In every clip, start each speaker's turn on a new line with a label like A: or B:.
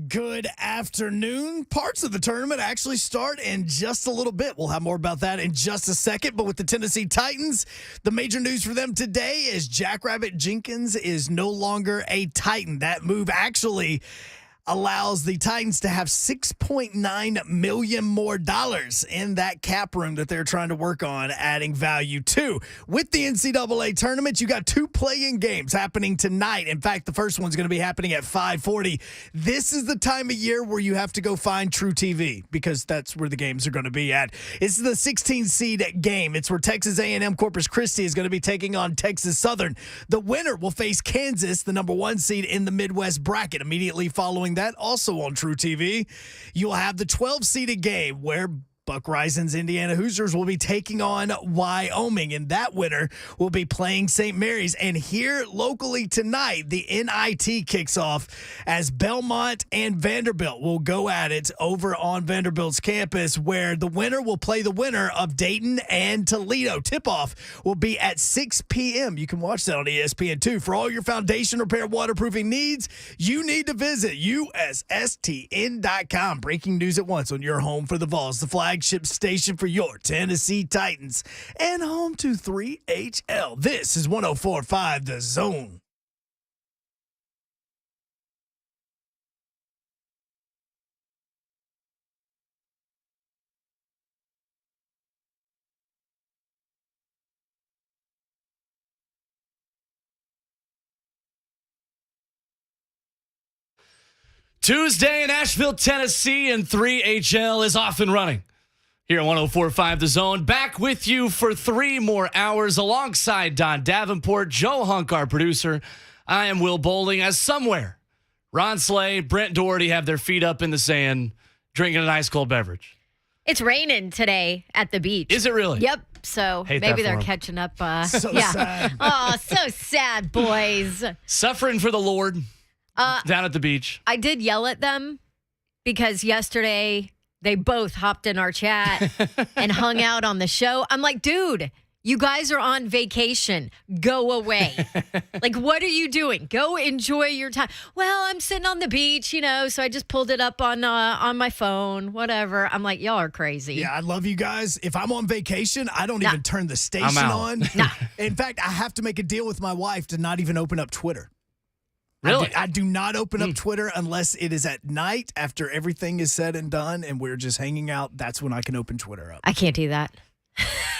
A: Good afternoon. Parts of the tournament actually start in just a little bit. We'll have more about that in just a second. But with the Tennessee Titans, the major news for them today is Jackrabbit Jenkins is no longer a Titan. That move actually allows the Titans to have $6.9 million more in that cap room that they're trying to work on adding value to. With the NCAA tournament, you got two play-in games happening tonight. In fact, the first one's going to be happening at 5:40. This is the time of year where you have to go find True TV because that's where the games are going to be at. It's the 16-seed game. It's where Texas A&M Corpus Christi is going to be taking on Texas Southern. The winner will face Kansas, the number 1 seed in the Midwest bracket. Immediately following that, also on True TV, you'll have the 12-seeded game where Buck Rising's Indiana Hoosiers will be taking on Wyoming, and that winner will be playing St. Mary's. And here locally tonight, the NIT kicks off as Belmont and Vanderbilt will go at it over on Vanderbilt's campus, where the winner will play the winner of Dayton and Toledo. Tip-off will be at 6 p.m. You can watch that on ESPN2. For all your foundation repair waterproofing needs, you need to visit USSTN.com. Breaking news at once on your home for the Vols, the flagship station for your Tennessee Titans, and home to 3HL. This is 104.5 The Zone.
B: Tuesday in Nashville, Tennessee, and 3HL is off and running. Here at 104.5 The Zone, back with you for 3 more hours alongside Don Davenport, Joe Hunk, our producer. I am Will Bowling, as somewhere Ron Slay, Brent Doherty have their feet up in the sand, drinking an ice cold beverage.
C: It's raining today at the beach.
B: Is it really?
C: Yep. So maybe they're catching up.
A: So
C: yeah.
A: sad.
C: Oh, so sad, boys.
B: Suffering for the Lord down at the beach.
C: I did yell at them because yesterday they both hopped in our chat and hung out on the show. I'm like, dude, you guys are on vacation. Go away. Like, what are you doing? Go enjoy your time. Well, I'm sitting on the beach, so I just pulled it up on my phone, whatever. I'm like, y'all are crazy.
A: Yeah, I love you guys. If I'm on vacation, I don't even turn the station on.
C: Nah.
A: In fact, I have to make a deal with my wife to not even open up Twitter.
B: Really?
A: I do not open up Twitter unless it is at night after everything is said and done and we're just hanging out. That's when I can open Twitter up.
C: I can't do that.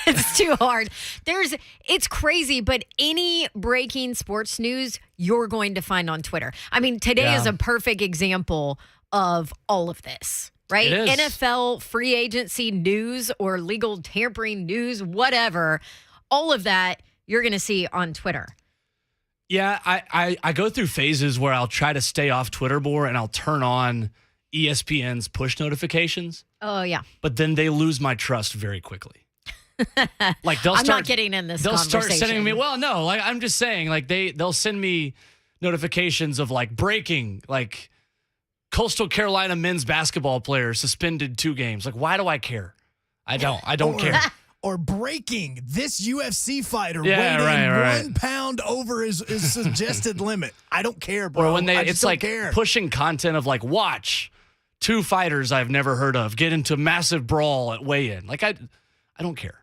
C: It's too hard. It's crazy, but any breaking sports news you're going to find on Twitter. I mean, today is a perfect example of all of this, right?
B: It is.
C: NFL free agency news or legal tampering news, whatever. All of that you're going to see on Twitter.
B: Yeah, I go through phases where I'll try to stay off Twitter more and I'll turn on ESPN's push notifications.
C: Oh, yeah.
B: But then they lose my trust very quickly. Like
C: I'm not getting in this conversation.
B: They'll start sending me, I'm just saying, like they'll send me notifications of like breaking, like Coastal Carolina men's basketball player suspended 2 games. Like, why do I care? I don't care.
A: Or breaking, this UFC fighter
B: Yeah,
A: weighing 1 pound over his suggested limit. I don't care, bro.
B: Or when it's like
A: care.
B: pushing content of like, watch 2 fighters I've never heard of get into massive brawl at weigh-in. Like, I don't care.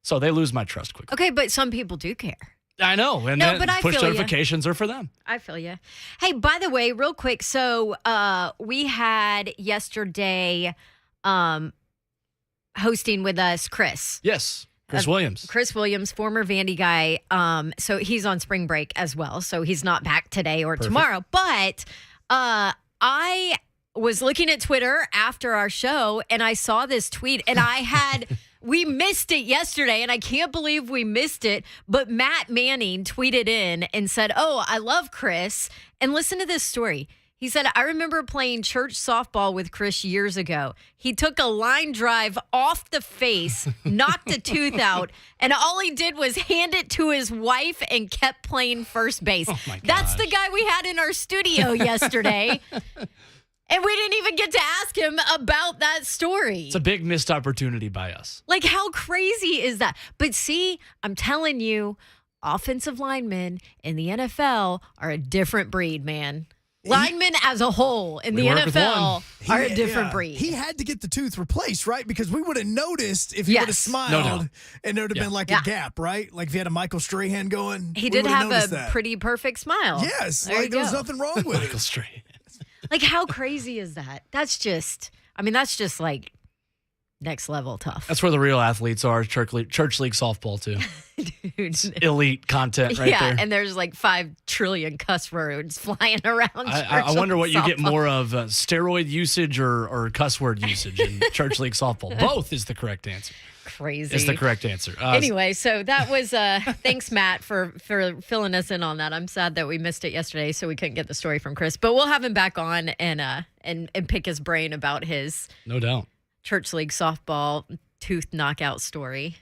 B: So they lose my trust quickly.
C: Okay, but some people do care.
B: I know. And
C: No, but I
B: push
C: feel
B: notifications are for them.
C: I feel you. Hey, by the way, real quick. So we had yesterday hosting with us Chris.
B: Yes. Chris Williams.
C: Chris Williams, former Vandy guy. So he's on spring break as well. So he's not back today or tomorrow. But I was looking at Twitter after our show and I saw this tweet and we missed it yesterday and I can't believe we missed it. But Matt Manning tweeted in and said, "Oh, I love Chris." And listen to this story. He said, "I remember playing church softball with Chris years ago. He took a line drive off the face, knocked a tooth out, and all he did was hand it to his wife and kept playing first base."
B: Oh my
C: That's the
B: gosh.
C: guy we had in our studio yesterday. And we didn't even get to ask him about that story.
B: It's a big missed opportunity by us.
C: Like, how crazy is that? But see, I'm telling you, offensive linemen in the NFL are a different breed, man. Linemen as a whole in the
B: We work with
C: NFL
A: He-
C: are a different
A: yeah.
C: breed.
A: He had to get the tooth replaced, right? Because we would have noticed if he
C: Yes.
A: would have smiled
B: No doubt.
A: and there would have been like a gap, right? Like if he had a Michael Strahan going.
C: He
A: we
C: did
A: would've
C: have
A: noticed
C: a
A: that.
C: pretty perfect smile.
A: Yes,
C: There
A: like
C: you
A: there was
C: go.
A: nothing wrong with
B: Michael
A: it.
B: Strahan.
C: Like, how crazy is that? That's just like next level tough.
B: That's where the real athletes are. Church League softball too.
C: Dude.
B: Elite content right there.
C: And there's like 5 trillion cuss words flying around.
B: I wonder what you get
C: softball.
B: more of, steroid usage or cuss word usage in church league softball. Both is the correct answer.
C: Crazy.
B: Is the correct answer.
C: Anyway, so that was thanks, Matt, for filling us in on that. I'm sad that we missed it yesterday, so we couldn't get the story from Chris. But we'll have him back on and pick his brain about his
B: No doubt.
C: church league softball tooth knockout story.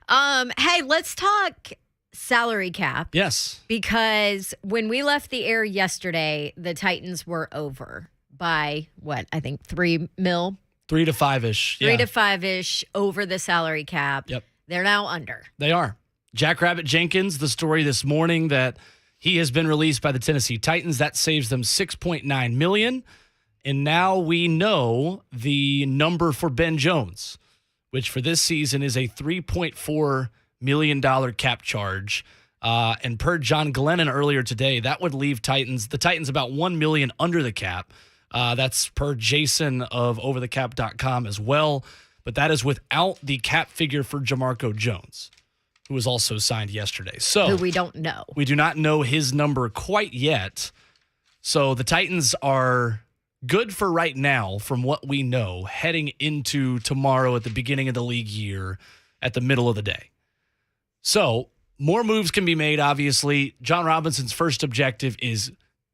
C: Hey, let's talk salary cap.
B: Yes.
C: Because when we left the air yesterday, the Titans were over by what? I think $3 million.
B: 3 to 5-ish.
C: 3 to 5-ish over the salary cap.
B: Yep.
C: They're now under.
B: They are. Jackrabbit Jenkins, the story this morning that he has been released by the Tennessee Titans. That saves them $6.9 million. And now we know the number for Ben Jones, which for this season is a $3.4 million cap charge. And per John Glennon earlier today, that would leave the Titans about $1 million under the cap. That's per Jason of overthecap.com as well. But that is without the cap figure for Jamarco Jones, who was also signed yesterday. So
C: Who we don't know.
B: we do not know his number quite yet. So the Titans are good for right now from what we know heading into tomorrow at the beginning of the league year at the middle of the day. So more moves can be made, obviously. John Robinson's first objective is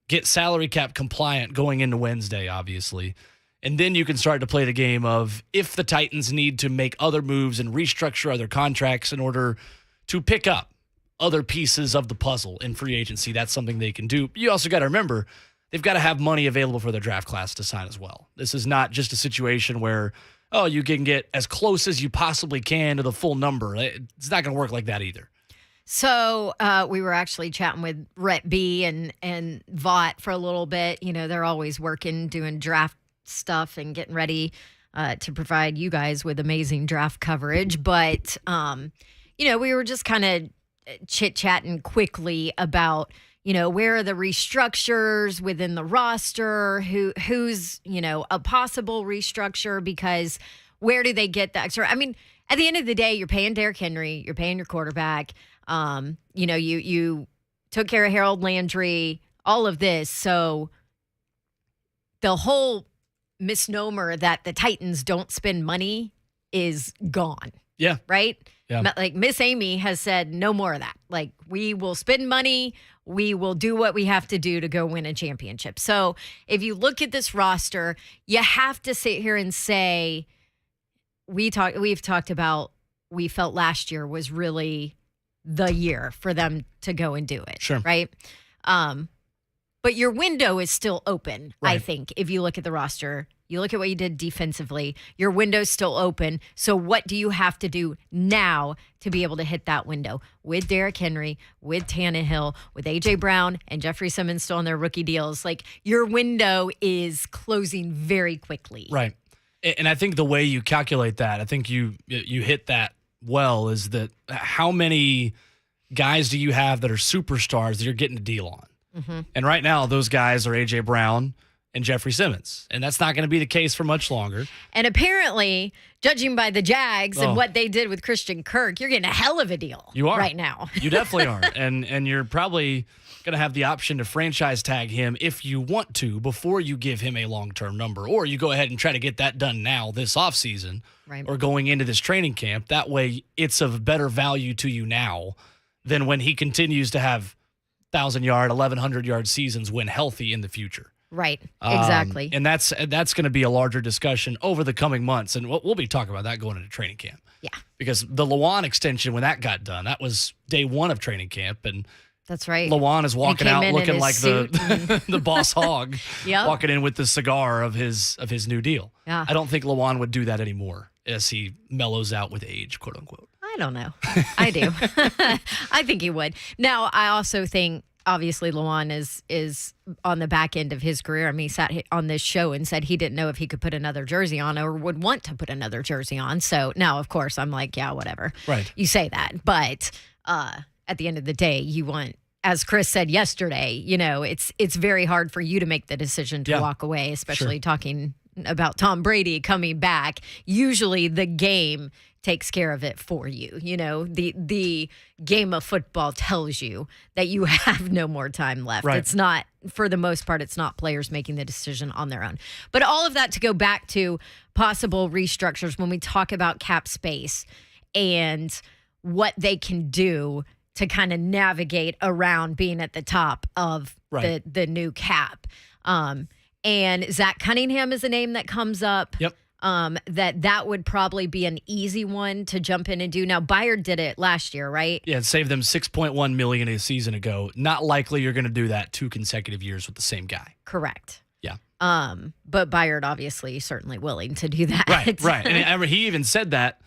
B: get salary cap compliant going into Wednesday, obviously. And then you can start to play the game of if the Titans need to make other moves and restructure other contracts in order to pick up other pieces of the puzzle in free agency. That's something they can do. You also got to remember, they've got to have money available for their draft class to sign as well. This is not just a situation where, you can get as close as you possibly can to the full number. It's not going to work like that either.
C: So we were actually chatting with Rhett B and Vaught for a little bit. You know, they're always working, doing draft stuff and getting ready to provide you guys with amazing draft coverage. But, we were just kind of chit-chatting quickly about, where are the restructures within the roster, who's, a possible restructure, because where do they get the extra? I mean, at the end of the day, you're paying Derrick Henry, you're paying your quarterback. You took care of Harold Landry, all of this. So the whole misnomer that the Titans don't spend money is gone.
B: Yeah.
C: Right?
B: Yeah.
C: Like Miss Amy has said, no more of that. Like, we will spend money. We will do what we have to do to go win a championship. So if you look at this roster, you have to sit here and say, we've talked about, we felt last year was really the year for them to go and do it.
B: Sure.
C: Right. But your window is still open. I
B: Right.
C: think if you look at the roster, you look at what you did defensively, your window's still open. So what do you have to do now to be able to hit that window with Derrick Henry, with Tannehill, with A.J. Brown, and Jeffrey Simmons still on their rookie deals? Like, your window is closing very quickly.
B: Right. And I think the way you calculate that, I think you hit that well, is that how many guys do you have that are superstars that you're getting a deal on?
C: Mm-hmm.
B: And right now, those guys are A.J. Brown and Jeffrey Simmons. And that's not going to be the case for much longer.
C: And apparently, judging by the Jags
B: Oh.
C: and what they did with Christian Kirk, you're getting a hell of a deal.
B: You are.
C: Right now.
B: You definitely are. And you're probably going to have the option to franchise tag him if you want to before you give him a long-term number. Or you go ahead and try to get that done now this offseason
C: Right.
B: or going into this training camp. That way, it's of better value to you now than when he continues to have 1,000-yard, 1,100-yard seasons when healthy in the future.
C: Right. Exactly.
B: And that's going to be a larger discussion over the coming months. And we'll be talking about that going into training camp.
C: Yeah.
B: Because the Lawan extension, when that got done, that was day one of training camp. And
C: That's right.
B: Lawan is walking
C: came
B: out
C: in in
B: looking
C: his
B: like
C: suit
B: the boss hog,
C: Yep.
B: walking in with the cigar of his new deal.
C: Yeah.
B: I don't think Lawan would do that anymore as he mellows out with age, quote unquote.
C: I don't know. I do. I think he would. Now, I also think obviously Lawan is on the back end of his career. I mean, he sat on this show and said he didn't know if he could put another jersey on or would want to put another jersey on. So now, of course, I'm like, yeah, whatever.
B: Right.
C: You say that. But at the end of the day, you want, as Chris said yesterday, it's very hard for you to make the decision to walk away, especially talking about Tom Brady coming back. Usually the game takes care of it for you. The game of football tells you that you have no more time left.
B: Right.
C: It's not, for the most part, it's not players making the decision on their own. But all of that to go back to possible restructures when we talk about cap space and what they can do to kind of navigate around being at the top of the new cap. And Zach Cunningham is a name that comes up.
B: Yep.
C: That would probably be an easy one to jump in and do. Now, Bayard did it last year, right?
B: Yeah, it saved them $6.1 million a season ago. Not likely you're going to do that 2 consecutive years with the same guy.
C: Correct.
B: Yeah.
C: But Bayard obviously certainly willing to do that.
B: Right. And he even said that,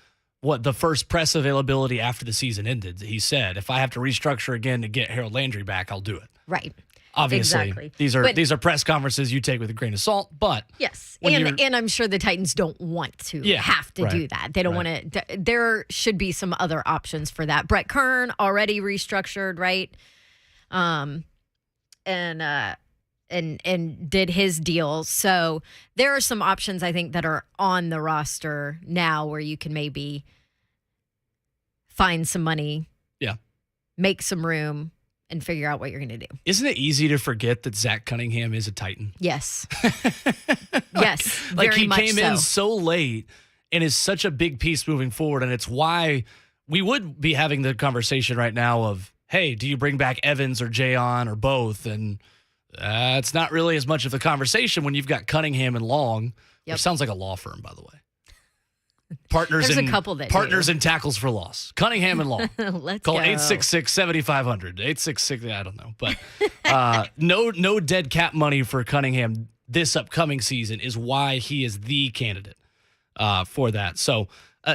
B: the first press availability after the season ended, he said, if I have to restructure again to get Harold Landry back, I'll do it.
C: Right.
B: Obviously,
C: exactly.
B: these are press conferences you take with a grain of salt, but
C: yes, and I'm sure the Titans don't want to have to do that. They don't want to. There should be some other options for that. Brett Kern already restructured, right? And did his deal. So there are some options I think that are on the roster now where you can maybe find some money, make some room, and figure out what you're going to do.
B: Isn't it easy to forget that Zach Cunningham is a Titan?
C: Yes. Yes.
B: Like
C: very
B: he
C: much
B: came in so late and is such a big piece moving forward. And it's why we would be having the conversation right now of, hey, do you bring back Evans or Jayon or both? And it's not really as much of the conversation when you've got Cunningham and Long.
C: Yep.
B: Which sounds like a law firm, by the way. Partners
C: There's
B: in
C: a couple that
B: partners in tackles for loss. Cunningham and Long.
C: Let's
B: Call
C: go.
B: 866-7500. 866, I don't know. But no dead cap money for Cunningham this upcoming season is why he is the candidate for that. So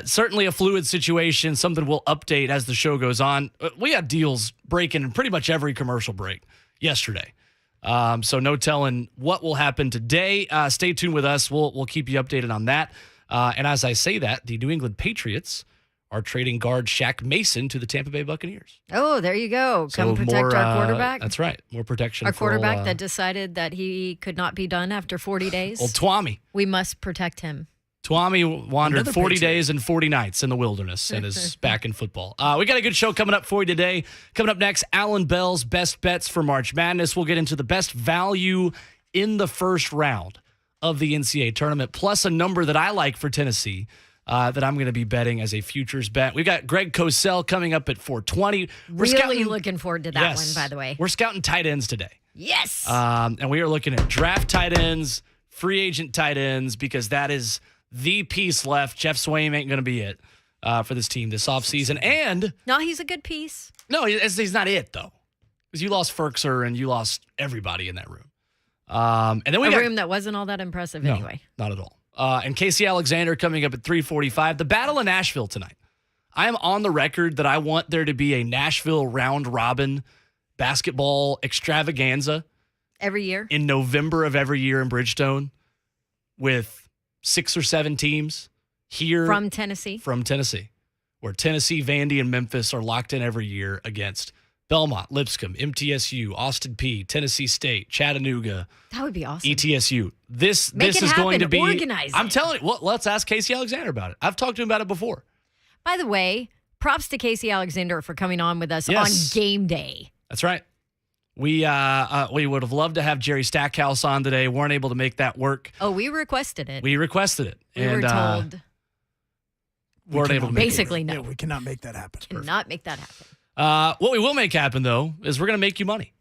B: certainly a fluid situation, something we'll update as the show goes on. We had deals breaking in pretty much every commercial break yesterday. So no telling what will happen today. Stay tuned with us. We'll keep you updated on that. And as I say that, the New England Patriots are trading guard Shaq Mason to the Tampa Bay Buccaneers.
C: Oh, there you go. Come
B: So
C: protect our quarterback.
B: That's right. More protection
C: Our
B: for
C: quarterback that decided that he could not be done after 40 days.
B: old Twami.
C: We must protect him.
B: Twami wandered
A: Another
B: 40
A: Patriot.
B: days and 40 nights in the wilderness and is back in football. We got a good show coming up for you today. Coming up next, Allan Bell's best bets for March Madness. We'll get into the best value in the first round of the NCAA tournament, plus a number that I like for Tennessee that I'm going to be betting as a futures bet. We've got Greg Cosell coming up at 420.
C: Really looking forward to that one, by the way.
B: We're scouting tight ends today.
C: Yes.
B: And we are looking at draft tight ends, free agent tight ends, because that is the piece left. Jeff Swaim ain't going to be it for this team this offseason. And
C: no, he's a good piece.
B: no, he's not it, though, because you lost Ferkser and you lost everybody in that room. And then we got
C: a room that wasn't all that impressive anyway.
B: Not at all. And Casey Alexander coming up at 3:45. The Battle of Nashville tonight. I am on the record that I want there to be a Nashville round robin basketball extravaganza
C: Every year.
B: in November of every year in Bridgestone with 6 or 7 teams here
C: From Tennessee.
B: where Tennessee, Vandy, and Memphis are locked in every year against Belmont, Lipscomb, MTSU, Austin Peay, Tennessee State, Chattanooga,
C: That would be awesome.
B: ETSU. This
C: Make it
B: is going
C: happen.
B: to be.
C: Organize
B: I'm
C: it.
B: telling you. Well, let's ask Casey Alexander about it. I've talked to him about it before.
C: By the way, props to Casey Alexander for coming on with us
B: Yes.
C: on game day.
B: That's right. We would have loved to have Jerry Stackhouse on today. Weren't able to make that work.
C: Oh, we requested it.
B: We requested it.
C: We were told
B: weren't able to make
C: basically
B: it.
C: no.
A: Yeah, we cannot make that happen.
C: Cannot make that happen.
B: What we will make happen, though, is we're going to make you money.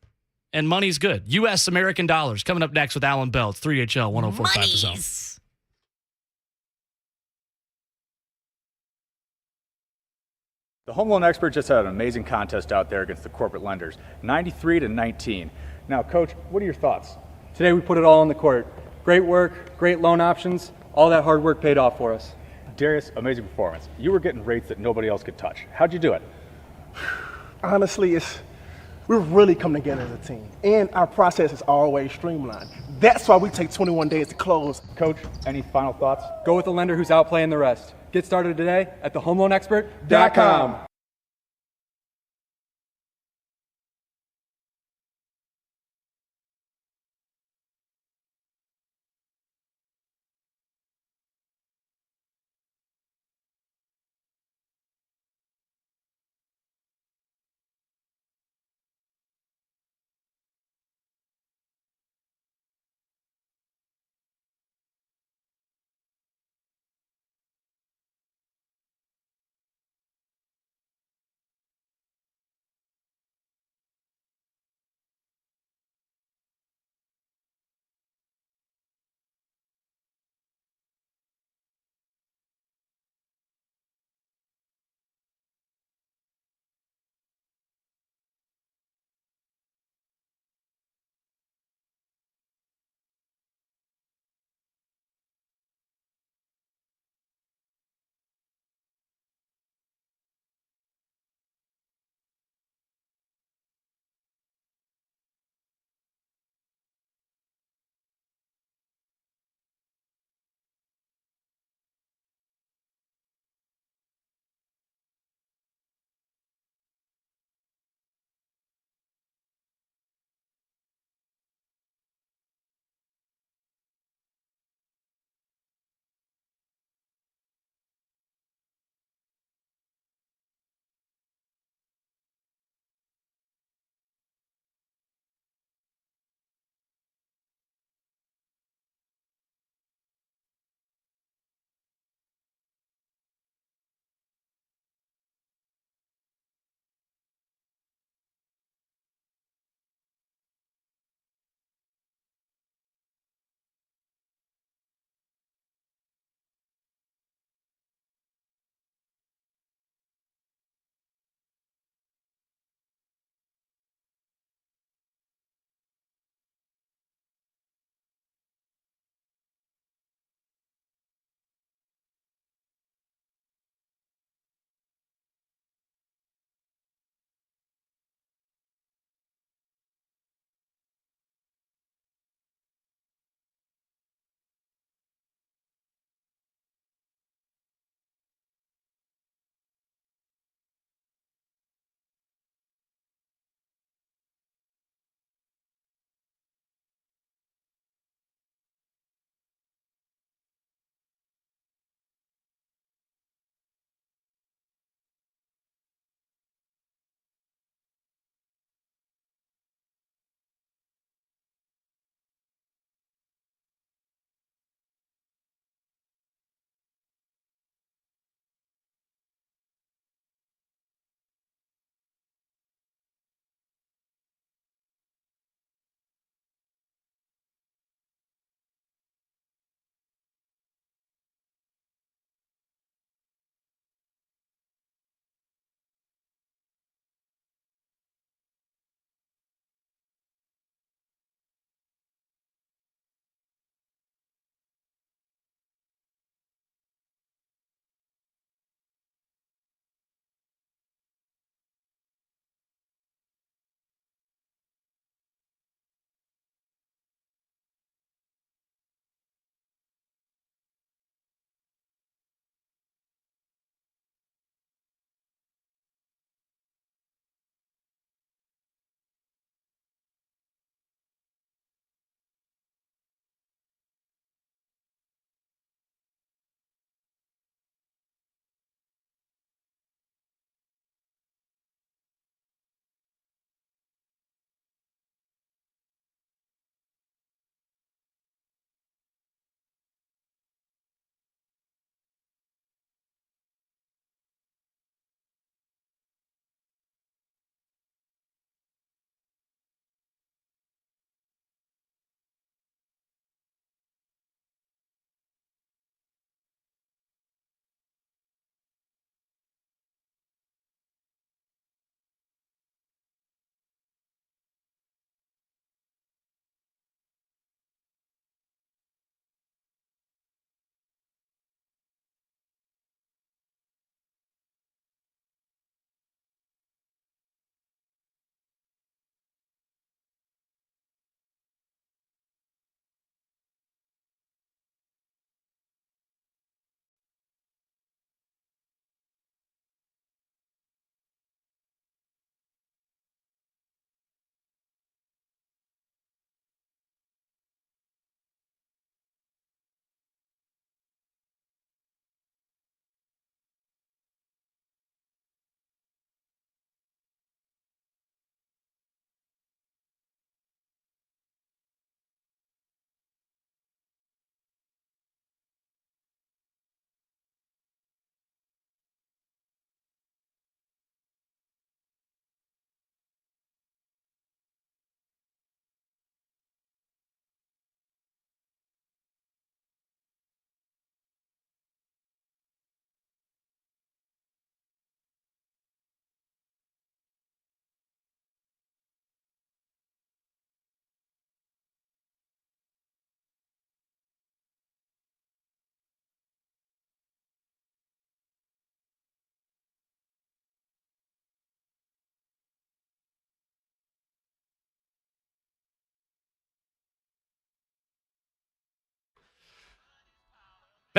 B: And money's good. U.S. American dollars coming up next with Allan Bell. It's 3HL 104.5 The Zone.
C: Monies.
D: The Home Loan Expert just had an amazing contest out there against the corporate lenders, 93-19. Now, Coach, what are your thoughts?
E: Today we put it all on the court. Great work, great loan options, all that hard work paid off for us.
D: Darius, amazing performance. You were getting rates that nobody else could touch. How'd you do it?
F: Honestly, we're really coming together as a team. And our process is always streamlined. That's why we take 21 days to close.
D: Coach, any final thoughts?
E: Go with the lender who's outplaying the rest. Get started today at thehomeloanexpert.com.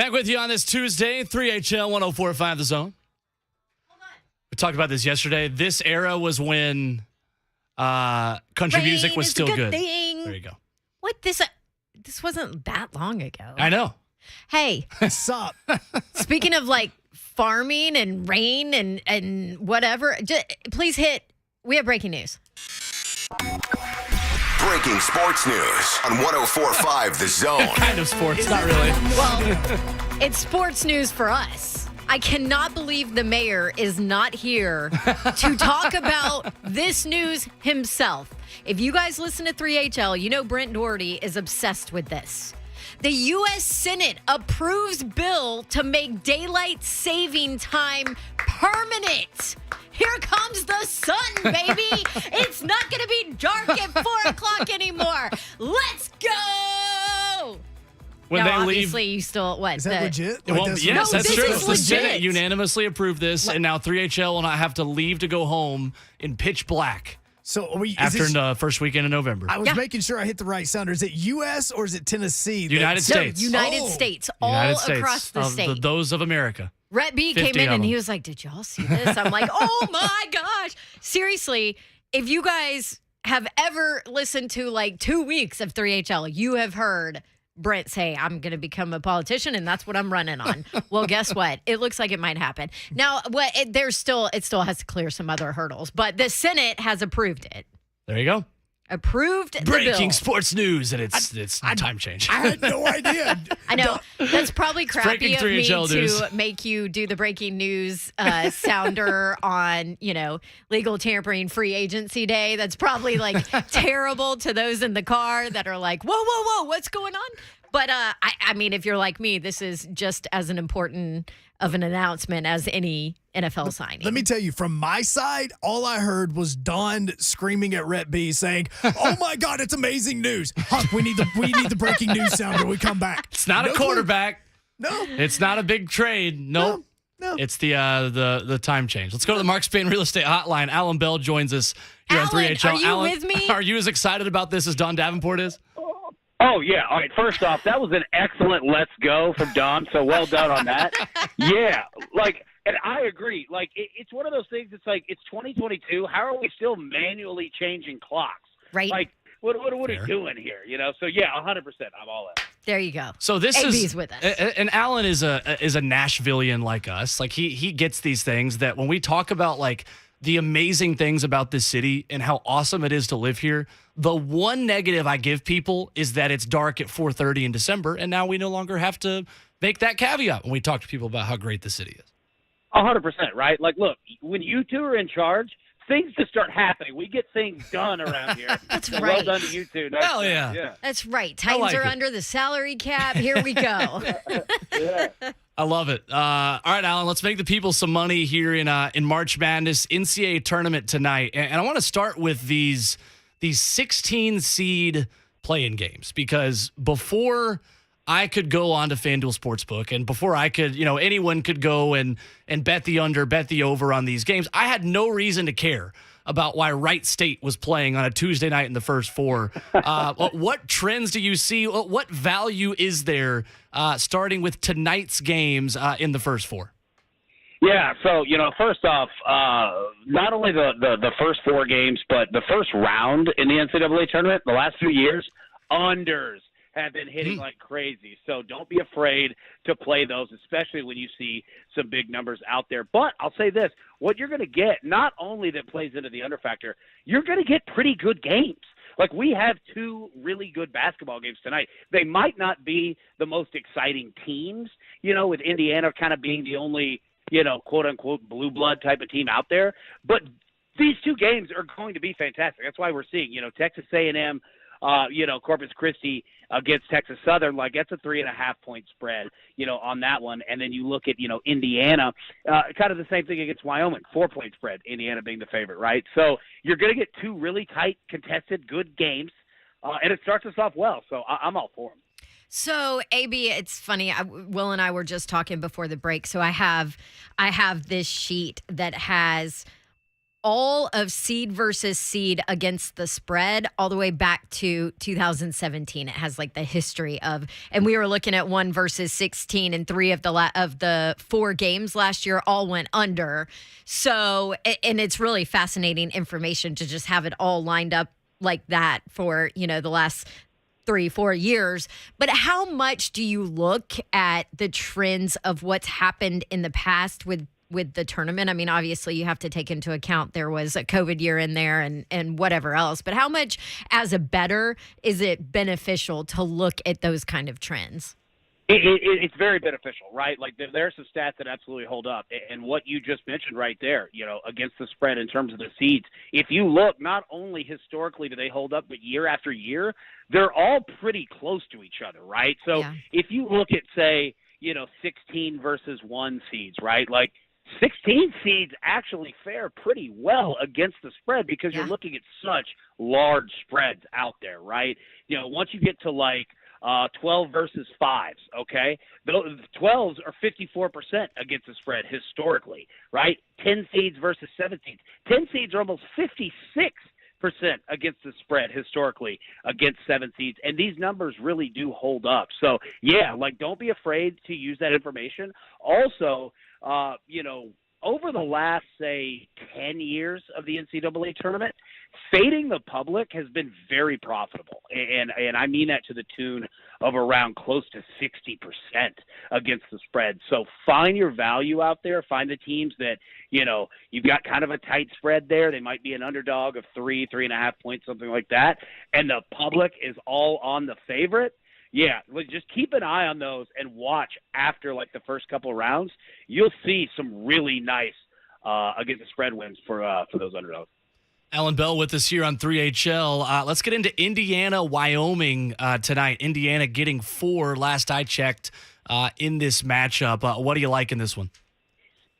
B: Back with you on this Tuesday, 3HL 104.5 The Zone. We talked about this yesterday. This era was when country music was still good.
C: Thing.
B: There you go.
C: What? This wasn't that long ago.
B: I know.
C: Hey,
A: What's up?
C: speaking of like farming and rain and whatever, please hit. We have breaking news.
G: Breaking sports news on 104.5 The Zone.
B: Kind of sports, not really.
C: Well, it's sports news for us. I cannot believe the mayor is not here to talk about this news himself. If you guys listen to 3HL, you know Brent Doherty is obsessed with this. The U.S. Senate approves bill to make daylight saving time permanent. Here comes the sun, baby. It's not going to be dark at 4 o'clock anymore. Let's go.
B: When
C: now,
B: they leave,
C: obviously, you still, what?
A: Is that legit?
B: Well,
A: Like,
B: yes,
C: No,
B: that's
C: this
B: true.
C: is
B: The Senate
C: legit.
B: unanimously approved this, and now 3HL will not have to leave to go home in pitch black
A: So are we, is
B: after
A: this-
B: the first weekend in November.
A: I was
C: Yeah.
A: making sure I hit the right sounder. Is it U.S. or is it Tennessee?
B: United
C: No,
B: States.
C: United
A: Oh.
C: States, all
B: United States
C: across the
B: of
C: state.
B: those of America.
C: Rhett B
B: 50
C: came in
B: of
C: and he
B: them.
C: was like, did y'all see this? I'm like, oh my gosh. Seriously, if you guys have ever listened to like 2 weeks of 3HL, you have heard Brent say, I'm going to become a politician and that's what I'm running on. Well, guess what? It looks like it might happen. Now, it still has to clear some other hurdles, but the Senate has approved it.
B: There you go.
C: Approved the
B: Breaking
C: bill.
B: sports news, and it's time change.
A: I had no idea.
C: I know. That's probably
B: breaking
C: crappy of me
B: 3HL news.
C: to make you do the breaking news sounder on, legal tampering free agency day. That's probably like terrible to those in the car that are like, whoa, whoa, whoa, what's going on? But I mean, if you're like me, this is just as an important of an announcement as any NFL signing.
A: Let me tell you, from my side, all I heard was Dawn screaming at Rhett B saying, "Oh my God, it's amazing news! Huck, we need the breaking news sounder. We come back."
B: It's not
A: No
B: a
A: clue.
B: quarterback.
A: No.
B: It's not a big trade. Nope.
A: No.
B: It's the time change. Let's go to the Mark Spain Real Estate Hotline. Allan Bell joins us here on
C: Allan,
B: 3HL.
C: are you
B: Allan,
C: with me?
B: Are you as excited about this as Don Davenport is?
H: Oh, yeah. All right. First off, that was an excellent let's go from Don. So well done on that. Yeah. And I agree. It's one of those things. It's like, it's 2022. How are we still manually changing clocks?
C: Right.
H: What are we
B: Fair.
H: doing here? So, yeah, 100%. I'm all in.
C: There you go.
B: So this
C: AB's
B: is
C: with us.
B: And Allan is a Nashvilleian like us. Like he gets these things that when we talk about like the amazing things about this city and how awesome it is to live here, the one negative I give people is that it's dark at 4:30 in December, and now we no longer have to make that caveat when we talk to people about how great the city is.
H: 100%, right? Look, when you two are in charge, things just start happening. We get things done around here.
C: That's
H: So
C: right.
H: Well done to you two.
B: Hell yeah.
H: Yeah.
C: That's right. Titans
B: like
C: are
B: it.
C: under the salary cap. Here we go.
B: I love it. All right, Allan, let's make the people some money here in March Madness NCAA tournament tonight. And I want to start with these 16 seed play-in games, because before I could go on to FanDuel Sportsbook and before I could, anyone could go and bet the under, bet the over on these games, I had no reason to care about why Wright State was playing on a Tuesday night in the first four. What trends do you see? What value is there starting with tonight's games in the first four?
H: Yeah, so, first off, not only the first four games, but the first round in the NCAA tournament, the last few years, unders have been hitting like crazy. So don't be afraid to play those, especially when you see some big numbers out there. But I'll say this, what you're going to get, not only that plays into the under factor, you're going to get pretty good games. Like, we have two really good basketball games tonight. They might not be the most exciting teams, with Indiana kind of being the only, quote-unquote blue blood type of team out there. But these two games are going to be fantastic. That's why we're seeing, Texas A&M, Corpus Christi against Texas Southern, that's a 3.5-point spread, on that one. And then you look at, Indiana, kind of the same thing against Wyoming, 4-point spread, Indiana being the favorite, right? So you're going to get two really tight, contested, good games, and it starts us off well. So I'm all for them.
C: So, AB, it's funny. Will and I were just talking before the break. So I have this sheet that has all of seed versus seed against the spread all the way back to 2017. It has like the history of, and we were looking at 1 versus 16, and 3 of the 4 games last year all went under. So, and it's really fascinating information to just have it all lined up like that for, the last 3-4 years. But how much do you look at the trends of what's happened in the past with the tournament? I mean, obviously you have to take into account there was a COVID year in there and whatever else, but how much as a bettor is it beneficial to look at those kind of trends?
H: It's very beneficial, right? Like there's some stats that absolutely hold up. And what you just mentioned right there, against the spread in terms of the seeds, if you look, not only historically do they hold up, but year after year, they're all pretty close to each other, right? So if you look at, say, 16 versus 1 seeds, right? Like 16 seeds actually fare pretty well against the spread because you're looking at such large spreads out there, right? Once you get to like 12 versus 5s, okay? The 12s are 54% against the spread historically, right? 10 seeds versus 17. 10 seeds are almost 56% against the spread historically against 7 seeds, and these numbers really do hold up. So, don't be afraid to use that information. Also, over the last, say, 10 years of the NCAA tournament, fading the public has been very profitable. And I mean that to the tune of around close to 60% against the spread. So find your value out there. Find the teams that, you've got kind of a tight spread there. They might be an underdog of 3.5 points, something like that. And the public is all on the favorite. Yeah, just keep an eye on those and watch after like the first couple of rounds. You'll see some really nice against the spread wins for those underdogs.
B: Allan Bell with us here on 3HL. Let's get into Indiana, Wyoming tonight. Indiana getting 4 last I checked in this matchup. What do you like in this one?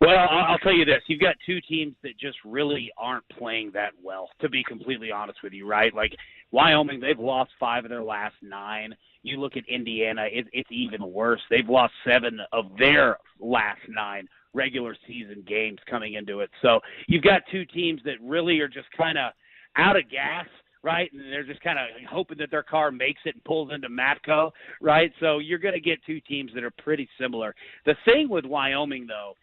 H: Well, I'll tell you this. You've got 2 teams that just really aren't playing that well, to be completely honest with you, right? Like Wyoming, they've lost 5 of their last 9. You look at Indiana, it's even worse. They've lost 7 of their last 9 regular season games coming into it. So you've got 2 teams that really are just kind of out of gas, right? And they're just kind of hoping that their car makes it and pulls into Matco, right? So you're going to get 2 teams that are pretty similar. The thing with Wyoming, though,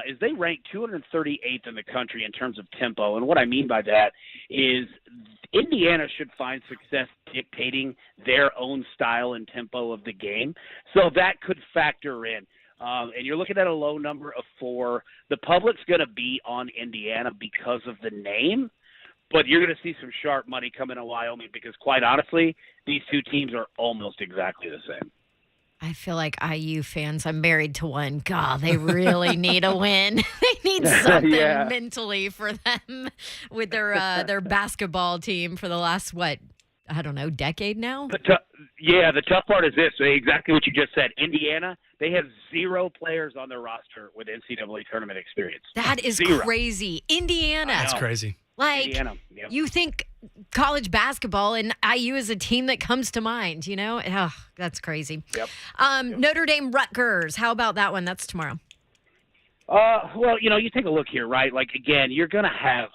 H: is they rank 238th in the country in terms of tempo. And what I mean by that is Indiana should find success dictating their own style and tempo of the game. So that could factor in. And you're looking at a low number of 4. The public's going to be on Indiana because of the name, but you're going to see some sharp money coming to Wyoming because, quite honestly, these 2 teams are almost exactly the same.
C: I feel like IU fans, I'm married to one. God, they really need a win. They need something mentally for them with their basketball team for the last, decade now?
H: The tough part is this, exactly what you just said. Indiana, they have 0 players on their roster with NCAA tournament experience.
C: That is
H: 0.
C: crazy. Indiana.
B: That's crazy.
C: Like,
H: Indiana, yep.
C: You think college basketball and IU is a team that comes to mind, Oh, that's crazy.
H: Yep.
C: Notre Dame Rutgers. How about that one? That's tomorrow.
H: Well, you take a look here, right? Like, again, you're gonna have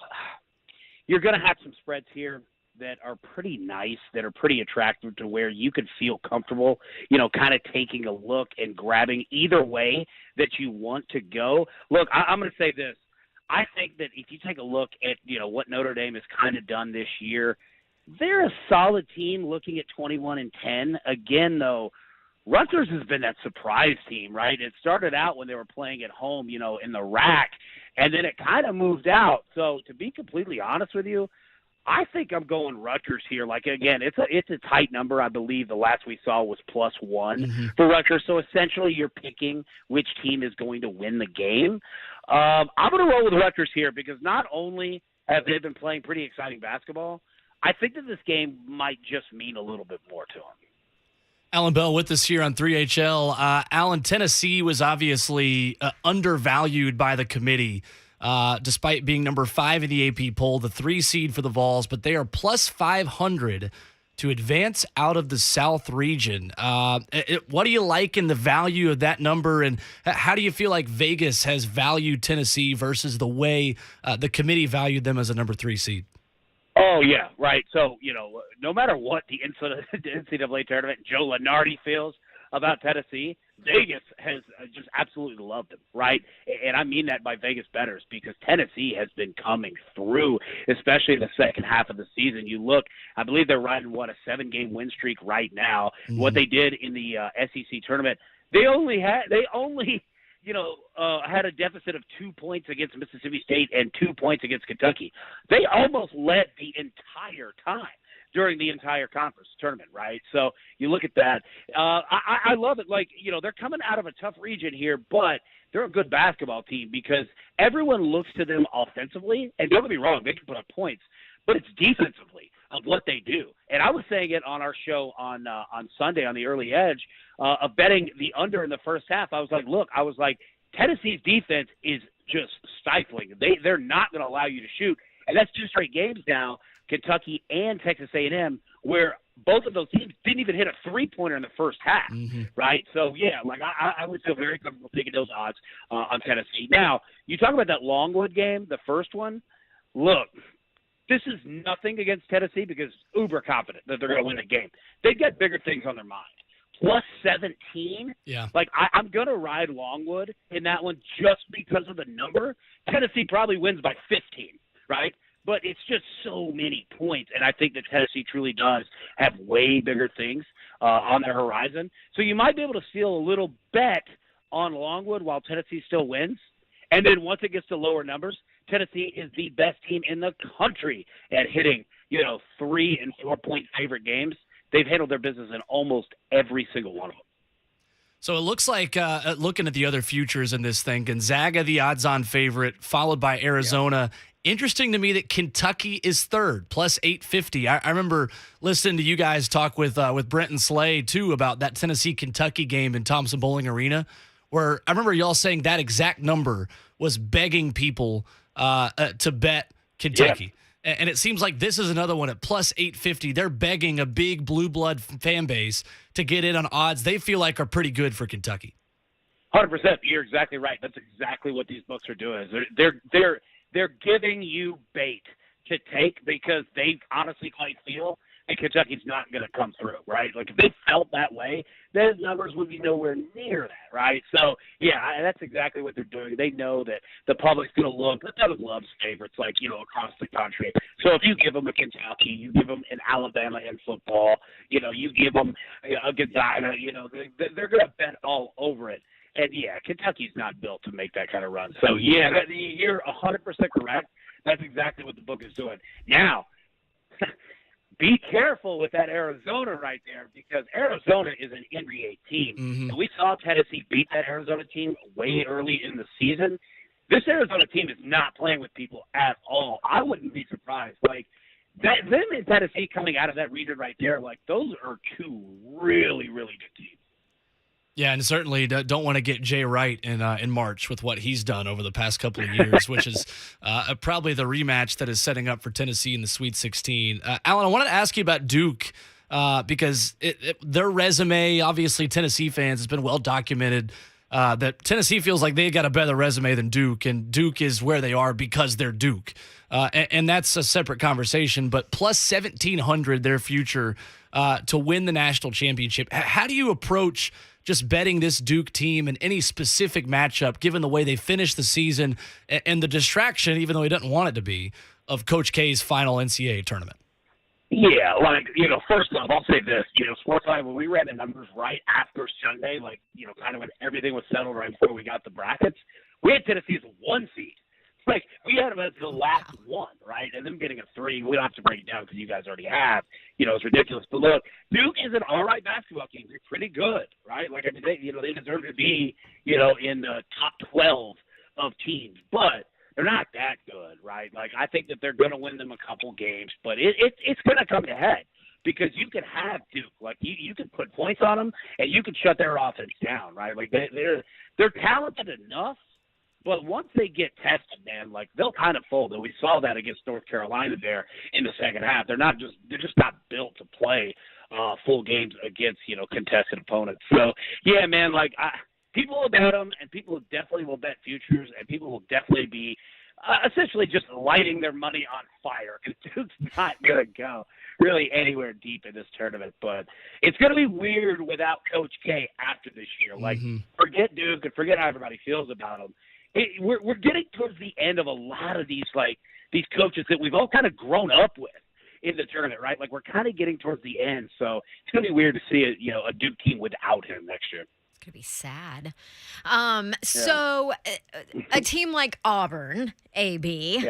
H: some spreads here that are pretty nice, that are pretty attractive to where you could feel comfortable, kind of taking a look and grabbing either way that you want to go. Look, I'm going to say this. I think that if you take a look at, what Notre Dame has kind of done this year, they're a solid team looking at 21-10. Again, though, Rutgers has been that surprise team, right? It started out when they were playing at home, in the rack, and then it kind of moved out. So to be completely honest with you, I think I'm going Rutgers here. Like, again, it's a tight number. I believe the last we saw was +1 for Rutgers. So essentially you're picking which team is going to win the game. I'm going to roll with Rutgers here because not only have they been playing pretty exciting basketball, I think that this game might just mean a little bit more to them.
B: Allan Bell with us here on 3HL. Allan, Tennessee was obviously undervalued by the committee. Despite being number 5 in the AP poll, the 3 seed for the Vols, but they are +500 to advance out of the South region. What do you like in the value of that number, and how do you feel like Vegas has valued Tennessee versus the way the committee valued them as a number 3 seed?
H: Oh, yeah, right. So, no matter what the NCAA tournament, Joe Lunardi feels about Tennessee, Vegas has just absolutely loved them, right? And I mean that by Vegas bettors, because Tennessee has been coming through, especially in the second half of the season. You look, I believe they're riding, a 7-game win streak right now. Mm-hmm. What they did in the SEC tournament, they only had a deficit of 2 points against Mississippi State and 2 points against Kentucky. They almost led the entire time during the entire conference tournament, right? So you look at that. I love it. Like, they're coming out of a tough region here, but they're a good basketball team because everyone looks to them offensively. And don't get me wrong, they can put up points, but it's defensively of what they do. And I was saying it on our show on Sunday on the Early Edge of betting the under in the first half. I was like, Tennessee's defense is just stifling. They're not going to allow you to shoot. And that's 2 straight games now, Kentucky and Texas A&M, where both of those teams didn't even hit a 3-pointer in the first half, right? So, yeah, I would feel very comfortable taking those odds on Tennessee. Now, you talk about that Longwood game, the first one. Look, this is nothing against Tennessee because uber confident that they're going to win the game. They've got bigger things on their mind. Plus 17?
B: Yeah.
H: I'm going to ride Longwood in that one just because of the number. Tennessee probably wins by 15, right? But it's just so many points, and I think that Tennessee truly does have way bigger things on their horizon. So you might be able to steal a little bet on Longwood while Tennessee still wins. And then once it gets to lower numbers, Tennessee is the best team in the country at hitting, 3 and 4 point favorite games. They've handled their business in almost every single one of them.
B: So it looks like, looking at the other futures in this thing, Gonzaga, the odds-on favorite, followed by Arizona. Yeah. Interesting to me that Kentucky is third, plus 850. I remember listening to you guys talk with Brent and Slay, too, about that Tennessee-Kentucky game in Thompson Bowling Arena, where I remember y'all saying that exact number was begging people to bet Kentucky. Yeah. And it seems like this is another one at plus 850. They're begging a big blue blood fan base to get in on odds they feel like are pretty good for Kentucky.
H: 100%. You're exactly right. That's exactly what these books are doing. They're giving you bait to take because they honestly quite feel that Kentucky's not going to come through, right? Like, if they felt that way, those numbers would be nowhere near that, right? So, yeah, that's exactly what they're doing. They know that the public's going to look. The public loves favorites, across the country. So if you give them a Kentucky, you give them an Alabama in football, you give them a Gonzaga, they're going to bet all over it. And, yeah, Kentucky's not built to make that kind of run. So, yeah, you're 100% correct. That's exactly what the book is doing. Now, be careful with that Arizona right there because Arizona is an NBA team. Mm-hmm. And we saw Tennessee beat that Arizona team way early in the season. This Arizona team is not playing with people at all. I wouldn't be surprised. Them and Tennessee coming out of that region right there, those are 2 really, really good teams.
B: Yeah, and certainly don't want to get Jay Wright in March with what he's done over the past couple of years, which is probably the rematch that is setting up for Tennessee in the Sweet 16. Allan, I wanted to ask you about Duke because their resume, obviously Tennessee fans, has been well documented that Tennessee feels like they got a better resume than Duke, and Duke is where they are because they're Duke. And that's a separate conversation, but plus 1,700 their future to win the national championship. How do you approach just betting this Duke team in any specific matchup, given the way they finished the season and the distraction, even though he doesn't want it to be, of Coach K's final NCAA tournament?
H: Yeah, first off, I'll say this. Sportsline, when we ran the numbers right after Sunday, kind of when everything was settled right before we got the brackets, we had Tennessee as a 1 seed. We had them as the last one, right? And them getting a 3, we don't have to break it down because you guys already have. It's ridiculous. But look, Duke is an all right basketball team. They're pretty good, right? They deserve to be, in the top 12 of teams. But they're not that good, right? I think that they're going to win them a couple games. But it's going to come to head because you can have Duke. You can put points on them, and you can shut their offense down, right? They're talented enough But once they get tested, man, like they'll kind of fold. And we saw that against North Carolina there in the second half. They're just not built to play full games against, contested opponents. So yeah, man, like people will bet them, and people definitely will bet futures, and people will definitely be essentially just lighting their money on fire. It's just not going to go really anywhere deep in this tournament. But it's going to be weird without Coach K after this year. Like, forget Duke and forget how everybody feels about him. We're getting towards the end of a lot of these coaches that we've all kind of grown up with in the tournament, right? Like, we're kind of getting towards the end. So it's going to be weird to see a Duke team without him next year.
C: It's going to be sad. So a team like Auburn, AB,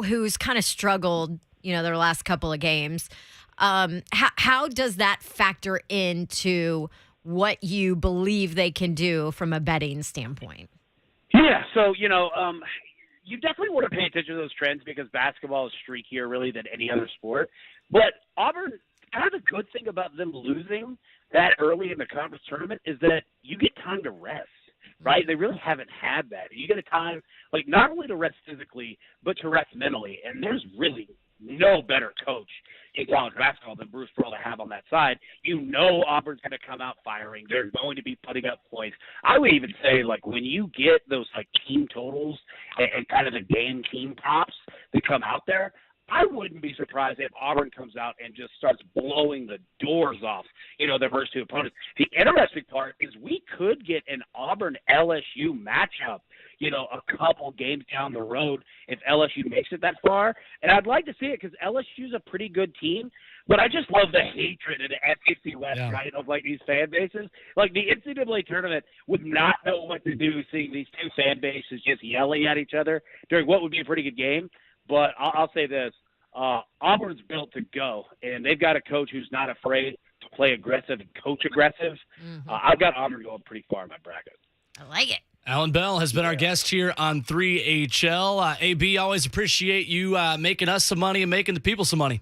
C: who's kind of struggled, their last couple of games, how does that factor into what you believe they can do from a betting standpoint?
H: Yeah, so, you definitely want to pay attention to those trends because basketball is streakier really than any other sport. But Auburn, kind of the good thing about them losing that early in the conference tournament is that you get time to rest, right? They really haven't had that. You get a time, like, not only to rest physically, but to rest mentally. And there's really no better coach in college basketball than Bruce Pearl to have on that side. Auburn's going to come out firing. They're going to be putting up points. I would even say, like, when you get those, like, team totals and kind of the game team props that come out there, I wouldn't be surprised if Auburn comes out and just starts blowing the doors off, their first two opponents. The interesting part is we could get an Auburn-LSU matchup, a couple games down the road if LSU makes it that far. And I'd like to see it because LSU's a pretty good team, but I just love the hatred in the SEC West, right, of, like, these fan bases. Like, the NCAA tournament would not know what to do seeing these two fan bases just yelling at each other during what would be a pretty good game. But I'll say this. Auburn's built to go, and they've got a coach who's not afraid to play aggressive and coach aggressive. I've got Auburn going pretty far in my bracket.
C: I like it.
B: Allan Bell has been our guest here on 3HL. AB, always appreciate you making us some money and making the people some money.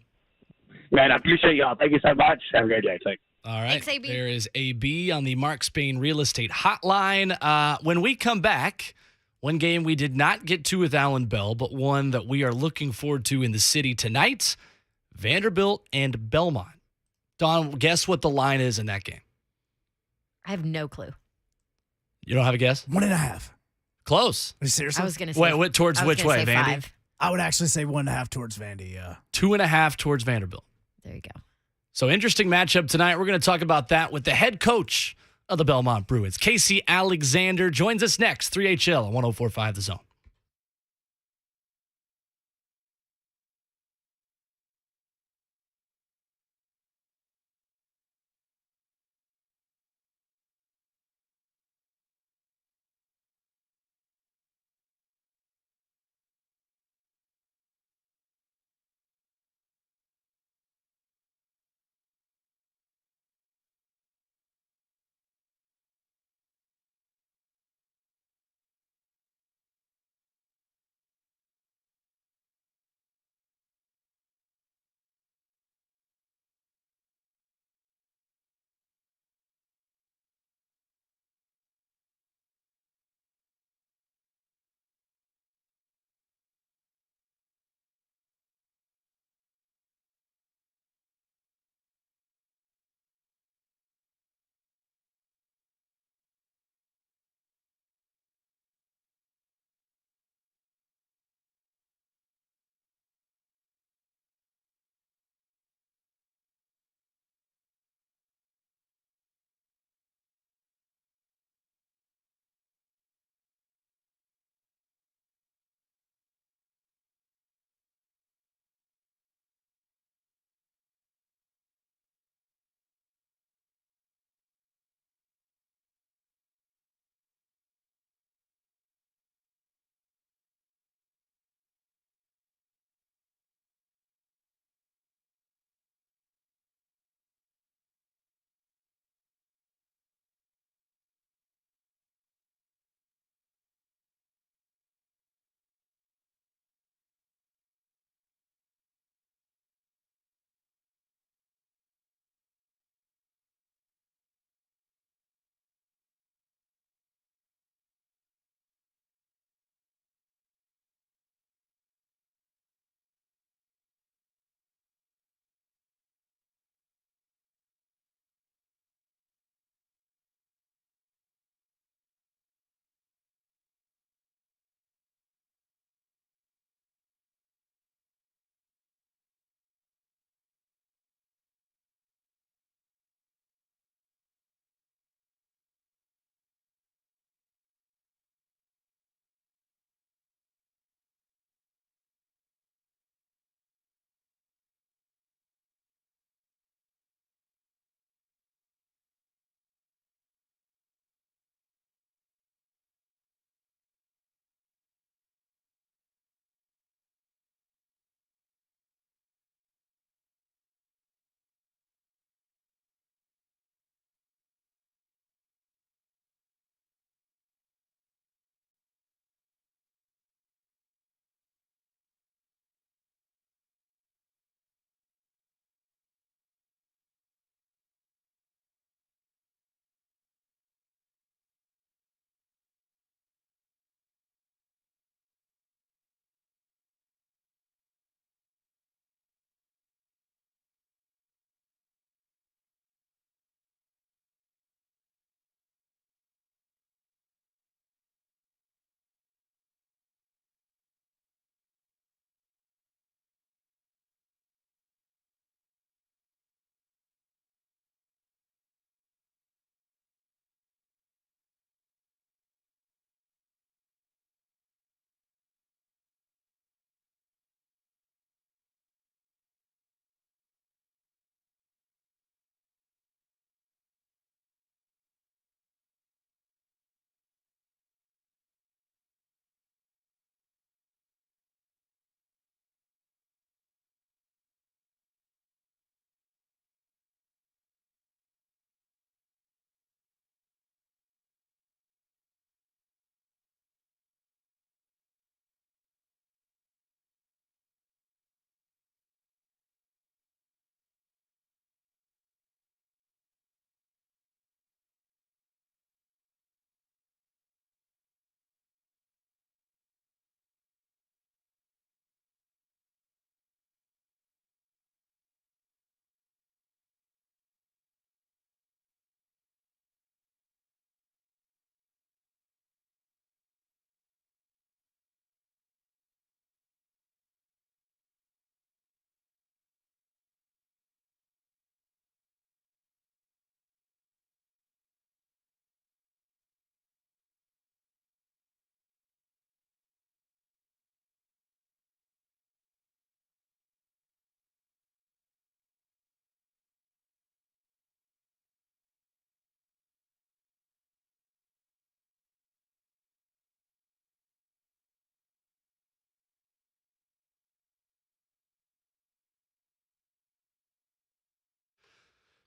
H: Man, I appreciate y'all. Thank you so much. Have a great day. Thanks.
B: All right.
C: Thanks, AB.
B: There is AB on the Mark Spain Real Estate Hotline. When we come back, one game we did not get to with Allan Bell, but one that we are looking forward to in the city tonight, Vanderbilt and Belmont. Don, guess what the line is in that game?
C: I have no clue.
B: You don't have a guess?
A: 1.5.
B: Close.
A: Are you seriously?
C: I was going to say.
B: Wait, towards which way, Vandy?
C: 5.
A: I would actually say 1.5 towards Vandy.
B: 2.5 towards Vanderbilt.
C: There you go.
B: So interesting matchup tonight. We're going to talk about that with the head coach of the Belmont Bruins. Casey Alexander joins us next. 3HL on 104.5 The Zone.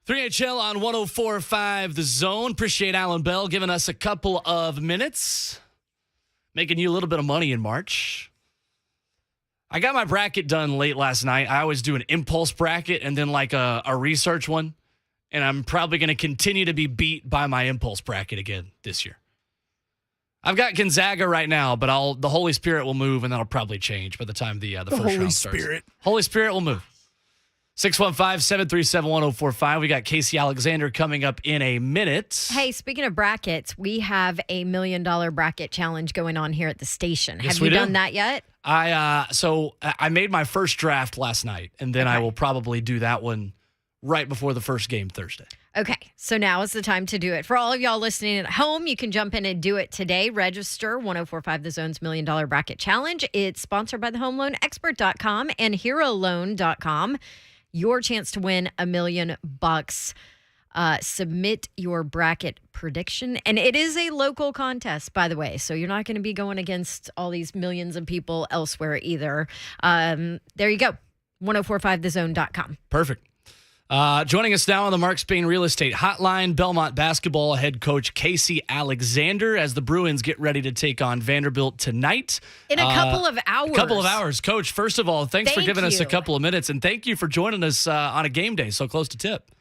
B: 3HL on 104.5 The Zone. Appreciate Allan Bell giving us a couple of minutes, making you a little bit of money in March. I got my bracket done late last night. I always do an impulse bracket and then like a research one, and I'm probably going to continue to be beat by my impulse bracket again this year. I've got Gonzaga right now, but the Holy Spirit will move, and that'll probably change by the time the first round starts. Holy Spirit will move. 615-737-1045. We got Casey Alexander coming up in a minute.
C: Hey, speaking of brackets, we have a $1 million bracket challenge going on here at the station.
B: Yes,
C: have you done that yet?
B: So I made my first draft last night, and then I will probably do that one right before the first game Thursday.
C: Okay, so now is the time to do it. For all of y'all listening at home, you can jump in and do it today. Register 1045 The Zone's $1 Million Bracket Challenge. It's sponsored by the HomeLoanExpert.com and HeroLoan.com. Your chance to win $1 million. Submit your bracket prediction. And it is a local contest, by the way. So you're not going to be going against all these millions of people elsewhere either. There you go. 1045thezone.com.
B: Perfect. Joining us now on the Mark Spain Real Estate Hotline, Belmont basketball head coach Casey Alexander, as the Bruins get ready to take on Vanderbilt tonight.
C: In a couple of hours.
B: Coach, first of all, thanks for giving us a couple of minutes, and thank you for joining us on a game day so close to tip.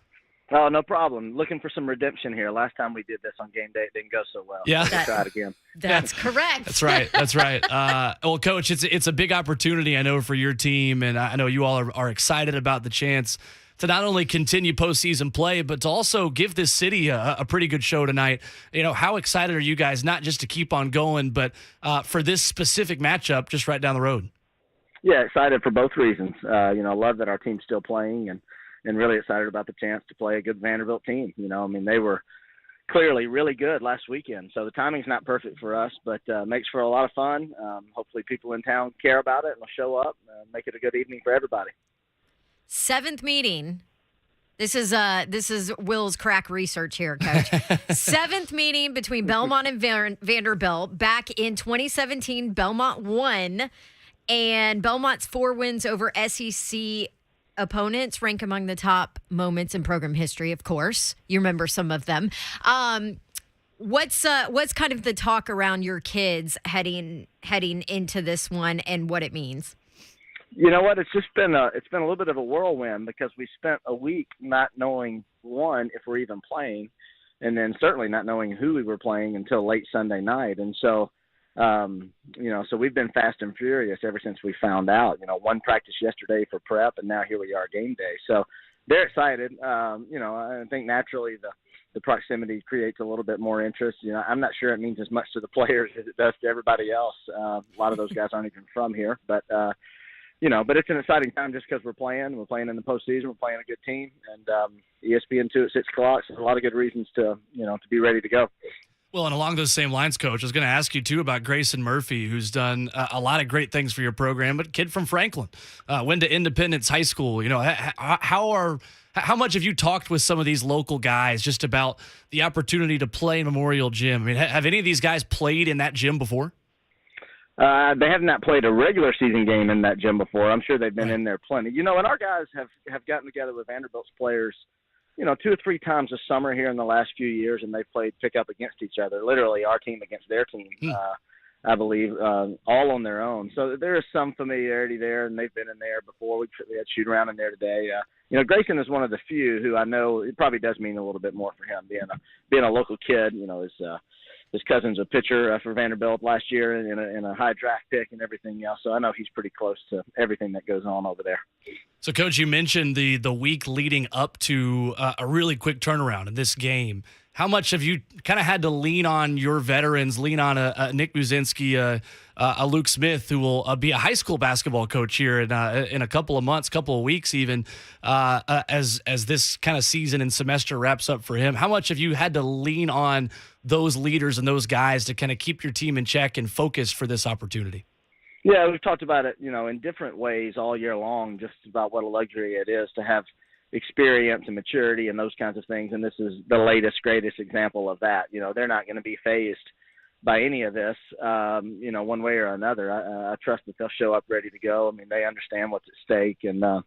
I: Oh, no problem. Looking for some redemption here. Last time we did this on game day, it didn't go so well.
B: Yeah.
I: So we'll try it again.
C: That's correct.
B: That's right. Well, Coach, it's a big opportunity, I know, for your team, and I know you all are excited about the chance to not only continue postseason play, but to also give this city a pretty good show tonight. You know, how excited are you guys, not just to keep on going, but for this specific matchup just right down the road?
I: Yeah, excited for both reasons. Love that our team's still playing and really excited about the chance to play a good Vanderbilt team. They were clearly really good last weekend. So the timing's not perfect for us, but makes for a lot of fun. Hopefully people in town care about it and will show up and make it a good evening for everybody.
C: Seventh meeting. This is Will's crack research here, Coach. Seventh meeting between Belmont and Vanderbilt. Back in 2017, Belmont won, and Belmont's 4 wins over SEC opponents rank among the top moments in program history, of course. You remember some of them. What's kind of the talk around your kids heading into this one and what it means?
I: You know what? It's been a little bit of a whirlwind because we spent a week not knowing, one, if we're even playing, and then certainly not knowing who we were playing until late Sunday night. And so, so we've been fast and furious ever since we found out. One practice yesterday for prep, and now here we are game day. So they're excited. I think naturally the proximity creates a little bit more interest. I'm not sure it means as much to the players as it does to everybody else. A lot of those guys aren't even from here, but it's an exciting time just because we're playing in the postseason, we're playing a good team, and ESPN2 at 6 o'clock. So a lot of good reasons to be ready to go.
B: Well, and along those same lines, Coach, I was going to ask you too about Grayson Murphy, who's done a lot of great things for your program, but kid from Franklin, went to Independence High School. How much have you talked with some of these local guys just about the opportunity to play in Memorial Gym? I mean, have any of these guys played in that gym before?
I: They have not played a regular season game in that gym before. I'm sure they've been in there plenty. And our guys have gotten together with Vanderbilt's players, 2 or 3 times a summer here in the last few years, and they've played pick-up against each other, literally our team against their team, I believe, all on their own. So there is some familiarity there, and they've been in there before. We had shoot-around in there today. Grayson is one of the few who I know it probably does mean a little bit more for him, being a local kid. His cousin's a pitcher for Vanderbilt last year in a high draft pick and everything else. So I know he's pretty close to everything that goes on over there.
B: So, Coach, you mentioned the week leading up to a really quick turnaround in this game. How much have you kind of had to lean on your veterans, lean on a Nick Buzinski, a Luke Smith, who will be a high school basketball coach here in a couple of months, couple of weeks even, as this kind of season and semester wraps up for him? How much have you had to lean on those leaders and those guys to kind of keep your team in check and focused for this opportunity?
I: Yeah, we've talked about it, in different ways all year long, just about what a luxury it is to have experience and maturity and those kinds of things. And this is the latest, greatest example of that. They're not going to be fazed by any of this, one way or another. I trust that they'll show up ready to go. I mean, they understand what's at stake, and and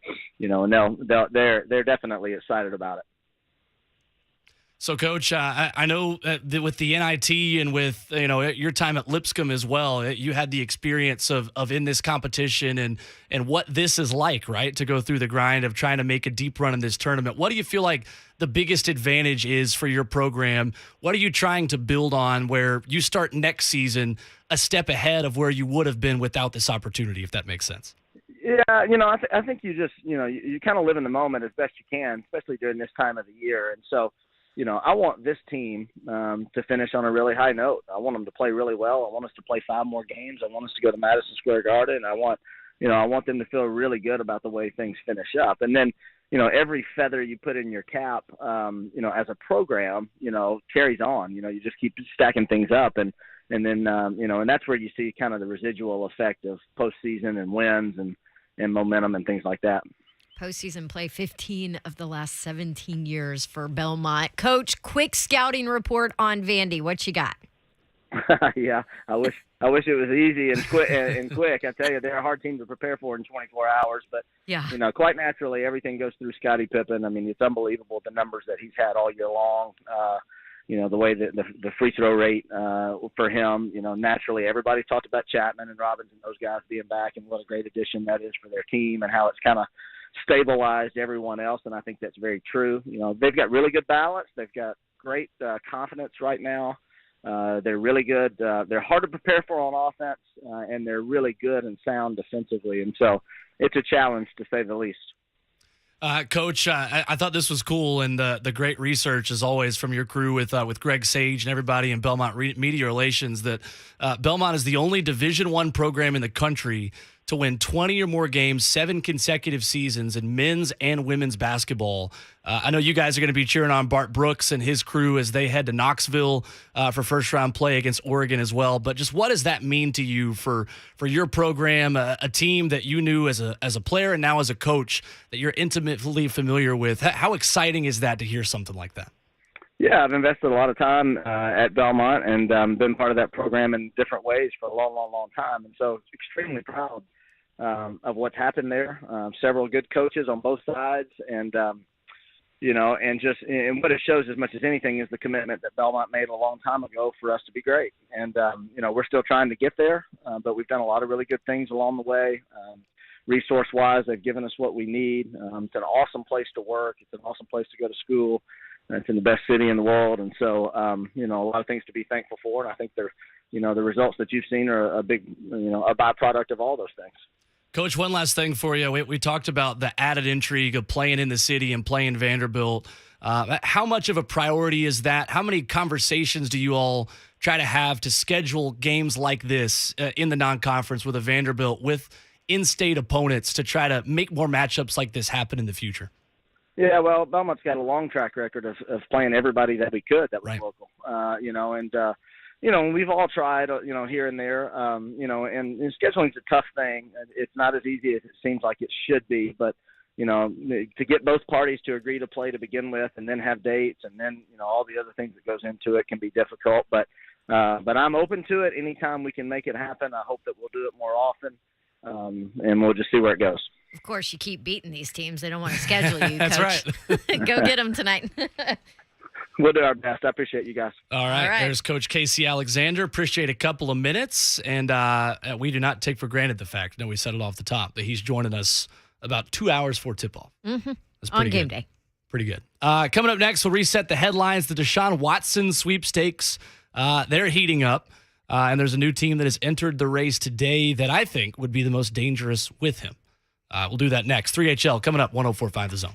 I: they're definitely excited about it.
B: So, Coach, I know that with the NIT and with your time at Lipscomb as well, you had the experience of in this competition and what this is like, right? To go through the grind of trying to make a deep run in this tournament. What do you feel like the biggest advantage is for your program? What are you trying to build on where you start next season a step ahead of where you would have been without this opportunity, if that makes sense?
I: Yeah, I think you just, you kind of live in the moment as best you can, especially during this time of the year. And so, I want this team to finish on a really high note. I want them to play really well. I want us to play 5 more games. I want us to go to Madison Square Garden. I want them to feel really good about the way things finish up. And then, every feather you put in your cap, as a program, carries on. You just keep stacking things up. And then, and that's where you see kind of the residual effect of postseason and wins and momentum and things like that.
C: Postseason play 15 of the last 17 years for Belmont. Coach, quick scouting report on Vandy. What you got?
I: Yeah, I wish it was easy and quick. I tell you, they're a hard team to prepare for in 24 hours. But
C: yeah,
I: quite naturally, everything goes through Scottie Pippen. I mean, it's unbelievable the numbers that he's had all year long. The way that the free throw rate for him. Naturally, everybody's talked about Chapman and Robbins and those guys being back, and what a great addition that is for their team, and how it's kind of stabilized everyone else, and I think that's very true. They've got really good balance. They've got great confidence right now. They're really good. They're hard to prepare for on offense, and they're really good and sound defensively. And so it's a challenge, to say the least.
B: Coach, I thought this was cool, and the great research, as always, from your crew with Greg Sage and everybody in Belmont Media Relations, that Belmont is the only Division I program in the country to win 20 or more games, 7 consecutive seasons in men's and women's basketball. I know you guys are going to be cheering on Bart Brooks and his crew as they head to Knoxville for first-round play against Oregon as well. But just what does that mean to you for your program, a team that you knew as a player and now as a coach that you're intimately familiar with? How exciting is that to hear something like that?
I: Yeah, I've invested a lot of time at Belmont and been part of that program in different ways for a long, long, long time. And so extremely proud of what's happened there. Several good coaches on both sides, and what it shows as much as anything is the commitment that Belmont made a long time ago for us to be great. And we're still trying to get there, but we've done a lot of really good things along the way. Resource-wise, they've given us what we need. It's an awesome place to work. It's an awesome place to go to school. It's in the best city in the world, and so a lot of things to be thankful for. And I think they're, the results that you've seen are a big, a byproduct of all those things.
B: Coach, one last thing for you. We talked about the added intrigue of playing in the city and playing Vanderbilt. How much of a priority is that? How many conversations do you all try to have to schedule games like this in the non-conference with a Vanderbilt, with in-state opponents, to try to make more matchups like this happen in the future?
I: Yeah, well, Belmont's got a long track record of playing everybody that we could that was
B: right.
I: local, and we've all tried, here and there, and scheduling's a tough thing. It's not as easy as it seems like it should be, but, to get both parties to agree to play to begin with and then have dates and then, all the other things that goes into it can be difficult. But I'm open to it anytime we can make it happen. I hope that we'll do it more often, and we'll just see where it goes.
C: Of course, you keep beating these teams. They don't want to schedule you,
B: That's
C: Coach.
B: right.
C: Go get them tonight.
I: We'll do our best. I appreciate you guys.
B: All right. There's Coach Casey Alexander. Appreciate a couple of minutes. And we do not take for granted the fact, we said it off the top, that he's joining us about 2 hours before tip-off.
C: Mm-hmm.
B: That's
C: on game day.
B: Pretty good. Coming up next, we'll reset the headlines. The Deshaun Watson Sweepstakes, they're heating up. And there's a new team that has entered the race today that I think would be the most dangerous with him. We'll do that next. 3HL coming up, 104.5 The Zone.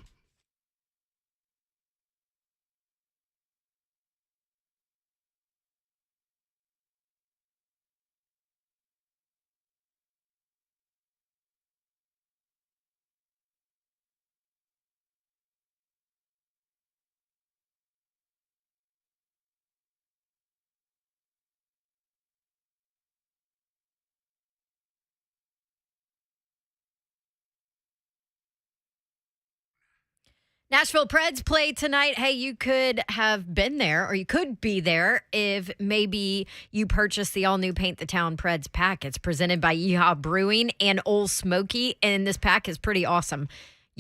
C: Nashville Preds play tonight. Hey, you could have been there, or you could be there if maybe you purchased the all-new Paint the Town Preds pack. It's presented by Yeehaw Brewing and Old Smoky, and this pack is pretty awesome.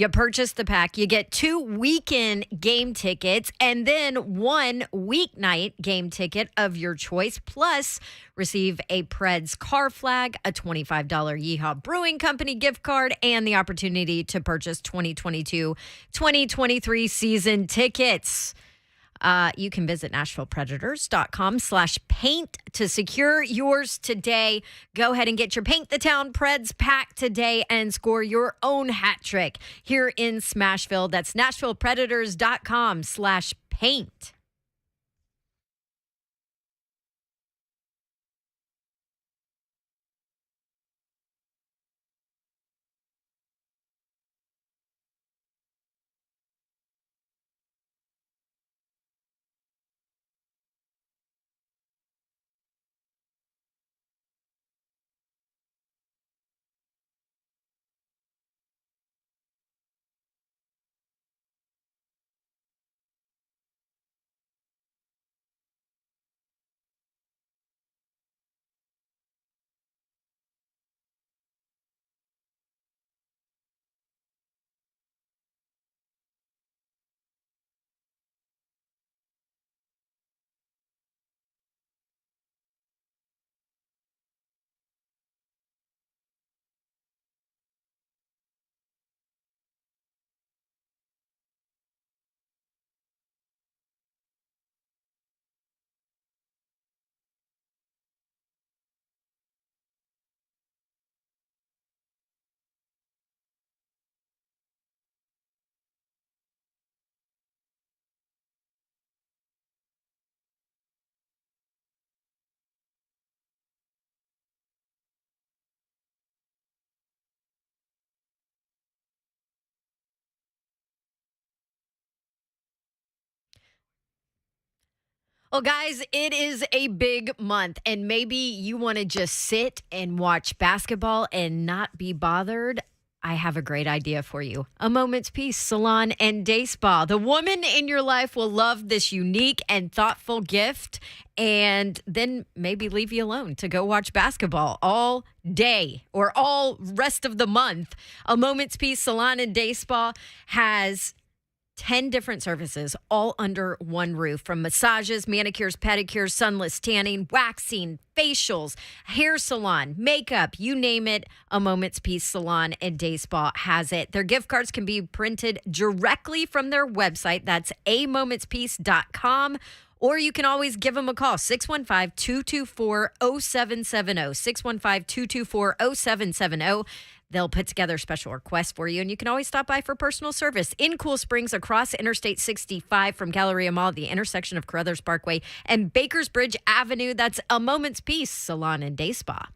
C: You purchase the pack, you get 2 weekend game tickets, and then 1 weeknight game ticket of your choice, plus receive a Preds car flag, a $25 Yeehaw Brewing Company gift card, and the opportunity to purchase 2022-2023 season tickets. You can visit NashvillePredators.com/paint to secure yours today. Go ahead and get your Paint the Town Preds pack today and score your own hat trick here in Smashville. That's NashvillePredators.com/paint. Well, guys, it is a big month, and maybe you want to just sit and watch basketball and not be bothered. I have a great idea for you. A Moment's Peace Salon and Day Spa. The woman in your life will love this unique and thoughtful gift, and then maybe leave you alone to go watch basketball all day or all rest of the month. A Moment's Peace Salon and Day Spa has 10 different services all under one roof, from massages, manicures, pedicures, sunless tanning, waxing, facials, hair salon, makeup, you name it. A Moment's Peace Salon and Day Spa has it. Their gift cards can be printed directly from their website. That's amomentspeace.com. Or you can always give them a call, 615-224-0770, 615-224-0770. They'll put together a special request for you, and you can always stop by for personal service in Cool Springs across Interstate 65 from Galleria Mall, the intersection of Carruthers Parkway and Bakersbridge Avenue. That's A Moment's Peace Salon and Day Spa.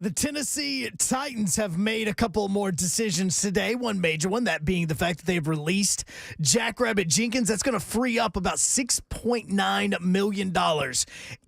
A: The Tennessee Titans have made a couple more decisions today. One major one, that being the fact that they've released Jackrabbit Jenkins. That's going to free up about $6.9 million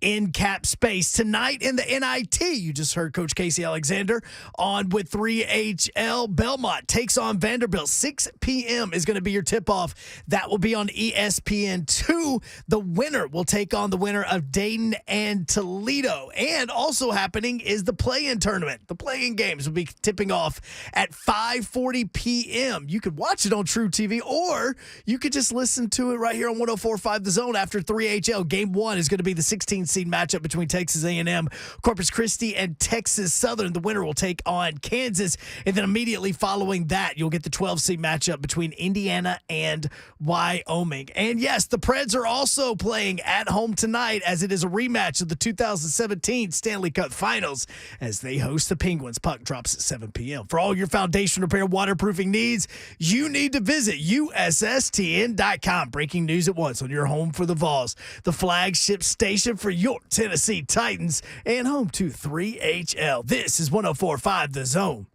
A: in cap space. Tonight in the NIT, you just heard Coach Casey Alexander on with 3HL. Belmont takes on Vanderbilt. 6 p.m. is going to be your tip-off. That will be on ESPN2. The winner will take on the winner of Dayton and Toledo. And also happening is the play-in tournament. The play-in games will be tipping off at 5:40 p.m. You could watch it on True TV, or you could just listen to it right here on 104.5 The Zone after 3HL. Game 1 is going to be the 16-seed matchup between Texas A&M, Corpus Christi, and Texas Southern. The winner will take on Kansas, and then immediately following that, you'll get the 12-seed matchup between Indiana and Wyoming. And yes, the Preds are also playing at home tonight, as it is a rematch of the 2017 Stanley Cup Finals as they host the Penguins. Puck drops at 7 p.m. For all your foundation repair waterproofing needs, you need to visit USSTN.com. Breaking news at once on your home for the Vols, the flagship station for your Tennessee Titans, and home to 3HL. This is 104.5 The Zone.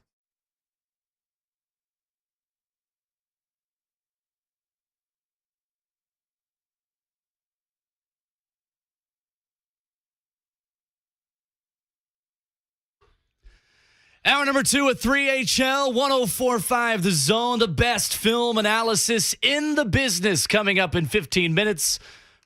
B: Hour number 2 at 3HL, 104.5 The Zone, the best film analysis in the business, coming up in 15 minutes.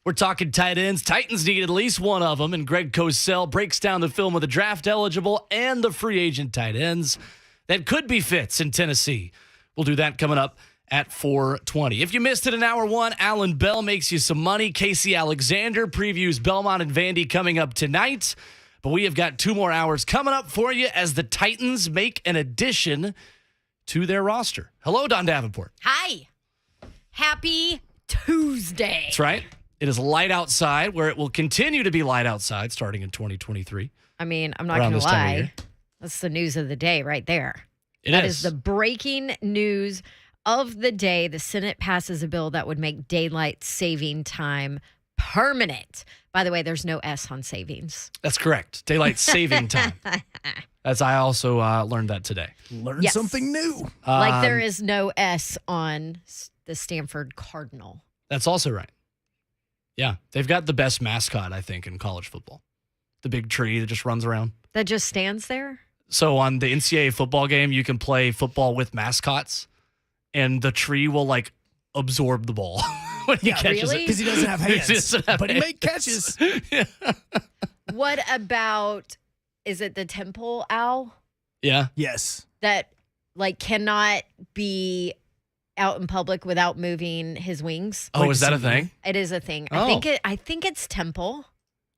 B: We're talking tight ends. Titans need at least one of them, and Greg Cosell breaks down the film of the draft eligible and the free agent tight ends that could be fits in Tennessee. We'll do that coming up at 4:20. If you missed it in hour 1, Allan Bell makes you some money. Casey Alexander previews Belmont and Vandy coming up tonight. But we have got 2 more hours coming up for you as the Titans make an addition to their roster. Hello, Don Davenport.
C: Hi. Happy Tuesday.
B: That's right. It is light outside, where it will continue to be light outside starting in 2023.
C: I mean, I'm not going to lie. That's the news of the day right there. That is the breaking news of the day. The Senate passes a bill that would make daylight saving time permanent. By the way, there's no S on savings.
B: That's correct. Daylight saving time. As I also learned that today.
A: Learn something new.
C: Like there is no S on the Stanford Cardinal.
B: That's also right. Yeah. They've got the best mascot, I think, in college football. The big tree that just runs around.
C: That just stands there?
B: So on the NCAA football game, you can play football with mascots, and the tree will, like, absorb the ball. When he catches it.
A: Because he doesn't have hands. But he makes catches.
B: Yeah.
C: What about, is it the temple owl?
B: Yeah.
A: Yes.
C: That, like, cannot be out in public without moving his wings?
B: Oh, is that a thing?
C: It is a thing.
B: Oh.
C: I think it's temple.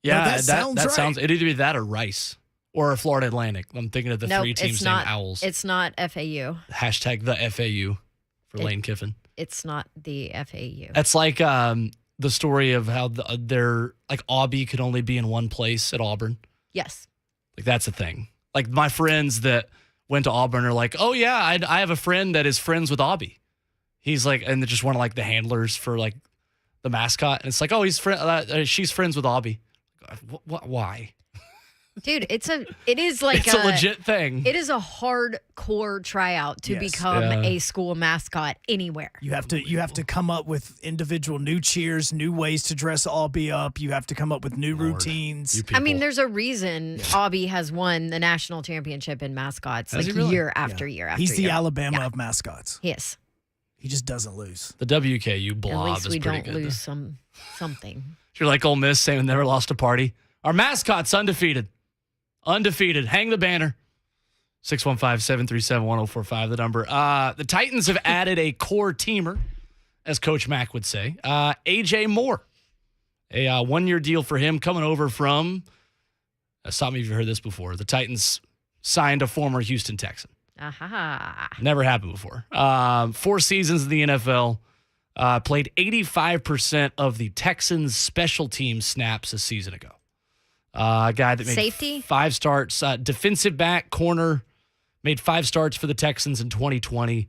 B: Yeah,
A: that sounds right.
B: sounds, it'd either be that or Rice or Florida Atlantic. I'm thinking of the 3 teams named Owls.
C: It's not FAU.
B: Hashtag the FAU for Lane Kiffin.
C: It's not the FAU.
B: That's like the story of how they're like Aubie could only be in one place at Auburn.
C: Yes.
B: Like that's a thing. Like my friends that went to Auburn are like, oh yeah, I have a friend that is friends with Aubie. He's like, and they're just one of like the handlers for like the mascot. And it's like, oh, she's friends with Aubie. Why?
C: Dude, it is like
B: it's a legit thing.
C: It is a hardcore tryout to become a school mascot anywhere.
A: You have to come up with individual new cheers, new ways to dress Aubie up. You have to come up with new routines.
C: I mean, there's a reason Aubie has won the national championship in mascots year after year after
A: He's the
C: year.
A: Alabama of mascots.
C: He is.
A: He just doesn't lose.
B: The WKU blob
C: At least
B: is
C: we
B: pretty
C: don't
B: good.
C: lose something.
B: You're like Ole Miss saying never lost a party. Our mascot's undefeated. Undefeated. Hang the banner. 615-737-1045, the number. The Titans have added a core teamer, as Coach Mack would say. A.J. Moore. A one-year deal for him coming over from, stop me if you've heard this before, the Titans signed a former Houston Texan.
C: Aha.
B: Never happened before. 4 seasons in the NFL. Played 85% of the Texans' special team snaps a season ago. A guy that made
C: Safety?
B: 5 starts, defensive back, corner, made 5 starts for the Texans in 2020.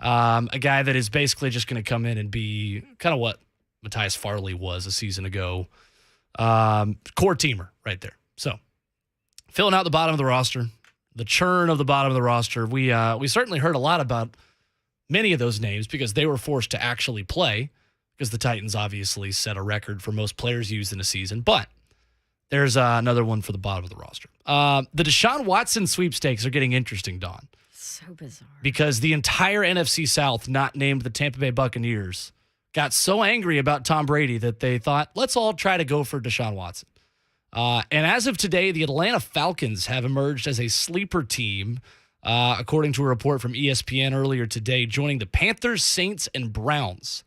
B: A guy that is basically just going to come in and be kind of what Matthias Farley was a season ago. Core teamer right there. So filling out the bottom of the roster. the churn of the bottom of the roster. We certainly heard a lot about many of those names because they were forced to actually play because the Titans obviously set a record for most players used in a season. But there's another one for the bottom of the roster. The Deshaun Watson sweepstakes are getting interesting, Dawn.
C: So bizarre. Because
B: the entire NFC South, not named the Tampa Bay Buccaneers, got so angry about Tom Brady that they thought, let's all try to go for Deshaun Watson. And as of today, the Atlanta Falcons have emerged as a sleeper team, according to a report from ESPN earlier today, joining the Panthers, Saints, and Browns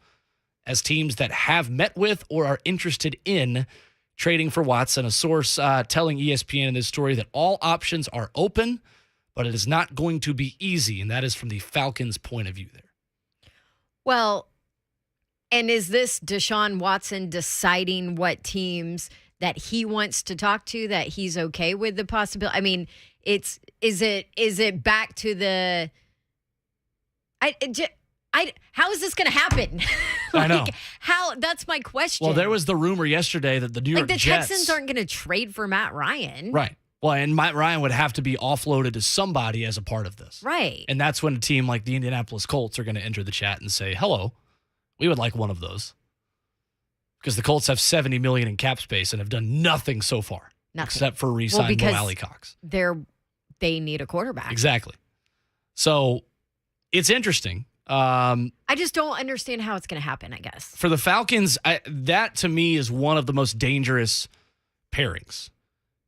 B: as teams that have met with or are interested in trading for Watson. A source telling ESPN in this story that all options are open, but it is not going to be easy, and that is from the Falcons' point of view there.
C: Well, and is this Deshaun Watson deciding what teams that he wants to talk to, that he's okay with the possibility? I mean, is it back to the how is this going to happen?
B: I know.
C: That's my question.
B: Well, there was the rumor yesterday that the New York Jets...
C: Texans aren't going to trade for Matt Ryan.
B: Right. Well, and Matt Ryan would have to be offloaded to somebody as a part of this.
C: Right.
B: And that's when a team like the Indianapolis Colts are going to enter the chat and say, hello, we would like one of those. Because the Colts have $70 million in cap space and have done nothing so far.
C: Nothing.
B: Except for re-sign Mo Alley Cox.
C: They need a quarterback.
B: Exactly. So it's interesting.
C: I just don't understand how it's going to happen, I guess.
B: For the Falcons, that to me is one of the most dangerous pairings.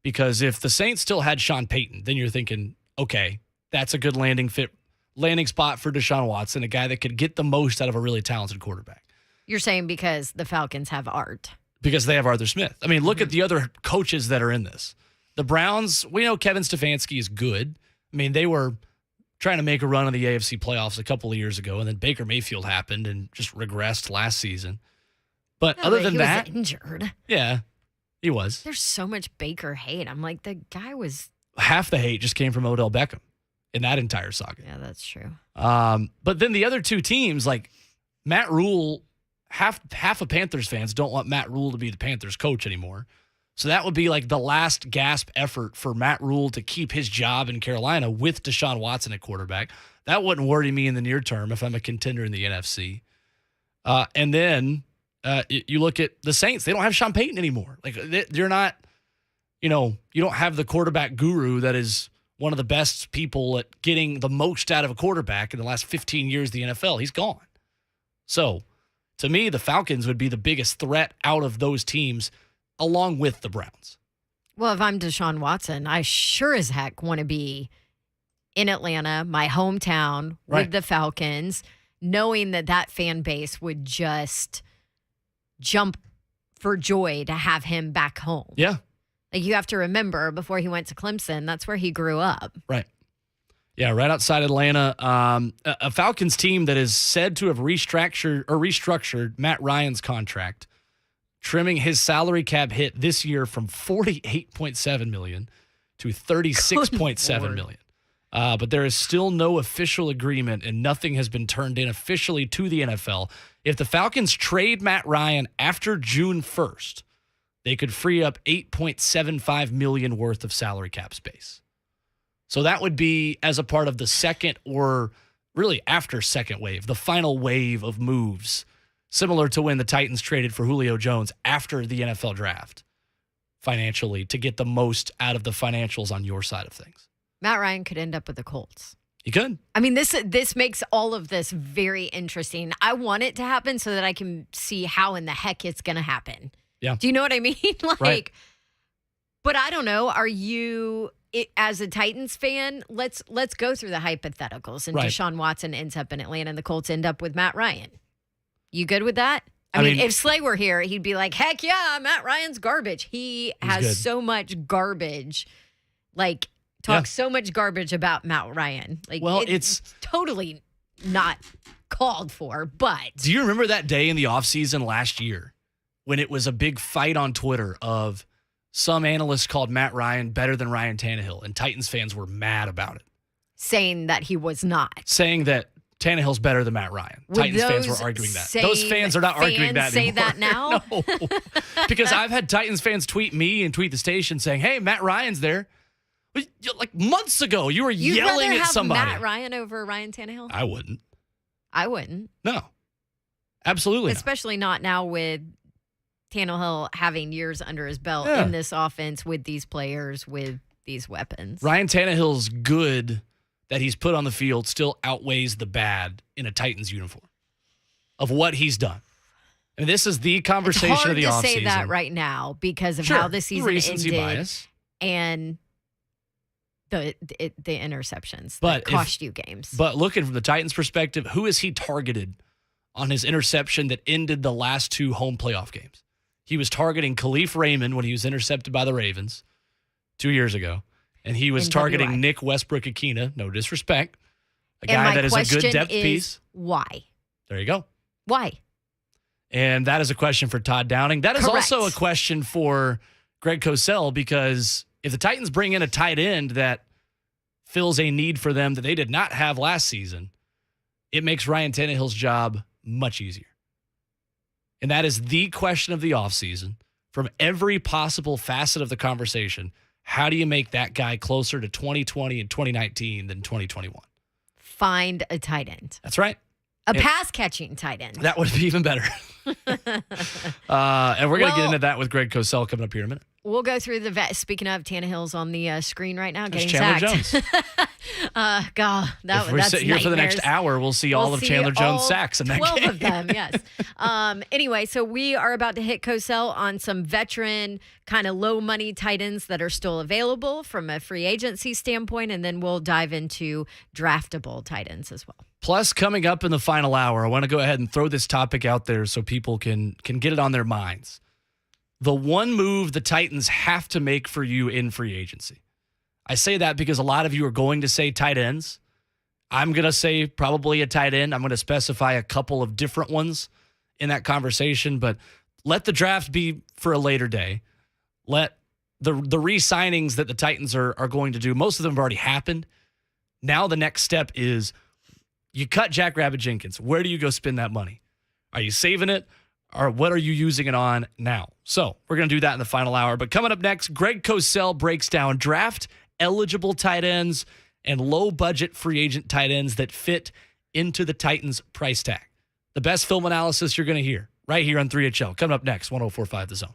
B: Because if the Saints still had Sean Payton, then you're thinking, okay, that's a good landing spot for Deshaun Watson, a guy that could get the most out of a really talented quarterback.
C: You're saying because the Falcons have Art.
B: Because they have Arthur Smith. I mean, look at the other coaches that are in this. The Browns, we know Kevin Stefanski is good. I mean, they were trying to make a run in the AFC playoffs a couple of years ago, and then Baker Mayfield happened and just regressed last season. But other than that,
C: he was injured.
B: Yeah, he was.
C: There's so much Baker hate. I'm like, the guy was...
B: Half the hate just came from Odell Beckham in that entire saga.
C: Yeah, that's true.
B: But then the other two teams, like Matt Rule, half of Panthers fans don't want Matt Rule to be the Panthers coach anymore. So that would be like the last gasp effort for Matt Rule to keep his job in Carolina with Deshaun Watson at quarterback. That wouldn't worry me in the near term if I'm a contender in the NFC. And then you look at the Saints. They don't have Sean Payton anymore. Like they're not, you don't have the quarterback guru that is one of the best people at getting the most out of a quarterback in the last 15 years of the NFL. He's gone. So to me, the Falcons would be the biggest threat out of those teams along with the Browns.
C: Well, if I'm Deshaun Watson, I sure as heck want to be in Atlanta, my hometown, with the Falcons, knowing that fan base would just jump for joy to have him back home.
B: Yeah.
C: Like you have to remember, before he went to Clemson, that's where he grew up.
B: Right. Yeah, right outside Atlanta. A Falcons team that is said to have restructured Matt Ryan's contract, trimming his salary cap hit this year from $48.7 million to $36.7 million. But there is still no official agreement, and nothing has been turned in officially to the NFL. If the Falcons trade Matt Ryan after June 1st, they could free up $8.75 million worth of salary cap space. So that would be as a part of the second, or really after second wave, the final wave of moves, similar to when the Titans traded for Julio Jones after the NFL draft, financially, to get the most out of the financials on your side of things.
C: Matt Ryan could end up with the Colts.
B: He could.
C: I mean, this makes all of this very interesting. I want it to happen so that I can see how in the heck it's going to happen.
B: Yeah.
C: Do you know what I mean?
B: Right.
C: But I don't know. Are you, as a Titans fan, let's go through the hypotheticals. And Deshaun Watson ends up in Atlanta and the Colts end up with Matt Ryan. You good with that? I mean, if Slay were here, he'd be like, heck yeah, Matt Ryan's garbage. He's has good. So much garbage, talks so much garbage about Matt Ryan. It's totally not called for, but.
B: Do you remember that day in the offseason last year when it was a big fight on Twitter of some analyst called Matt Ryan better than Ryan Tannehill, and Titans fans were mad about it.
C: Saying that he was not.
B: Saying that Tannehill's better than Matt Ryan. Titans fans were arguing that. Those fans are not arguing that
C: say
B: anymore.
C: That now?
B: No. Because I've had Titans fans tweet me and tweet the station saying, hey, Matt Ryan's there. Like months ago, you were
C: You'd
B: yelling
C: rather
B: at
C: have
B: somebody.
C: Matt Ryan over Ryan Tannehill?
B: I wouldn't.
C: I wouldn't.
B: No. Absolutely not.
C: Especially not now with Tannehill having years under his belt in this offense with these players, with these weapons.
B: Ryan Tannehill's good that he's put on the field still outweighs the bad in a Titans uniform of what he's done. And this is the conversation of the offseason.
C: It's hard to say that right now because of how the season
B: recency
C: ended
B: bias.
C: and the interceptions
B: But
C: that cost you games.
B: But looking from the Titans' perspective, who is he targeted on his interception that ended the last 2 home playoff games? He was targeting Khalif Raymond when he was intercepted by the Ravens 2 years ago. And he was targeting Nick Westbrook-Akina, no disrespect, a guy that is a good depth piece.
C: Why?
B: There you go.
C: Why?
B: And that is a question for Todd Downing. That is also a question for Greg Cosell, because if the Titans bring in a tight end that fills a need for them that they did not have last season, it makes Ryan Tannehill's job much easier. And that is the question of the offseason from every possible facet of the conversation. How do you make that guy closer to 2020 and 2019 than 2021?
C: Find a tight end.
B: That's right.
C: A pass-catching tight end.
B: That would be even better. And we're going to get into that with Greg Cosell coming up here in a minute.
C: We'll go through the vet. Speaking of, Tannehill's on the screen right now, getting
B: Chandler
C: sacked.
B: Jones.
C: God,
B: if we sit here for the next hour, we'll see all of Chandler Jones' sacks in that
C: 12
B: game.
C: of them, yes. Anyway, so we are about to hit Cosell on some veteran, kind of low-money tight ends that are still available from a free agency standpoint, and then we'll dive into draftable tight ends as well.
B: Plus, coming up in the final hour, I want to go ahead and throw this topic out there so people can get it on their minds. The one move the Titans have to make for you in free agency. I say that because a lot of you are going to say tight ends. I'm going to say probably a tight end. I'm going to specify a couple of different ones in that conversation, but let the draft be for a later day. Let the re-signings that the Titans are going to do, most of them have already happened. Now the next step is you cut Jackrabbit Jenkins. Where do you go spend that money? Are you saving it? Or what are you using it on now? So we're going to do that in the final hour. But coming up next, Greg Cosell breaks down draft-eligible tight ends and low-budget free agent tight ends that fit into the Titans' price tag. The best film analysis you're going to hear right here on 3HL. Coming up next, 104.5 The Zone.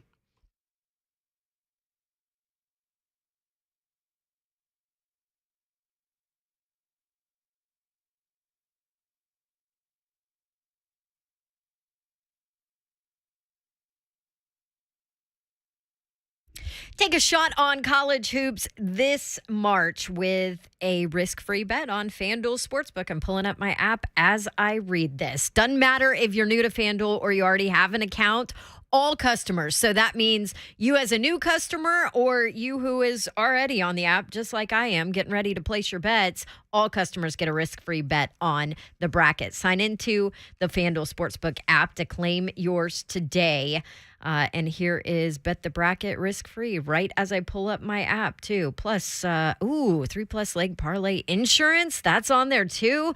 C: Take a shot on college hoops this March with a risk-free bet on FanDuel Sportsbook. I'm pulling up my app as I read this. Doesn't matter if you're new to FanDuel or you already have an account. All customers. So that means you as a new customer or you who is already on the app, just like I am, getting ready to place your bets. All customers get a risk-free bet on the bracket. Sign into the FanDuel Sportsbook app to claim yours today. And here is Bet the Bracket risk-free right as I pull up my app, too. Plus, 3+ leg parlay insurance. That's on there, too.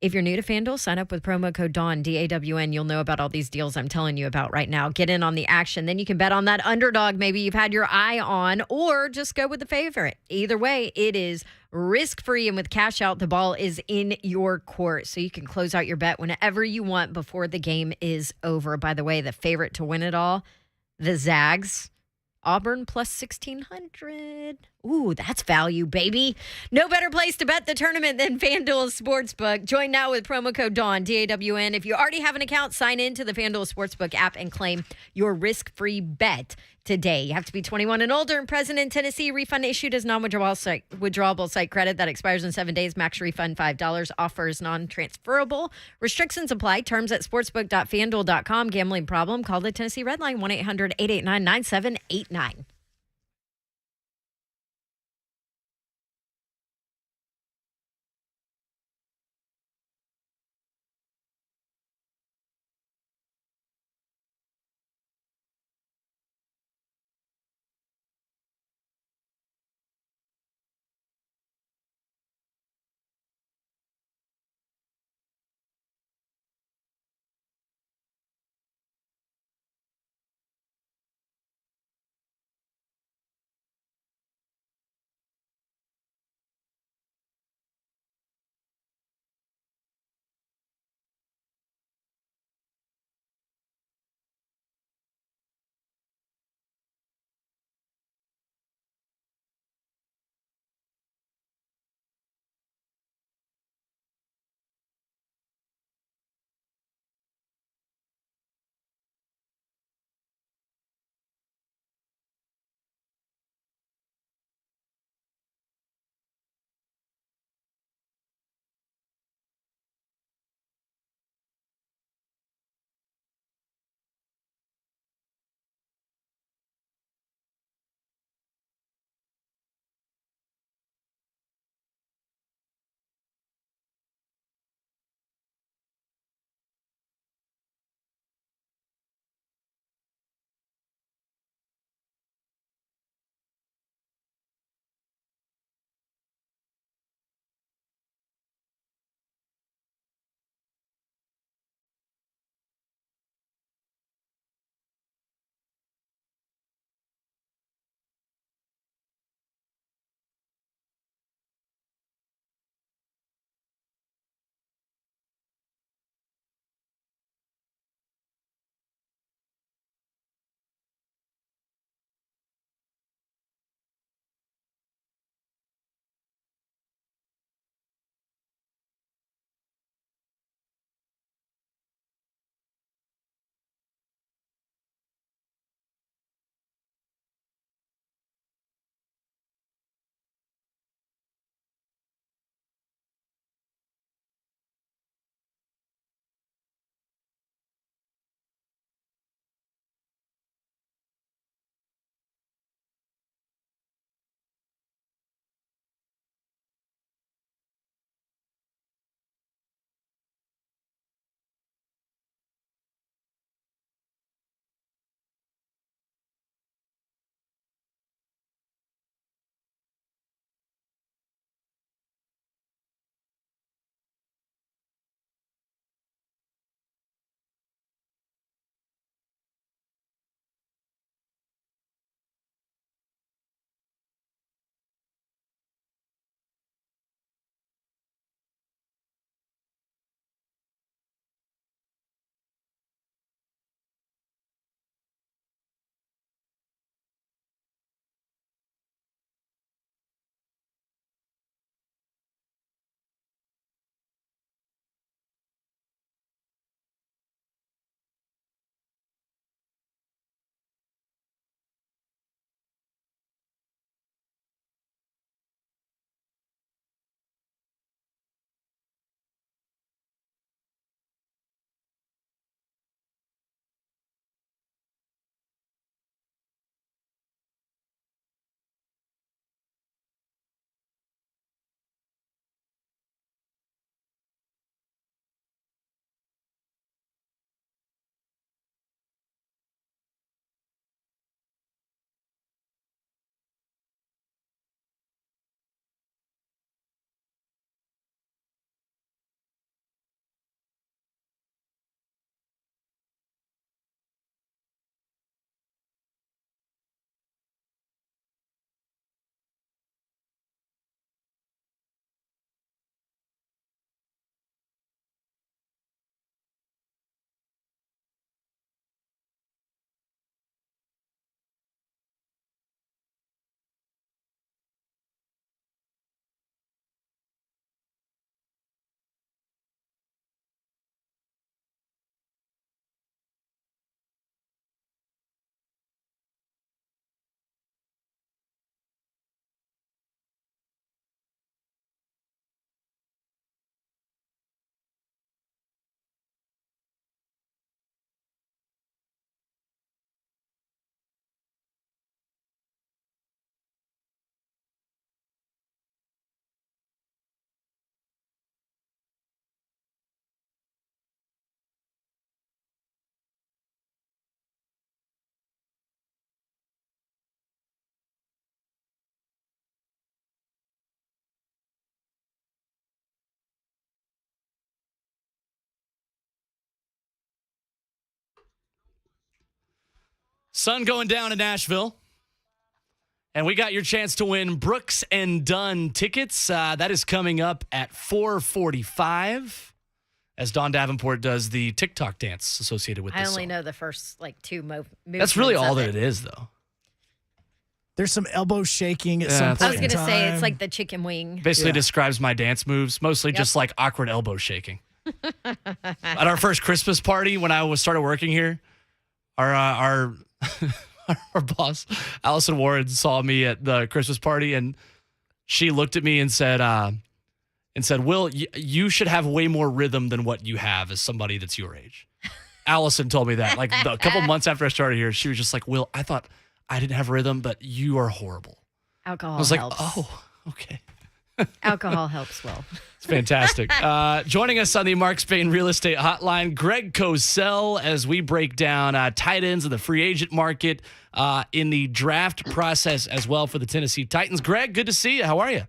C: If you're new to FanDuel, sign up with promo code DAWN, D-A-W-N. You'll know about all these deals I'm telling you about right now. Get in on the action. Then you can bet on that underdog maybe you've had your eye on, or just go with the favorite. Either way, it is risk-free, and with cash out, the ball is in your court. So you can close out your bet whenever you want before the game is over. By the way, the favorite to win it all, the Zags. Auburn plus 1,600. Ooh, that's value, baby. No better place to bet the tournament than FanDuel Sportsbook. Join now with promo code DAWN, D-A-W-N. If you already have an account, sign in to the FanDuel Sportsbook app and claim your risk-free bet today. You have to be 21 and older and present in Tennessee. Refund issued as non-withdrawable site credit that expires in 7 days. Max refund $5. Offer is non-transferable. Restrictions apply. Terms at sportsbook.fanduel.com. Gambling problem? Call the Tennessee Red Line 1-800-889-9789.
B: Sun going down in Nashville. And we got your chance to win Brooks and Dunn tickets. That is coming up at 4:45 as Don Davenport does the TikTok dance associated with this
C: I only
B: song.
C: know the first two moves.
B: That's really all that it is, though.
A: There's some elbow shaking at some point.
C: I was going to
A: in
C: say
A: time.
C: it's like the chicken wing.
B: Basically describes my dance moves, mostly just like awkward elbow shaking. At our first Christmas party when I started working here, our boss, Allison Warren, saw me at the Christmas party, and she looked at me and said, Will, you should have way more rhythm than what you have as somebody that's your age. Allison told me that. Like a couple months after I started here, she was just like, Will, I thought I didn't have rhythm, but you are horrible.
C: Alcohol
B: I was like,
C: helps.
B: oh, okay.
C: Alcohol helps, Will.
B: It's fantastic. Joining us on the Mark Spain Real Estate Hotline, Greg Cosell, as we break down tight ends of the free agent market in the draft process as well for the Tennessee Titans. Greg, good to see you. How are you?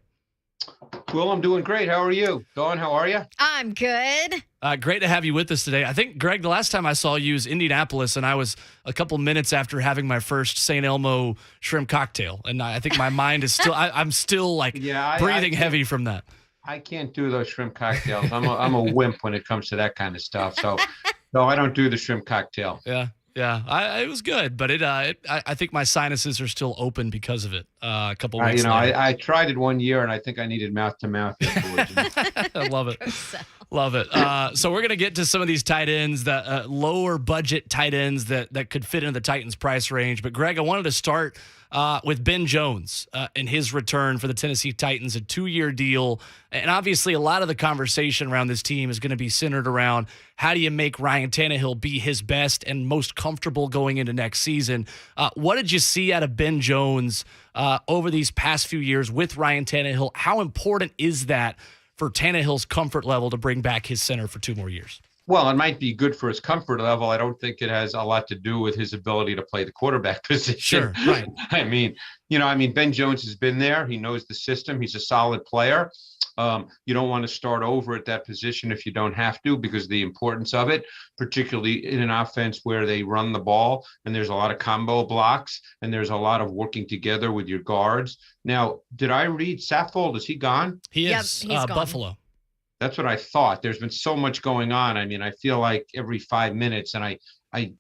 J: Well, I'm doing great. How are you? Dawn, how are you?
C: I'm good.
B: Great to have you with us today. I think, Greg, the last time I saw you was Indianapolis, and I was a couple minutes after having my first St. Elmo shrimp cocktail. And I think my mind is still, I'm still like breathing heavy from that.
J: I can't do those shrimp cocktails. I'm a wimp when it comes to that kind of stuff. So, no, I don't do the shrimp cocktail.
B: Yeah, it was good, but I think my sinuses are still open because of it. A couple weeks later.
J: I tried it one year, and I think I needed mouth to mouth afterwards.
B: I love it. Love it. So we're going to get to some of these tight ends, that lower budget tight ends that could fit into the Titans price range. But Greg, I wanted to start with Ben Jones and his return for the Tennessee Titans, a 2-year deal. And obviously a lot of the conversation around this team is going to be centered around how do you make Ryan Tannehill be his best and most comfortable going into next season. What did you see out of Ben Jones over these past few years with Ryan Tannehill? How important is that for Tannehill's comfort level to bring back his center for 2 more years?
J: Well, it might be good for his comfort level. I don't think it has a lot to do with his ability to play the quarterback position.
B: Sure, right.
J: I mean, Ben Jones has been there. He knows the system. He's a solid player. You don't want to start over at that position if you don't have to, because of the importance of it, particularly in an offense where they run the ball and there's a lot of combo blocks and there's a lot of working together with your guards. Now, did I read Saffold? Is he gone?
B: He is.
C: He's gone.
B: Buffalo.
J: That's what I thought. There's been so much going on. I mean, I feel like every 5 minutes, and I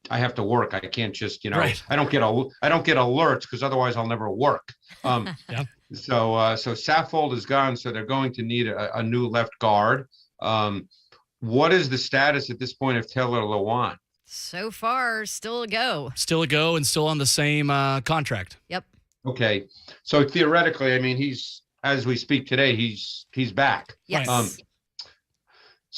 J: have to work. I can't just,
B: Right.
J: I don't get alerts because otherwise I'll never work.
B: Yeah.
J: So Saffold is gone. So they're going to need a new left guard. What is the status at this point of Taylor Lewan?
C: So far, still a go.
B: Still a go and still on the same contract.
C: Yep.
J: Okay. So theoretically, I mean, as we speak today, he's back.
C: Yes.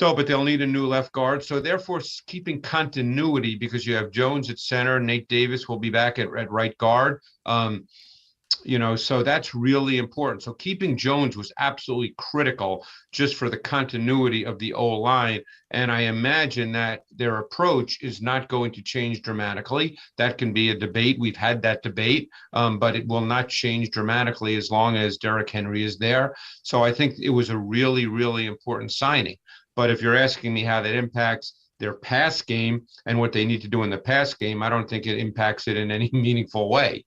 J: But they'll need a new left guard. So therefore, keeping continuity, because you have Jones at center, Nate Davis will be back at right guard. So that's really important. So keeping Jones was absolutely critical just for the continuity of the O-line. And I imagine that their approach is not going to change dramatically. That can be a debate. We've had that debate, but it will not change dramatically as long as Derrick Henry is there. So I think it was a really, really important signing. But if you're asking me how that impacts their pass game and what they need to do in the pass game, I don't think it impacts it in any meaningful way.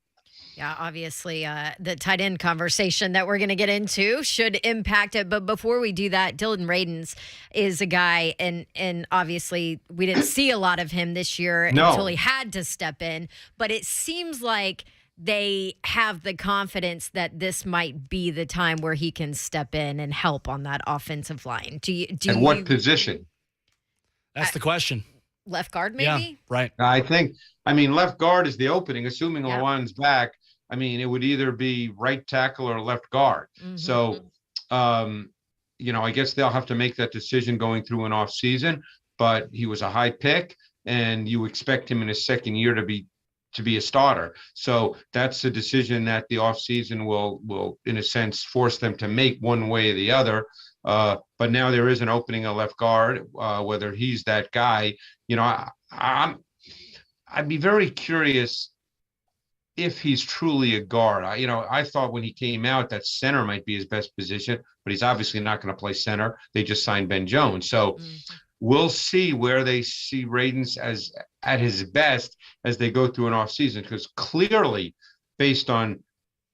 C: Yeah, obviously, the tight end conversation that we're going to get into should impact it. But before we do that, Dylan Raiden is a guy, and obviously we didn't see a lot of him this year until he had to step in. But it seems like they have the confidence that this might be the time where he can step in and help on that offensive line.
J: What position?
B: That's the question.
C: Left guard, maybe?
B: Yeah, right.
J: I mean, left guard is the opening, assuming Lewan's back. I mean, it would either be right tackle or left guard.
C: Mm-hmm.
J: So, I guess they'll have to make that decision going through an off season, but he was a high pick and you expect him in his second year to be a starter. So that's a decision that the offseason will, in a sense, force them to make one way or the other. But now there is an opening at left guard, whether he's that guy. I'd be very curious if he's truly a guard. I thought when he came out that center might be his best position, but he's obviously not going to play center. They just signed Ben Jones. So we'll see where they see Raiden at his best as they go through an offseason, because clearly, based on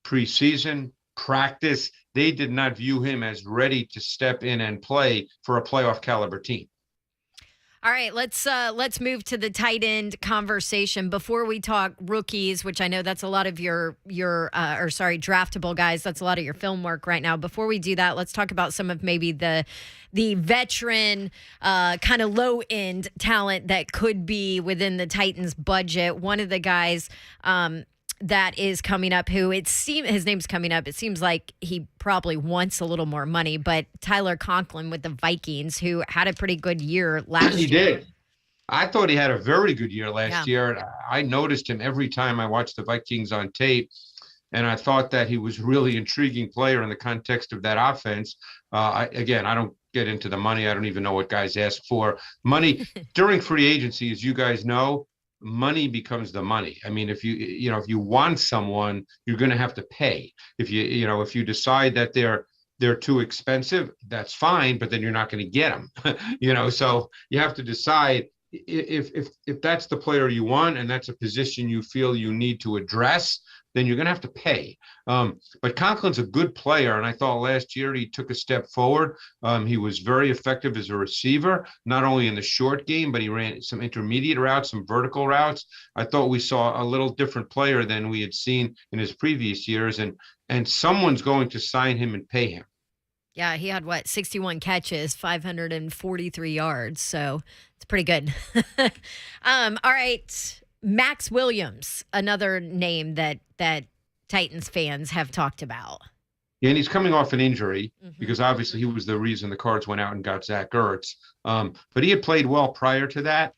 J: preseason practice, they did not view him as ready to step in and play for a playoff caliber team.
C: All right, let's move to the tight end conversation before we talk rookies, which I know that's a lot of your draftable guys. That's a lot of your film work right now. Before we do that, let's talk about some of maybe the veteran kind of low end talent that could be within the Titans budget. One of the guys that is coming up, his name's coming up. It seems like he probably wants a little more money, but Tyler Conklin with the Vikings, who had a pretty good year last year.
J: He did. I thought he had a very good year last year. I noticed him every time I watched the Vikings on tape, and I thought that he was a really intriguing player in the context of that offense. I don't get into the money. I don't even know what guys ask for. Money during free agency, as you guys know, money becomes the money. I mean, if you want someone, you're going to have to pay. If you decide that they're too expensive, that's fine, but then you're not going to get them. So you have to decide if that's the player you want and that's a position you feel you need to address, then you're going to have to pay. But Conklin's a good player, and I thought last year he took a step forward. He was very effective as a receiver, not only in the short game, but he ran some intermediate routes, some vertical routes. I thought we saw a little different player than we had seen in his previous years, and someone's going to sign him and pay him.
C: Yeah, he had 61 catches, 543 yards, so it's pretty good. All right. Max Williams, another name that Titans fans have talked about.
J: Yeah, and he's coming off an injury because obviously he was the reason the Cards went out and got Zach Ertz. But he had played well prior to that.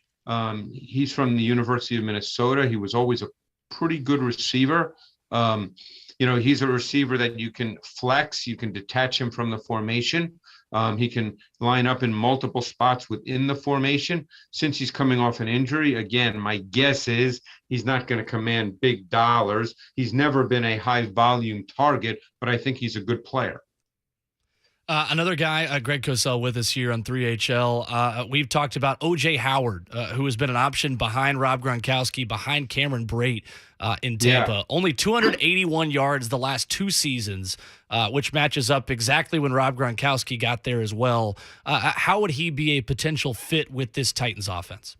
J: He's from the University of Minnesota. He was always a pretty good receiver. He's a receiver that you can flex. You can detach him from the formation. He can line up in multiple spots within the formation. Since he's coming off an injury, again, my guess is he's not going to command big dollars. He's never been a high volume target, but I think he's a good player.
B: Another guy, Greg Cosell, with us here on 3HL. We've talked about O.J. Howard, who has been an option behind Rob Gronkowski, behind Cameron Brate in Tampa. Yeah. Only 281 yards the last 2 seasons, which matches up exactly when Rob Gronkowski got there as well. How would he be a potential fit with this Titans offense?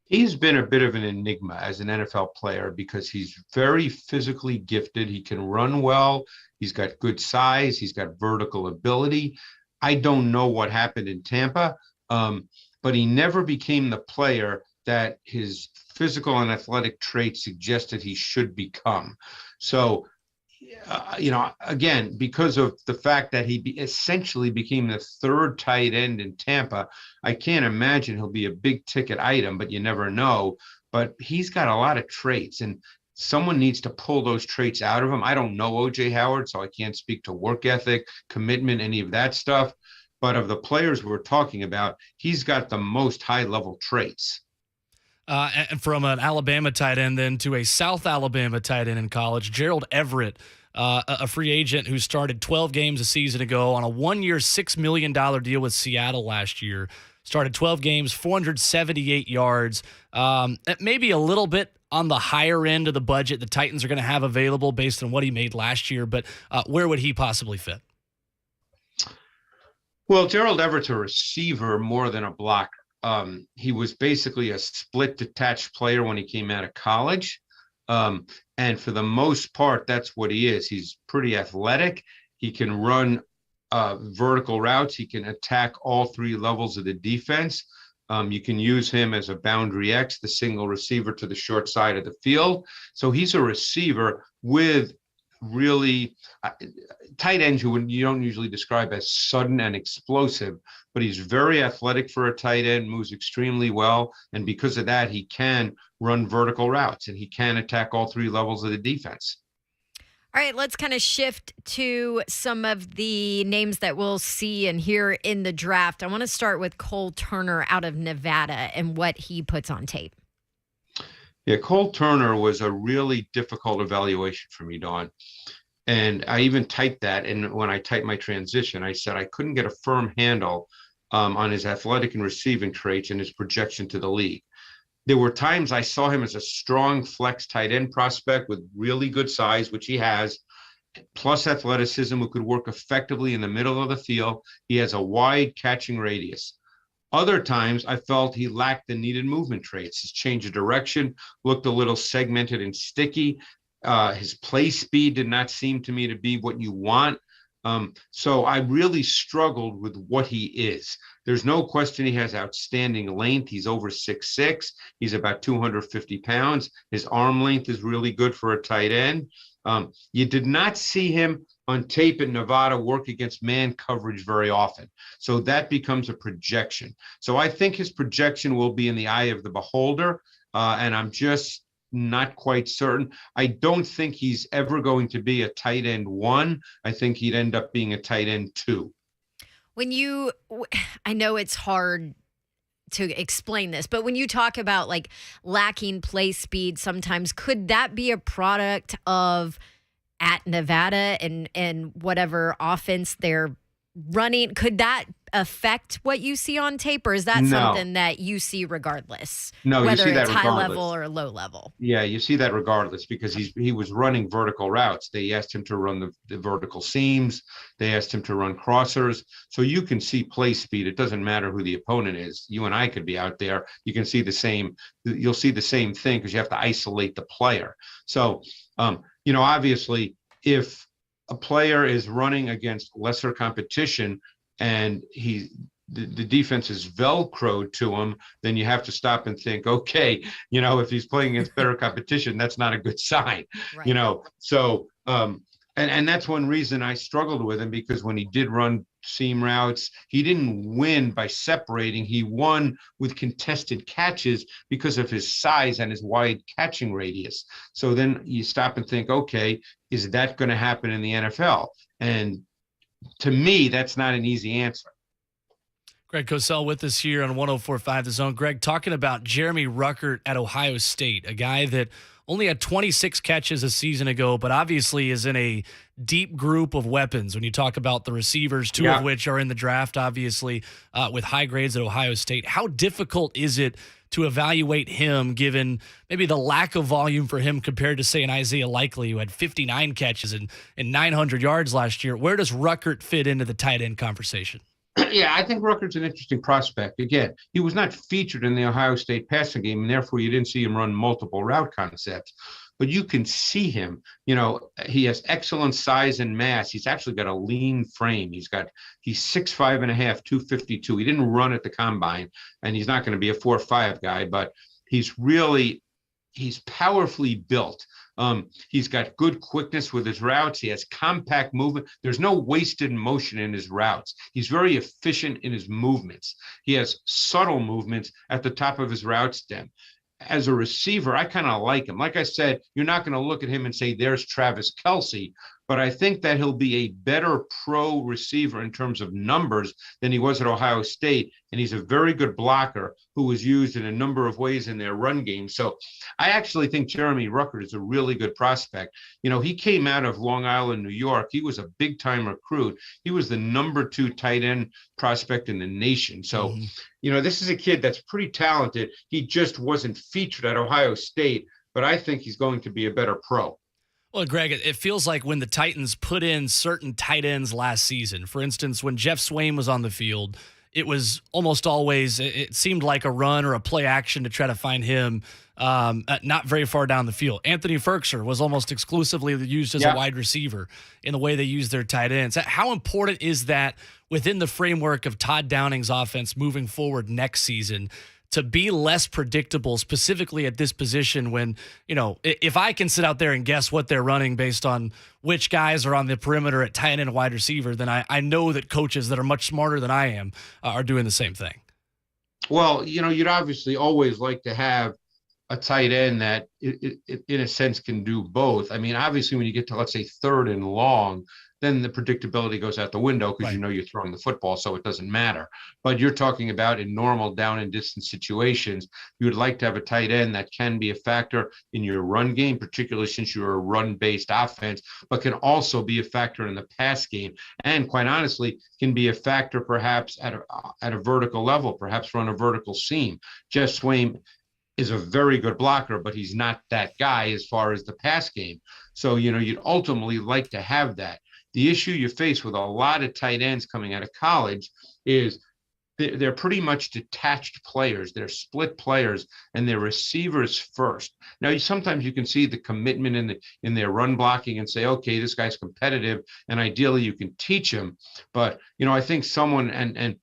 J: He's been a bit of an enigma as an NFL player because he's very physically gifted. He can run well. He's got good size. He's got vertical ability. I don't know what happened in Tampa, but he never became the player that his physical and athletic traits suggested he should become. So, again, because of the fact that he essentially became the 3rd tight end in Tampa, I can't imagine he'll be a big ticket item, but you never know. But he's got a lot of traits, and someone needs to pull those traits out of him. I don't know O.J. Howard, so I can't speak to work ethic, commitment, any of that stuff. But of the players we're talking about, he's got the most high-level traits.
B: And from an Alabama tight end then to a South Alabama tight end in college, Gerald Everett, a free agent who started 12 games a season ago on a 1-year, $6 million deal with Seattle last year. Started 12 games, 478 yards, maybe a little bit on the higher end of the budget the Titans are going to have available based on what he made last year, but where would he possibly fit?
J: Well, Gerald Everett's a receiver more than a blocker. He was basically a split detached player when he came out of college. And for the most part, that's what he is. He's pretty athletic. He can run vertical routes. He can attack all 3 levels of the defense. You can use him as a boundary X, the single receiver to the short side of the field. So he's a receiver with really tight ends who you don't usually describe as sudden and explosive, but he's very athletic for a tight end, moves extremely well. And because of that, he can run vertical routes and he can attack all 3 levels of the defense.
C: All right, let's kind of shift to some of the names that we'll see and hear in the draft. I want to start with Cole Turner out of Nevada and what he puts on tape.
J: Yeah, Cole Turner was a really difficult evaluation for me, Dawn. And I even typed that. And when I typed my transition, I said I couldn't get a firm handle on his athletic and receiving traits and his projection to the league. There were times I saw him as a strong flex tight end prospect with really good size, which he has, plus athleticism, who could work effectively in the middle of the field. He has a wide catching radius. Other times I felt he lacked the needed movement traits. His change of direction looked a little segmented and sticky. His play speed did not seem to me to be what you want. So I really struggled with what he is. There's no question he has outstanding length. He's over 6'6". He's about 250 pounds. His arm length is really good for a tight end. You did not see him on tape in Nevada work against man coverage very often. So that becomes a projection. So I think his projection will be in the eye of the beholder. And I'm just not quite certain. I don't think he's ever going to be a tight end 1. I think he'd end up being a tight end 2.
C: I know it's hard to explain this, but when you talk about like lacking play speed, sometimes could that be a product of at Nevada and whatever offense they're running? Could that affect what you see on tape, or is that something that you see regardless?
J: No,
C: whether
J: you see that
C: it's high
J: regardless.
C: level or low level.
J: Yeah, you see that regardless, because he was running vertical routes. They asked him to run the vertical seams. They asked him to run crossers. So you can see play speed. It doesn't matter who the opponent is. You and I could be out there. You can see the same. You'll see the same thing because you have to isolate the player. So, obviously, if a player is running against lesser competition and the defense is Velcroed to him, then you have to stop and think, okay, if he's playing against better competition, that's not a good sign,
C: Right.
J: So, and that's one reason I struggled with him, because when he did run seam routes, he didn't win by separating. He won with contested catches because of his size and his wide catching radius. So then you stop and think, okay, is that going to happen in the NFL? And to me, that's not an easy answer.
B: Greg Cosell with us here on 104.5 The Zone. Greg, talking about Jeremy Ruckert at Ohio State, a guy that only had 26 catches a season ago, but obviously is in a deep group of weapons when you talk about the receivers, two of which are in the draft, obviously, with high grades at Ohio State. How difficult is it to evaluate him, given maybe the lack of volume for him compared to, say, an Isaiah Likely, who had 59 catches and 900 yards last year? Where does Ruckert fit into the tight end conversation?
J: Yeah, I think Ruckert's an interesting prospect. Again, he was not featured in the Ohio State passing game, and therefore you didn't see him run multiple route concepts. But you can see him. He has excellent size and mass. He's actually got a lean frame. He's 6'5.5", 252. He didn't run at the combine, and he's not going to be a 4.5 guy, but he's powerfully built. He's got good quickness with his routes. He has compact movement. There's no wasted motion in his routes. He's very efficient in his movements. He has subtle movements at the top of his route stem. As a receiver, I kind of like him. Like I said, you're not going to look at him and say, there's Travis Kelce, but I think that he'll be a better pro receiver in terms of numbers than he was at Ohio State. And he's a very good blocker who was used in a number of ways in their run game. So I actually think Jeremy Ruckert is a really good prospect. He came out of Long Island, New York. He was a big time recruit. He was the number 2 tight end prospect in the nation. So, this is a kid that's pretty talented. He just wasn't featured at Ohio State, but I think he's going to be a better pro.
B: Well, Greg, it feels like when the Titans put in certain tight ends last season, for instance, when Jeff Swain was on the field, it was almost always, it seemed like a run or a play action to try to find him not very far down the field. Anthony Ferkser was almost exclusively used as a wide receiver in the way they use their tight ends. How important is that within the framework of Todd Downing's offense moving forward next season to be less predictable, specifically at this position when, if I can sit out there and guess what they're running based on which guys are on the perimeter at tight end and wide receiver, then I know that coaches that are much smarter than I am are doing the same thing.
J: Well, you'd obviously always like to have a tight end that, in a sense, can do both. I mean, obviously, when you get to, let's say, 3rd and long, then the predictability goes out the window because you're throwing the football, so it doesn't matter. But you're talking about in normal down and distance situations, you would like to have a tight end that can be a factor in your run game, particularly since you're a run-based offense, but can also be a factor in the pass game. And quite honestly, can be a factor perhaps at a vertical level, perhaps run a vertical seam. Jeff Swain is a very good blocker, but he's not that guy as far as the pass game. So, you'd ultimately like to have that. The issue you face with a lot of tight ends coming out of college is they're pretty much detached players. They're split players, and they're receivers first. Now, sometimes you can see the commitment in their run blocking and say, okay, this guy's competitive, and ideally you can teach him. But, I think someone, and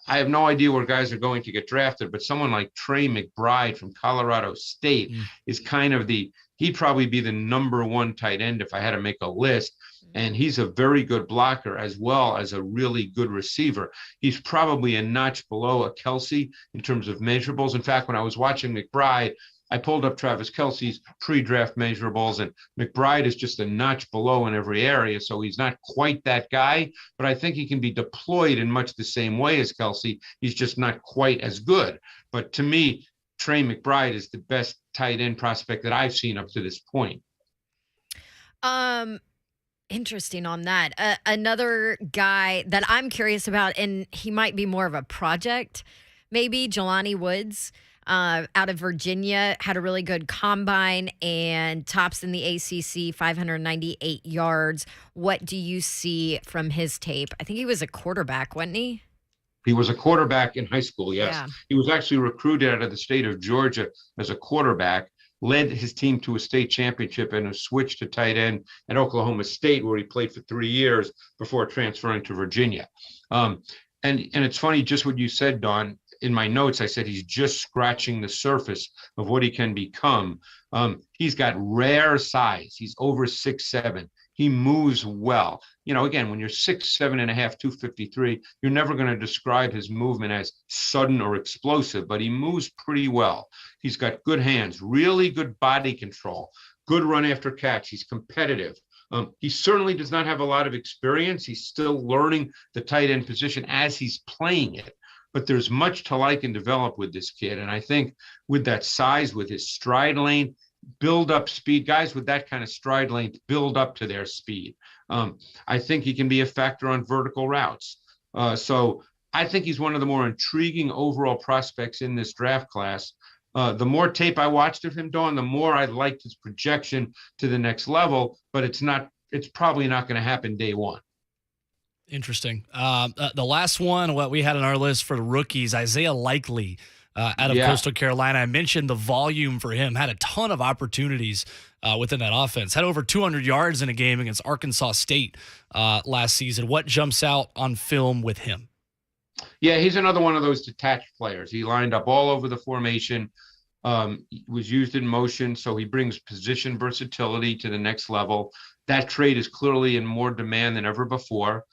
J: I have no idea where guys are going to get drafted, but someone like Trey McBride from Colorado State is kind of he'd probably be the number one tight end if I had to make a list. And he's a very good blocker as well as a really good receiver. He's probably a notch below a Kelsey in terms of measurables. In fact, when I was watching McBride, I pulled up Travis Kelsey's pre-draft measurables, and McBride is just a notch below in every area. So he's not quite that guy, but I think he can be deployed in much the same way as Kelsey. He's just not quite as good. But to me, Trey McBride is the best tight end prospect that I've seen up to this point.
C: Interesting on that. Another guy that I'm curious about, and he might be more of a project, maybe Jelani Woods out of Virginia, had a really good combine and tops in the ACC, 598 yards. What do you see from his tape? I think he was a quarterback, wasn't he?
J: He was a quarterback in high school, yes.
C: Yeah.
J: He was actually recruited out of the state of Georgia as a quarterback, led his team to a state championship, and a switch to tight end at Oklahoma State, where he played for 3 years before transferring to Virginia. And it's funny, just what you said, Don. In my notes, I said he's just scratching the surface of what he can become. He's got rare size. He's over 6'7". He moves well. Again, when you're 6'7.5", 253, you're never going to describe his movement as sudden or explosive, but he moves pretty well. He's got good hands, really good body control, good run after catch. He's competitive. He certainly does not have a lot of experience. He's still learning the tight end position as he's playing it. But there's much to like and develop with this kid. And I think with that size, with his stride length, build up speed, guys with that kind of stride length build up to their speed. I think he can be a factor on vertical routes. So I think he's one of the more intriguing overall prospects in this draft class. The more tape I watched of him, Dawn, the more I liked his projection to the next level, but it's probably not going to happen day one.
B: Interesting. The last one, what we had on our list for the rookies, Isaiah Likely out of Coastal Carolina. I mentioned the volume for him, had a ton of opportunities within that offense, had over 200 yards in a game against Arkansas State last season. What jumps out on film with him?
J: Yeah, he's another one of those detached players. He lined up all over the formation, was used in motion, so he brings position versatility to the next level. That trait is clearly in more demand than ever before.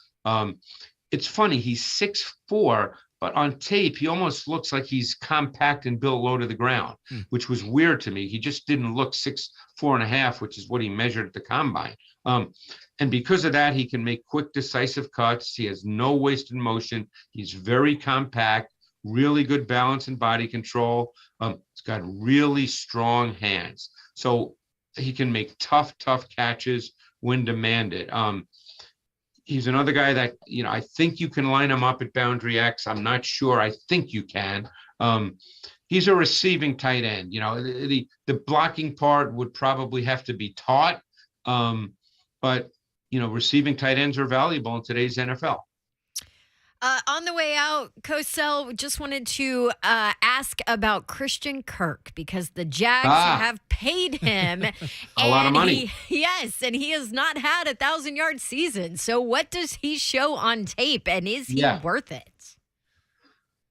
J: It's funny, he's 6'4", but on tape, he almost looks like he's compact and built low to the ground, which was weird to me. He just didn't look 6'4.5", which is what he measured at the combine. And because of that, he can make quick, decisive cuts. He has no wasted motion. He's very compact, really good balance and body control. He's got really strong hands. So he can make tough catches when demanded. He's another guy that, I think you can line him up at boundary X. I'm not sure. I think you can. He's a receiving tight end. The blocking part would probably have to be taught. But, receiving tight ends are valuable in today's NFL.
C: On the way out, Cosell, just wanted to ask about Christian Kirk, because the Jags have paid him
J: a lot of money.
C: And he has not had a 1,000-yard season. So what does he show on tape, and is he worth it?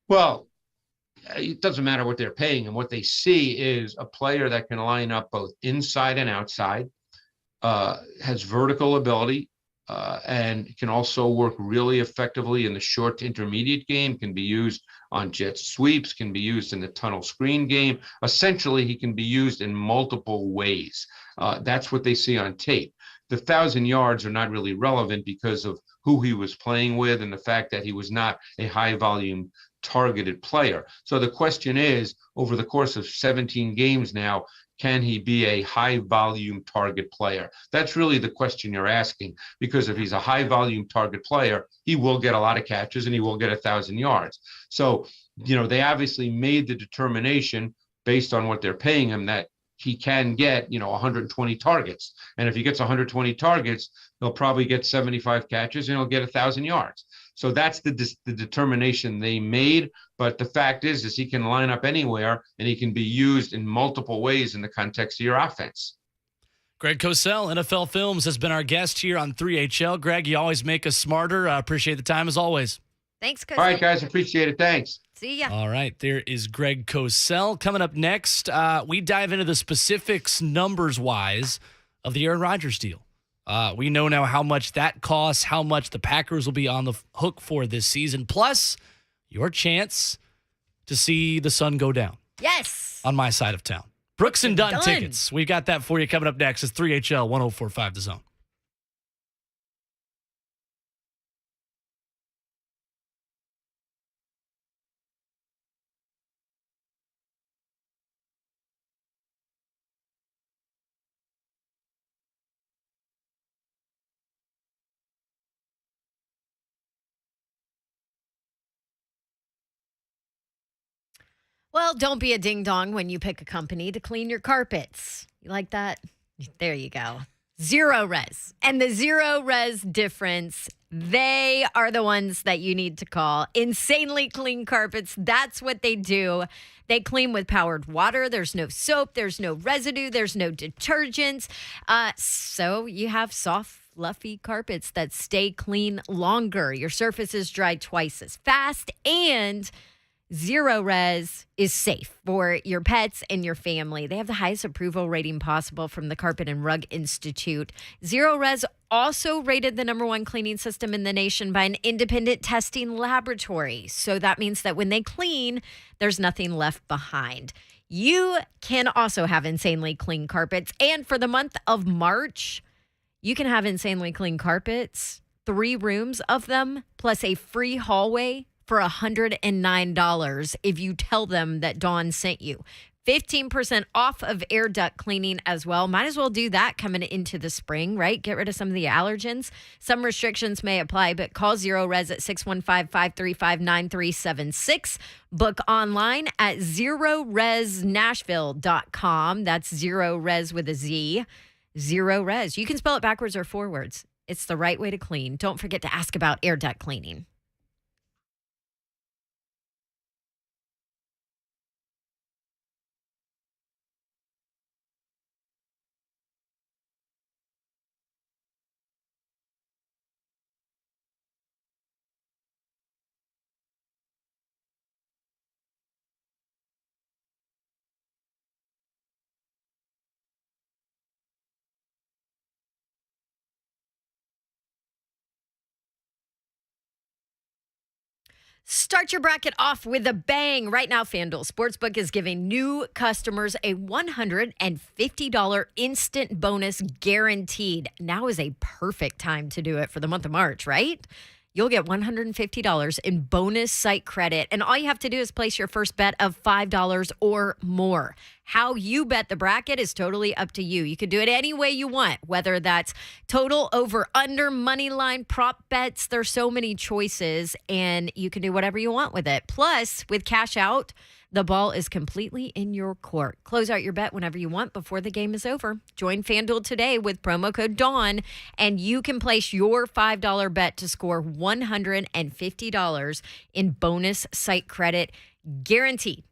J: Well, it doesn't matter what they're paying him. What they see is a player that can line up both inside and outside, has vertical ability, and can also work really effectively in the short to intermediate game, can be used on jet sweeps, can be used in the tunnel screen game. Essentially, he can be used in multiple ways. That's what they see on tape. The 1,000 yards are not really relevant because of who he was playing with and the fact that he was not a high volume targeted player. So the question is, over the course of 17 games now, can he be a high volume target player? That's really the question you're asking, because if he's a high volume target player, he will get a lot of catches and he will get 1,000 yards. So, they obviously made the determination based on what they're paying him, that he can get, 120 targets. And if he gets 120 targets, he'll probably get 75 catches and he'll get 1,000 yards. So that's the determination they made. But the fact is he can line up anywhere and he can be used in multiple ways in the context of your offense.
B: Greg Cosell, NFL Films, has been our guest here on 3HL. Greg, you always make us smarter. I appreciate the time as always.
C: Thanks, Cosell.
J: All right, guys. Appreciate it. Thanks.
C: See ya.
B: All right. There is Greg Cosell. Coming up next, we dive into the specifics numbers-wise of the Aaron Rodgers deal. We know now how much that costs, how much the Packers will be on the hook for this season, plus your chance to see the sun go down.
C: Yes.
B: On my side of town. Brooks and Dunn tickets. We've got that for you coming up next. It's 3HL 1045 The Zone.
C: Well, don't be a ding-dong when you pick a company to clean your carpets. You like that? There you go. Zero Res. And the Zero Res difference, they are the ones that you need to call. Insanely clean carpets, that's what they do. They clean with powered water. There's no soap. There's no residue. There's no detergents. So you have soft, fluffy carpets that stay clean longer. Your surfaces dry twice as fast, and Zero Res is safe for your pets and your family. They have the highest approval rating possible from the Carpet and Rug Institute. Zero Res also rated the #1 cleaning system in the nation by an independent testing laboratory. So that means that when they clean, there's nothing left behind. You can also have insanely clean carpets. And for the month of March, you can have insanely clean carpets, 3 rooms of them, plus a free hallway for $109 if you tell them that Dawn sent you. 15% off of air duct cleaning as well. Might as well do that coming into the spring, right? Get rid of some of the allergens. Some restrictions may apply, but call Zero Res at 615-535-9376. Book online at zeroresnashville.com. That's Zero Res with a Z. Zero Res. You can spell it backwards or forwards. It's the right way to clean. Don't forget to ask about air duct cleaning. Start your bracket off with a bang. Right now, FanDuel Sportsbook is giving new customers a $150 instant bonus guaranteed. Now is a perfect time to do it for the month of March, right? You'll get $150 in bonus site credit, and all you have to do is place your first bet of $5 or more. How you bet the bracket is totally up to you. You can do it any way you want, whether that's total, over, under, money line, prop bets. There's so many choices, and you can do whatever you want with it. Plus, with cash out, the ball is completely in your court. Close out your bet whenever you want before the game is over. Join FanDuel today with promo code DAWN, and you can place your $5 bet to score $150 in bonus site credit guaranteed.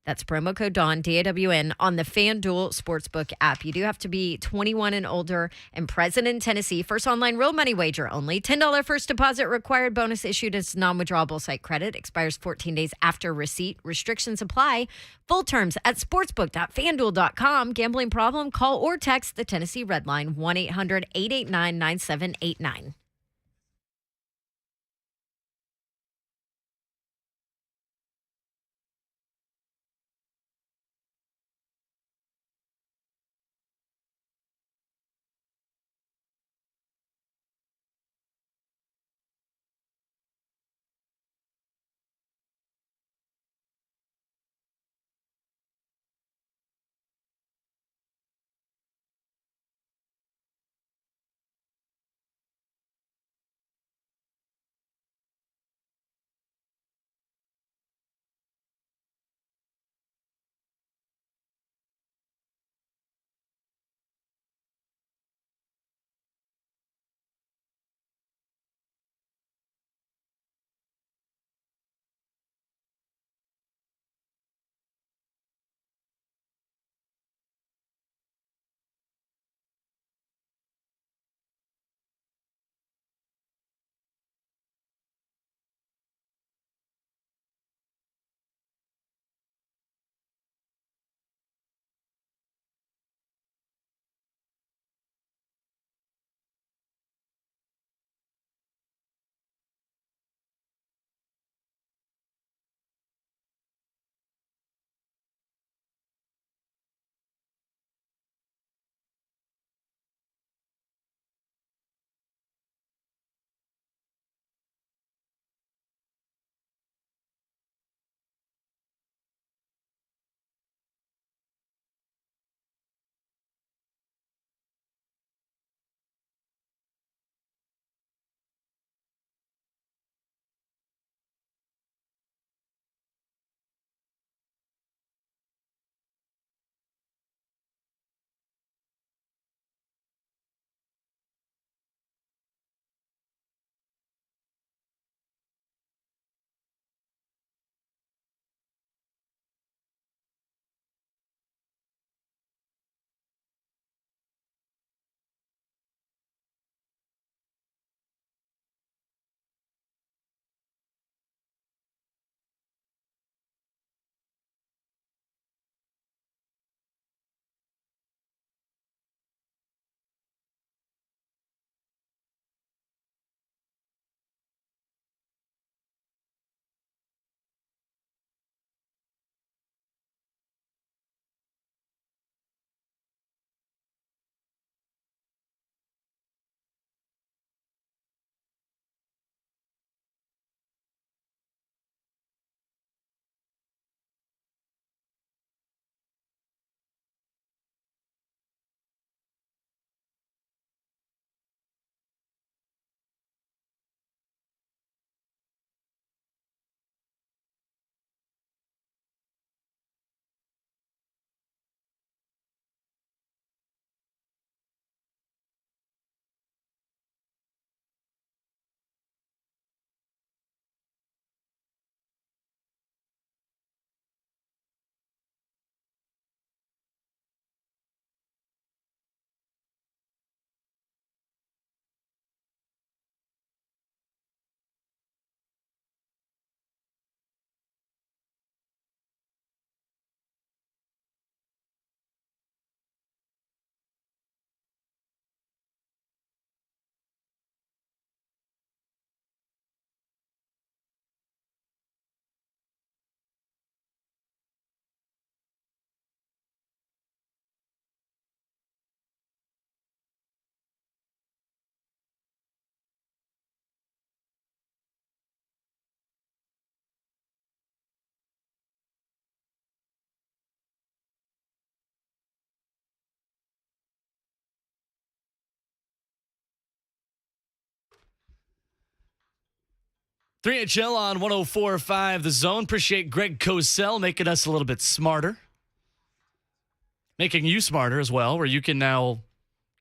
C: That's promo code DAWN, DAWN, on the FanDuel Sportsbook app. You do have to be 21 and older and present in Tennessee. First online real money wager only. $10 first deposit required. Bonus issued as non-withdrawable site credit. Expires 14 days after receipt. Restrictions apply. Full terms at sportsbook.fanduel.com. Gambling problem? Call or text the Tennessee Red Line, 1-800-889-9789.
B: 3HL on 104.5 The Zone. Appreciate Greg Cosell making us a little bit smarter. Making you smarter as well, where you can now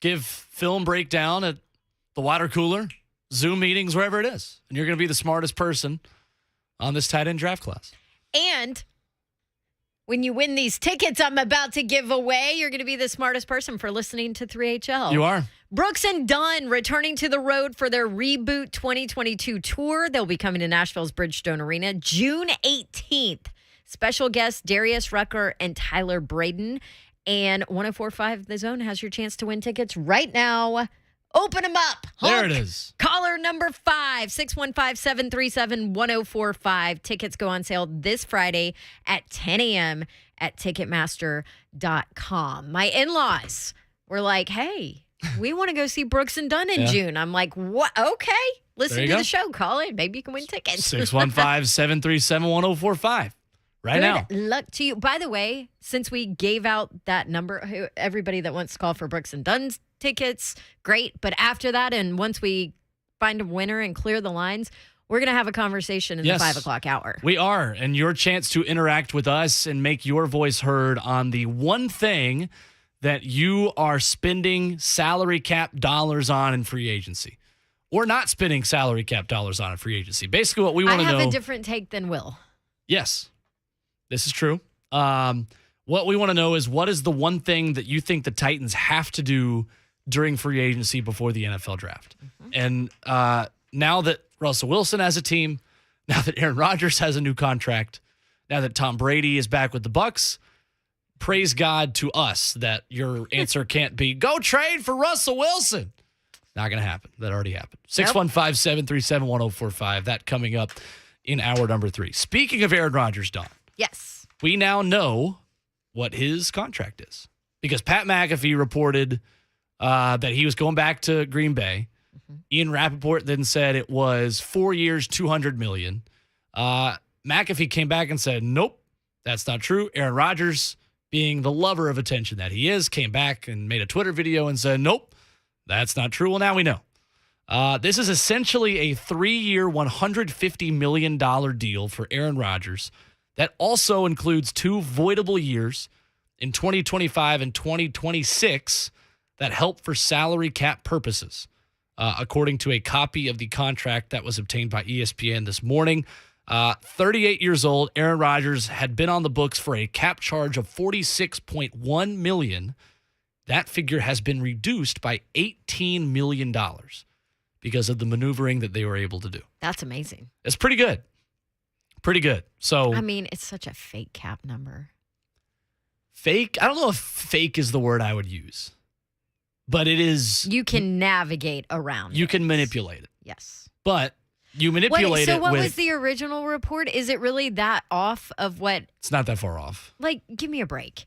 B: give film breakdown at the water cooler, Zoom meetings, wherever it is. And you're going to be the smartest person on this tight end draft class.
C: And when you win these tickets I'm about to give away, you're going to be the smartest person for listening to 3HL.
B: You are.
C: Brooks and Dunn returning to the road for their Reboot 2022 tour. They'll be coming to Nashville's Bridgestone Arena June 18th. Special guests Darius Rucker and Tyler Braden. And 104.5 The Zone has your chance to win tickets right now. Open them up.
B: There it is.
C: Caller number 5, 615-737-1045. Tickets go on sale this Friday at 10 a.m. at Ticketmaster.com. My in-laws were like, hey, we want to go see Brooks and Dunn in June. I'm like, what? Okay. Listen to the show. Call it. Maybe you can win tickets.
B: 615-737-1045. Right now.
C: Good luck to you. By the way, since we gave out that number, everybody that wants to call for Brooks and Dunn's tickets, great. But after that, and once we find a winner and clear the lines, we're going to have a conversation in the 5 o'clock hour.
B: We are. And your chance to interact with us and make your voice heard on the one thing that you are spending salary cap dollars on in free agency. Or not spending salary cap dollars on in free agency. Basically what we want to know.
C: I have a different take than Will.
B: Yes. This is true. What we want to know is what is the one thing that you think the Titans have to do during free agency before the NFL draft? Mm-hmm. And now that Russell Wilson has a team, now that Aaron Rodgers has a new contract, now that Tom Brady is back with the Bucs, praise God to us that your answer can't be, go trade for Russell Wilson. Not going to happen. That already happened. 615-737-1045. That coming up in hour number 3. Speaking of Aaron Rodgers, Dawn.
C: Yes.
B: We now know what his contract is because Pat McAfee reported that he was going back to Green Bay. Mm-hmm. Ian Rappaport then said it was 4 years, $200 million. McAfee came back and said, nope, that's not true. Aaron Rodgers, being the lover of attention that he is, came back and made a Twitter video and said, nope, that's not true. Well, now we know. This is essentially a 3-year, $150 million deal for Aaron Rodgers. That also includes 2 voidable years in 2025 and 2026 that help for salary cap purposes, according to a copy of the contract that was obtained by ESPN this morning. 38 years old, Aaron Rodgers had been on the books for a cap charge of $46.1 million. That figure has been reduced by $18 million because of the maneuvering that they were able to do.
C: That's amazing.
B: It's pretty good. Pretty good. So
C: I mean, it's such a fake cap number.
B: Fake? I don't know if fake is the word I would use. But it is.
C: You can navigate around
B: You
C: it.
B: can manipulate it.
C: Yes.
B: But you manipulate it
C: So what
B: with,
C: was the original report? Is it really that off of what?
B: It's not that far off.
C: Like, give me a break.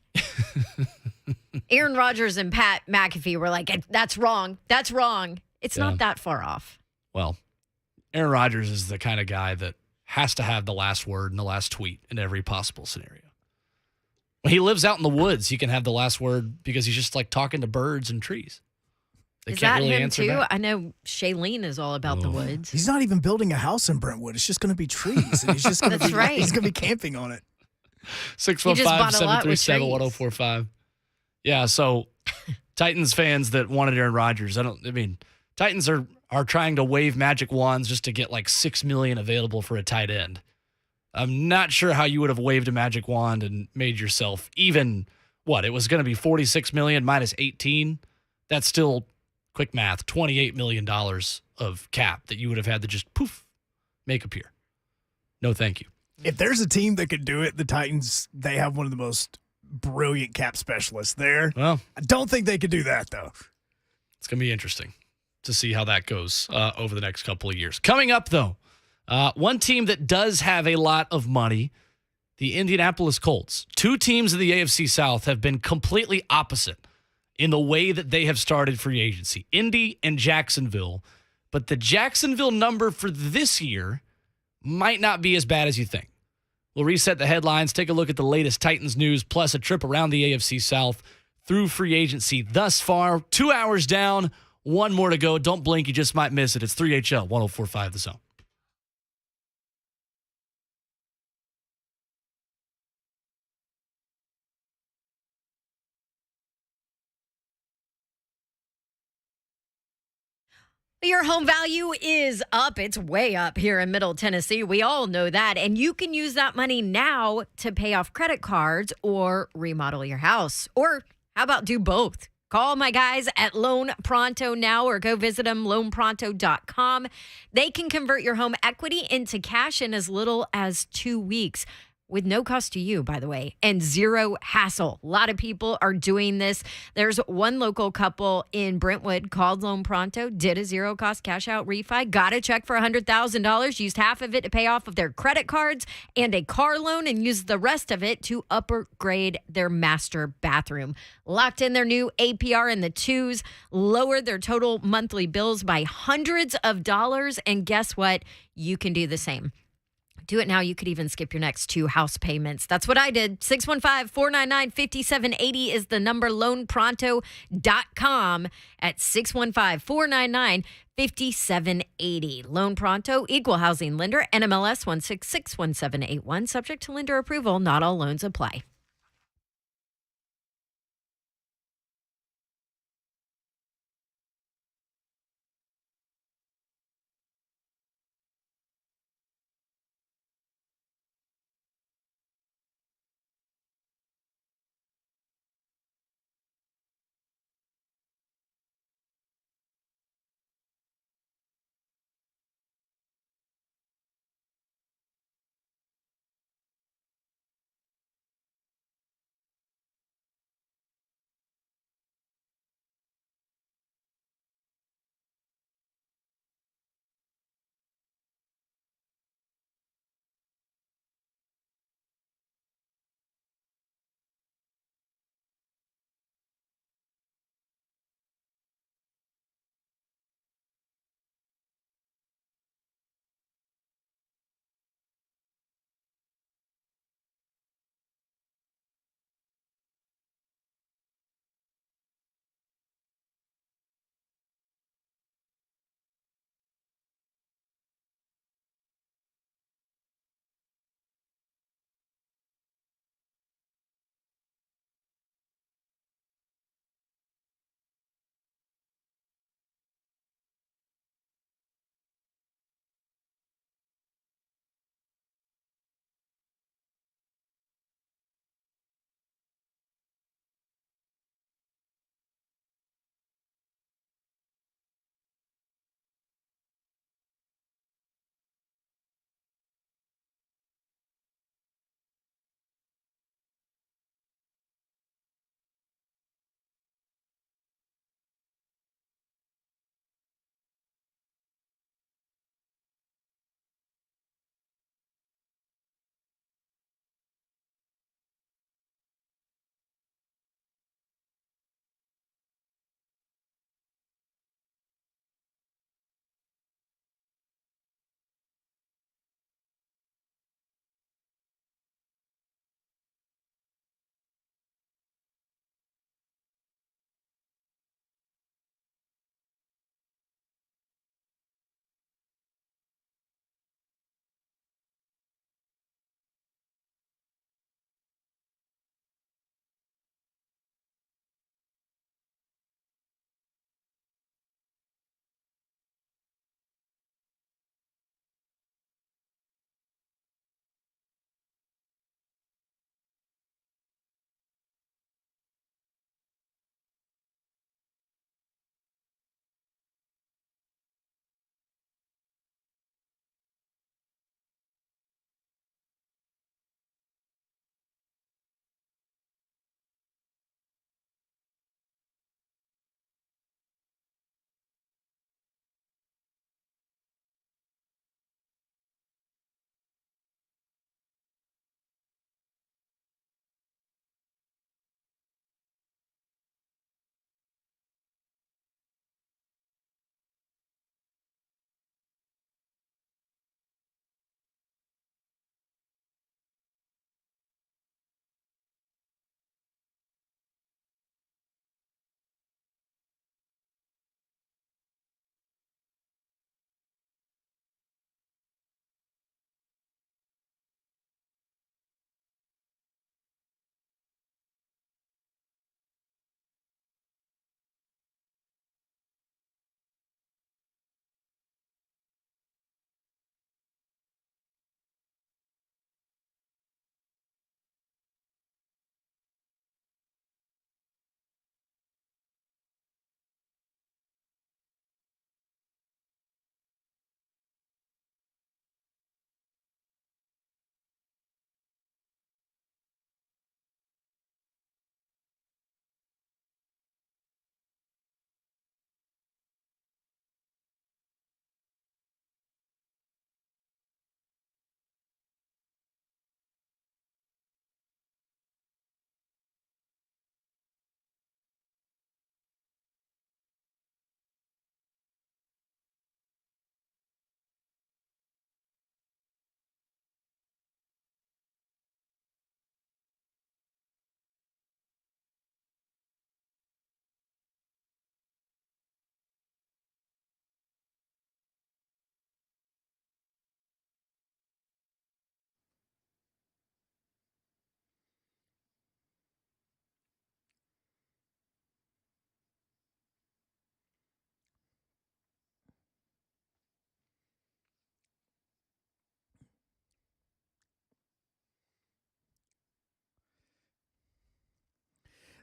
C: Aaron Rodgers and Pat McAfee were like, that's wrong. That's wrong. It's not that far off.
B: Well, Aaron Rodgers is the kind of guy that has to have the last word and the last tweet in every possible scenario. When he lives out in the woods, he can have the last word because he's just like talking to birds and trees. They
C: Is
B: can't
C: that
B: really
C: him
B: answer
C: too?
B: back.
C: I know Shailene is all about the woods.
A: He's not even building a house in Brentwood. It's just going to be trees. And he's just going to
C: That's right.
A: He's going to be camping on it.
B: 615-737-1045. Yeah, so Titans fans that wanted Aaron Rodgers, Titans are trying to wave magic wands just to get like $6 million available for a tight end. I'm not sure how you would have waved a magic wand and made yourself even it was going to be $46 million minus 18. That's still quick math, $28 million of cap that you would have had to just poof, make appear. No, thank you.
A: If there's a team that could do it, the Titans, they have one of the most brilliant cap specialists there.
B: Well,
A: I don't think they could do that though.
B: It's going to be interesting to see how that goes over the next couple of years. Coming up, though, one team that does have a lot of money, the Indianapolis Colts. 2 teams in the AFC South have been completely opposite in the way that they have started free agency, Indy and Jacksonville. But the Jacksonville number for this year might not be as bad as you think. We'll reset the headlines, take a look at the latest Titans news, plus a trip around the AFC South through free agency thus far. 2 hours down. 1 more to go. Don't blink. You just might miss it. It's 3HL 104.5 The Zone.
C: Your home value is up. It's way up here in Middle Tennessee. We all know that. And you can use that money now to pay off credit cards or remodel your house. Or how about do both? Call my guys at Loan Pronto now or go visit them, loanpronto.com. They can convert your home equity into cash in as little as 2 weeks. With no cost to you, by the way, and zero hassle. A lot of people are doing this. There's one local couple in Brentwood called Loan Pronto, did a zero-cost cash-out refi, got a check for $100,000, used half of it to pay off of their credit cards and a car loan, and used the rest of it to upgrade their master bathroom. Locked in their new APR in the twos, lowered their total monthly bills by hundreds of dollars, and guess what? You can do the same. Do it now. You could even skip your next 2 house payments. That's what I did. 615-499-5780 is the number. LoanPronto.com at 615-499-5780. Loan Pronto, Equal Housing Lender, NMLS 1661781. Subject to lender approval. Not all loans apply.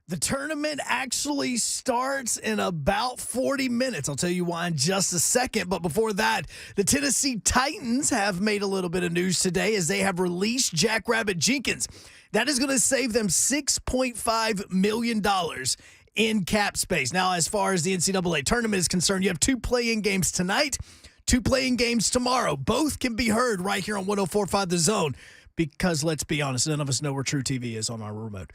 A: The tournament actually starts in about 40 minutes. I'll tell you why in just a second. But before that, the Tennessee Titans have made a little bit of news today as they have released Jackrabbit Jenkins. That is going to save them $6.5 million in cap space. Now, as far as the NCAA tournament is concerned, you have 2 play-in games tonight, 2 play-in games tomorrow. Both can be heard right here on 104.5 The Zone because, let's be honest, none of us know where True TV is on our remote.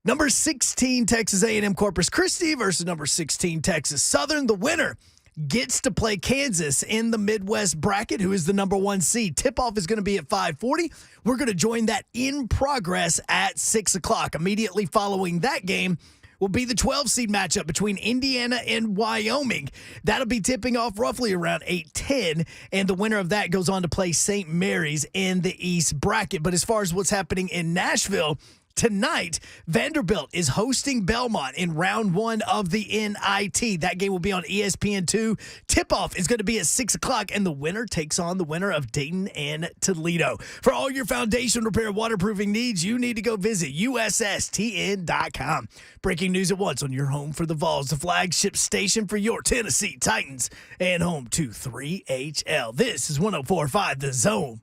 A: Number 16, Texas A&M Corpus Christi versus number 16, Texas Southern. The winner gets to play Kansas in the Midwest bracket, who is the number 1 seed. Tip-off is going to be at 5:40. We're going to join that in progress at 6 o'clock. Immediately following that game will be the 12-seed matchup between Indiana and Wyoming. That'll be tipping off roughly around 8:10, and the winner of that goes on to play St. Mary's in the East bracket. But as far as what's happening in Nashville, tonight, Vanderbilt is hosting Belmont in round 1 of the NIT. That game will be on ESPN2. Tip-off is going to be at 6 o'clock, and the winner takes on the winner of Dayton and Toledo. For all your foundation repair waterproofing needs, you need to go visit USSTN.com. Breaking news at once on your home for the Vols, the flagship station for your Tennessee Titans, and home to 3HL. This is 104.5 The Zone.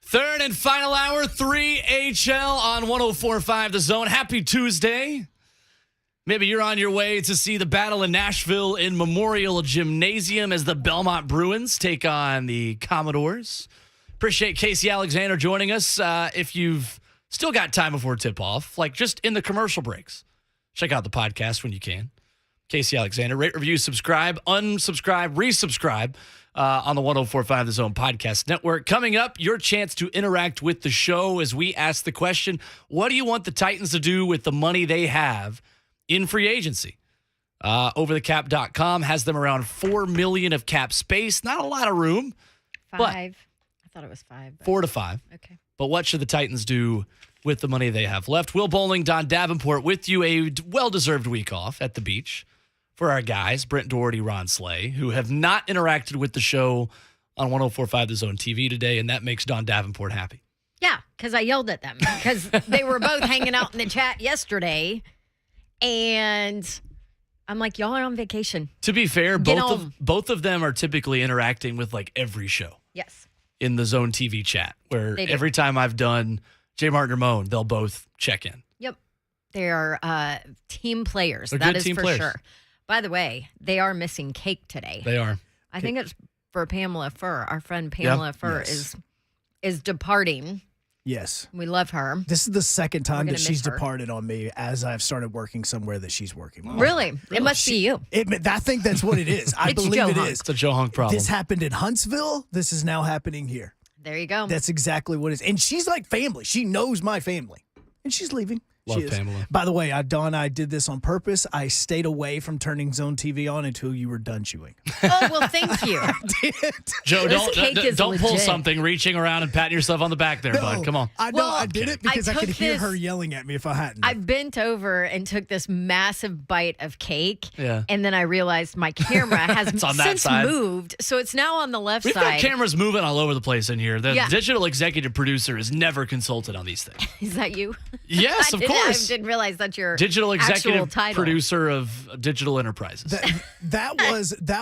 B: Third and final hour, 3HL on 104.5 The Zone. Happy Tuesday. Maybe you're on your way to see the battle in Nashville in Memorial Gymnasium as the Belmont Bruins take on the Commodores. Appreciate Casey Alexander joining us. If you've still got time before tip-off, like just in the commercial breaks, check out the podcast when you can. Casey Alexander, rate, review, subscribe, unsubscribe, resubscribe. On the 104.5 The Zone Podcast Network. Coming up, your chance to interact with the show as we ask the question, what do you want the Titans to do with the money they have in free agency? Overthecap.com has them around $4 million of cap space. Not a lot of room.
C: 5. I thought it was 5.
B: 4 to 5.
C: Okay.
B: But what should the Titans do with the money they have left? Will Bowling, Don Davenport with you. A well-deserved week off at the beach for our guys, Brent Doherty, Ron Slay, who have not interacted with the show on 104.5 The Zone TV today, and that makes Don Davenport happy.
C: Yeah, because I yelled at them because they were both hanging out in the chat yesterday, and I'm like, y'all are on vacation.
B: To be fair, both of them are typically interacting with like every show.
C: Yes.
B: In the Zone TV chat, where every time I've done J. Martin or Moan, they'll both check in.
C: Yep. They are team players.
B: They're
C: that
B: good
C: is
B: team
C: for
B: players.
C: Sure. By the way, they are missing cake today.
B: They are.
C: I think it's for Pamela Furr. Our friend Pamela Furr is departing.
A: Yes.
C: We love her.
A: This is the second time that she's
C: her.
A: departed on me as I've started working somewhere that she's working.
C: Really? It must be you.
A: I think that's what it is. I
C: It's
A: believe
C: Joe
A: it
C: Hunk.
A: is.
B: It's a Joe Hunk problem.
A: This happened in Huntsville. This is now happening here.
C: There you go.
A: That's exactly what it is. And she's like family. She knows my family. And she's leaving.
B: Love
A: She is.
B: Pamela.
A: By the way, Dawn, I did this on purpose. I stayed away from turning Zone TV on until you were done chewing.
C: Oh, well, thank you.
B: Joe,
C: This cake is
B: don't pull
C: legit.
B: something, reaching around and patting yourself on the back there, bud. Come on.
A: I know.
C: Well,
A: I did it because I
C: I
A: could
C: took
A: hear
C: this-
A: her yelling at me if I hadn't.
C: I bent over and took this massive bite of cake.
B: Yeah.
C: And then I realized my camera has
B: It's on that
C: since
B: side.
C: moved. So it's now on the left
B: We've
C: side.
B: got cameras moving all over the place in here. The
C: Yeah.
B: digital executive producer is never consulted on these things.
C: Is that you?
B: Yes, of course.
C: I didn't realize that's your
B: Digital
C: actual
B: executive
C: title.
B: producer of Digital Enterprises.
A: That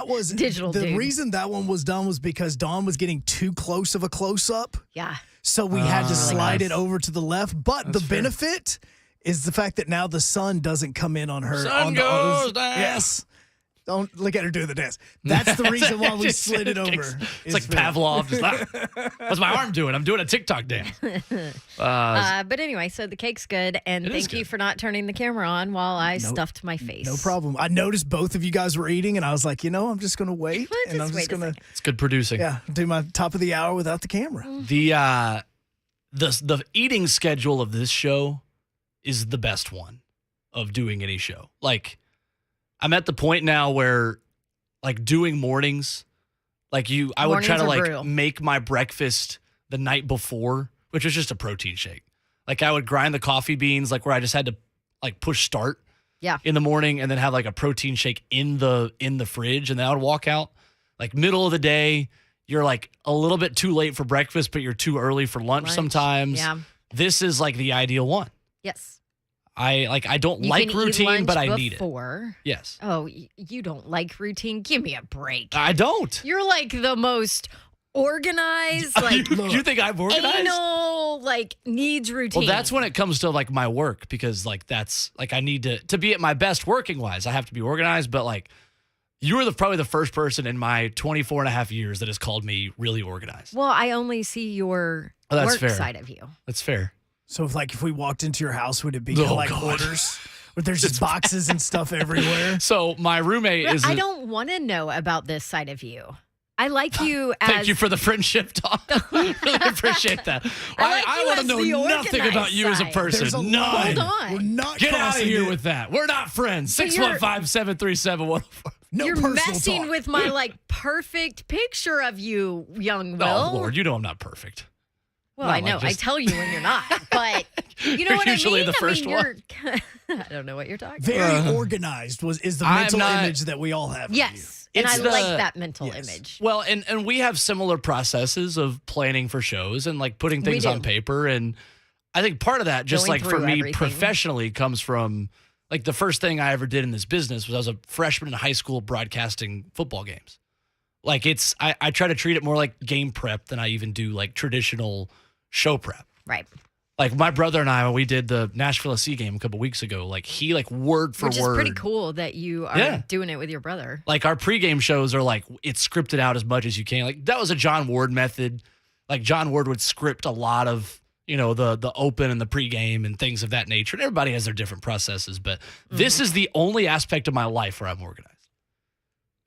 A: was
C: Digital
A: the
C: dude.
A: reason that one was done was because Dawn was getting too close of a close up.
C: Yeah.
A: So we had to slide
B: nice.
A: it over to the left. But the
B: fair.
A: benefit is the fact that now the sun doesn't come in on her.
B: Sun
A: on
B: goes down.
A: Yes. Don't look at her doing the dance. That's the reason why we
B: Just-
A: slid it over.
B: It's like Pavlov. Just what's my arm doing? I'm doing a TikTok dance.
C: But anyway, so the cake's good. And
B: It is
C: thank you
B: good.
C: for not turning the camera on while I stuffed my face.
A: No problem. I noticed both of you guys were eating, and I was like, I'm just going to wait.
C: Well,
A: and I'm
C: just
A: just
C: wait a
A: going to
B: It's good producing.
A: do my top of the hour without the camera.
B: The eating schedule of this show is the best one of doing any show. Like, I'm at the point now where, like, doing mornings, like I would try
C: Mornings
B: to
C: are
B: like
C: brutal.
B: make my breakfast the night before. which was just a protein shake. Like I would grind the coffee beans, like where I just had to like push start in the morning and then have like a protein shake in the fridge. And then I would walk out like middle of the day. You're like a little bit too late for breakfast, but you're too early for lunch sometimes.
C: Yeah.
B: This is like the ideal one.
C: Yes.
B: I don't
C: You
B: like
C: can eat
B: routine,
C: lunch
B: but I need it.
C: before.
B: Yes.
C: Oh, you don't like routine? Give me a break.
B: I don't.
C: You're like the most organized, like
B: you think I'm organized?
C: anal, like needs routine.
B: Well, that's when it comes to like my work, because like that's like I need to be at my best working wise. I have to be organized, but like you were probably the first person in my 24 and a half years that has called me really organized.
C: Well, I only see your
B: that's
C: work
B: fair.
C: side of you.
B: That's fair.
A: So if we walked into your house, would it be
B: Oh,
A: like
B: God.
A: orders? Where there's just boxes and stuff everywhere?
B: So my roommate is.
C: I don't want to know about this side of you. I like you as.
B: Thank you for the friendship talk. Really appreciate that. I want to know nothing about you as a person.
A: There's a
B: None.
A: line.
C: Hold on.
A: We're not
B: Get out of
A: crossing
B: here
A: it.
B: with that. We're not friends.
C: But you're-
B: 615-737-104.
A: No
C: You're
A: personal
C: messing
A: talk.
C: with my like perfect picture of you, young Will.
B: Oh, Lord, you know I'm not perfect.
C: Well,
B: Not
C: I know.
B: like just-
C: I tell you when you're not, but you know
B: You're
C: what
B: usually
C: I mean?
B: the first
C: you're. I don't know what you're talking about.
A: Very organized is the
B: I'm
A: mental
B: not-
A: image that we all have. of you.
C: Yes, and
B: It's
C: I like
B: the-
C: that mental
A: Yes.
C: image.
B: Well, and we have similar processes of planning for shows and like putting things
C: do.
B: on paper. And I think part of that, just
C: Going
B: like for
C: through
B: me
C: everything.
B: professionally, comes from like the first thing I ever did in this business was I was a freshman in high school broadcasting football games. Like I try to treat it more like game prep than I even do like traditional show prep.
C: Right.
B: Like my brother and I, when we did the Nashville SC game a couple weeks ago, like he like word for
C: Which
B: word.
C: is pretty cool that you are
B: Yeah.
C: doing it with your brother.
B: Like our pregame shows are like it's scripted out as much as you can. Like that was a John Ward method. Like John Ward would script a lot of the open and the pregame and things of that nature. And everybody has their different processes, but this is the only aspect of my life where I'm organized.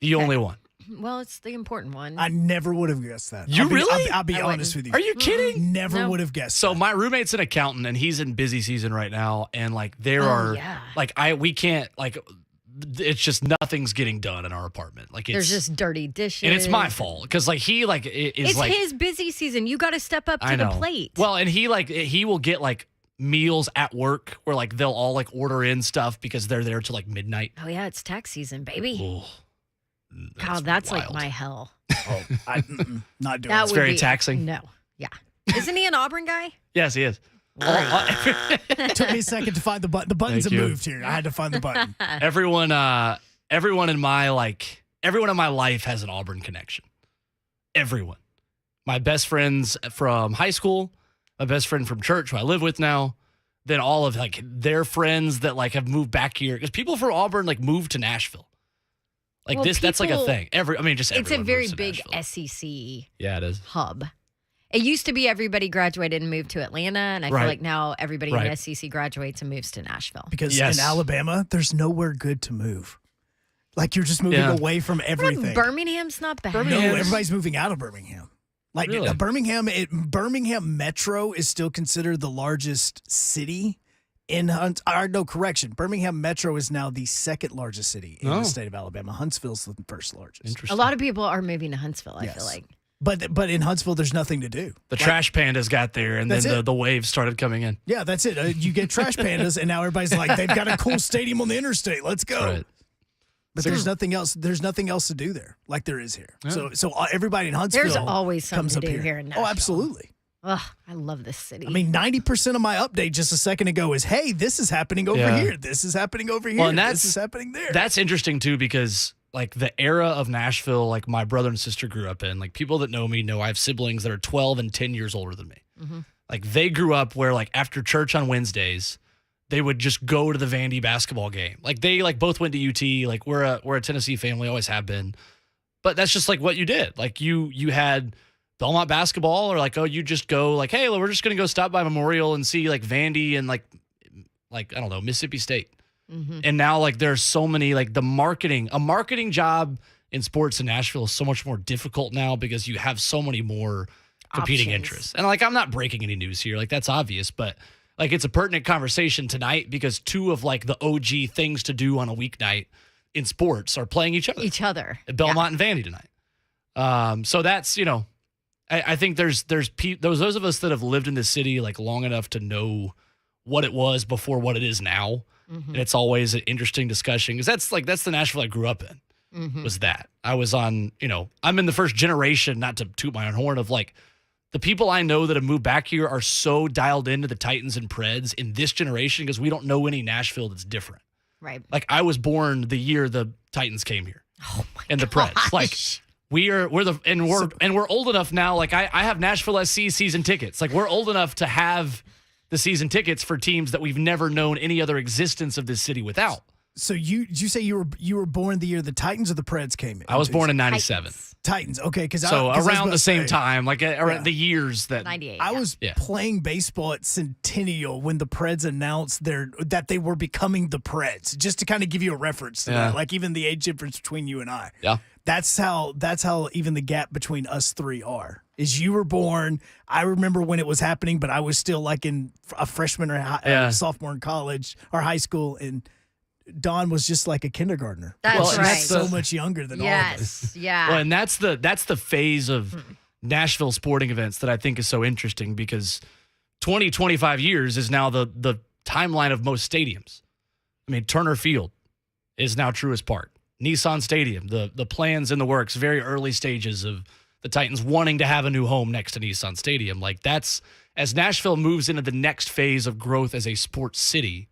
B: The only one.
C: Well, it's the important one.
A: I never would have guessed that.
B: You really?
A: I'll be
C: I
A: honest
C: wouldn't.
A: with you.
B: Are you kidding?
A: Never
C: No.
A: would have guessed.
B: So
A: that.
B: my roommate's an accountant and he's in busy season right now. And like there are
C: yeah.
B: like we can't like it's just nothing's getting done in our apartment. Like it's
C: There's just dirty dishes.
B: and it's my fault because like he like is
C: It's
B: like
C: his busy season. You got to step up to
B: I know.
C: the plate.
B: Well, and he will get like meals at work where like they'll all like order in stuff because they're there till like midnight.
C: oh yeah, it's tax season, baby.
B: Oh,
C: God, that's like
B: wild.
C: my hell.
A: Not doing
C: That
B: It's
C: would
B: very
C: be,
B: taxing.
C: No, yeah. Isn't he an Auburn guy?
B: Yes, he is.
A: it. Took me a second to find the button. The buttons
B: Thank
A: have
B: you.
A: moved here. I had to find the button.
B: everyone in my life has an Auburn connection. Everyone. My best friends from high school, my best friend from church who I live with now, then all of like their friends that like have moved back here because people from Auburn like moved to Nashville. Like
C: Well,
B: that's like a
C: people-
B: thing. Just
C: It's a
B: everyone
C: very
B: moves to
C: big
B: Nashville.
C: SEC
B: Yeah, it is.
C: hub. It used to be everybody graduated and moved to Atlanta, and I
B: Right.
C: feel like now everybody in
B: Right.
C: the SEC graduates and moves to Nashville.
A: Because
B: Yes.
A: in Alabama, there's nowhere good to move. Like you're just moving
B: Yeah.
A: away from everything.
C: Birmingham's not bad.
A: No,
B: Birmingham-
A: everybody's moving out of Birmingham. Like
B: Really?
A: Birmingham Metro is still considered the largest city in Birmingham Metro is now the second largest city in
B: Oh.
A: the state of Alabama. Huntsville's the first largest.
B: Interesting.
C: A lot of people are moving to Huntsville, I feel
A: Yes.
C: like.
A: But in Huntsville, there's nothing to do.
B: The trash pandas got there, and then
A: That's it.
B: the waves started coming in.
A: Yeah, that's it. You get trash pandas, and now everybody's like, they've got a cool stadium on the interstate. Let's go.
B: Right.
A: But there's nothing else. There's nothing else to do there, like there is here.
B: Yeah.
A: So everybody in Huntsville
C: There's always
A: comes
C: something
A: up
C: to do here in
A: Oh,
C: Nashville.
A: absolutely.
C: Ugh, I love this city.
A: I mean, 90% of my update just a second ago is, hey, this is happening over
B: Yeah.
A: here. This is happening over here.
B: Well, and
A: this is happening there.
B: That's interesting too because like the era of Nashville, like my brother and sister grew up in, like people that know me know I have siblings that are 12 and 10 years older than me.
C: Mhm.
B: Like they grew up where like after church on Wednesdays, they would just go to the Vandy basketball game. Like they like both went to UT. Like we're a Tennessee family, always have been. But that's just like what you did. Like you had Belmont basketball, or like, oh, you just go like, hey, we're just gonna go stop by Memorial and see like Vandy and like I don't know, Mississippi State.
C: Mhm.
B: And now like there's so many like a marketing job in sports in Nashville is so much more difficult now because you have so many more competing
C: Options.
B: interests. And like I'm not breaking any news here, like that's obvious, but like it's a pertinent conversation tonight because two of like the OG things to do on a weeknight in sports are playing each other.
C: Each other.
B: At Belmont and Vandy tonight. So that's, I think there's those of us that have lived in the city like long enough to know what it was before what it is now. And it's always an interesting discussion because that's the Nashville I grew up in. Was that I was on, I'm in the first generation, not to toot my own horn, of like the people I know that have moved back here are so dialed into the Titans and Preds in this generation because we don't know any Nashville that's different.
C: Right.
B: Like I was born the year the Titans came here.
C: Oh my
B: and the Preds. Like we're old enough now. Like I have Nashville SC season tickets. Like we're old enough to have the season tickets for teams that we've never known any other existence of this city without.
A: So did you say you were born the year the Titans or the Preds came in?
B: I was born in 97.
A: Titans. Okay, because
B: around the same time, like around the years that
C: 98.
A: I was playing baseball at Centennial when the Preds announced that they were becoming the Preds. Just to kind of give you a reference to that, like even the age difference between you and I.
B: Yeah,
A: that's how even the gap between us three are. Is you were born, I remember when it was happening, but I was still like in a freshman or sophomore in college or high school, and Don was just like a kindergartner.
C: That's right.
A: So much younger than all of us.
C: Yeah.
B: Well, and that's the phase of Nashville sporting events that I think is so interesting because 20, 25 years is now the timeline of most stadiums. I mean, Turner Field is now Truist Park. Nissan Stadium, the plans in the works, very early stages of the Titans wanting to have a new home next to Nissan Stadium. Like that's, as Nashville moves into the next phase of growth as a sports city,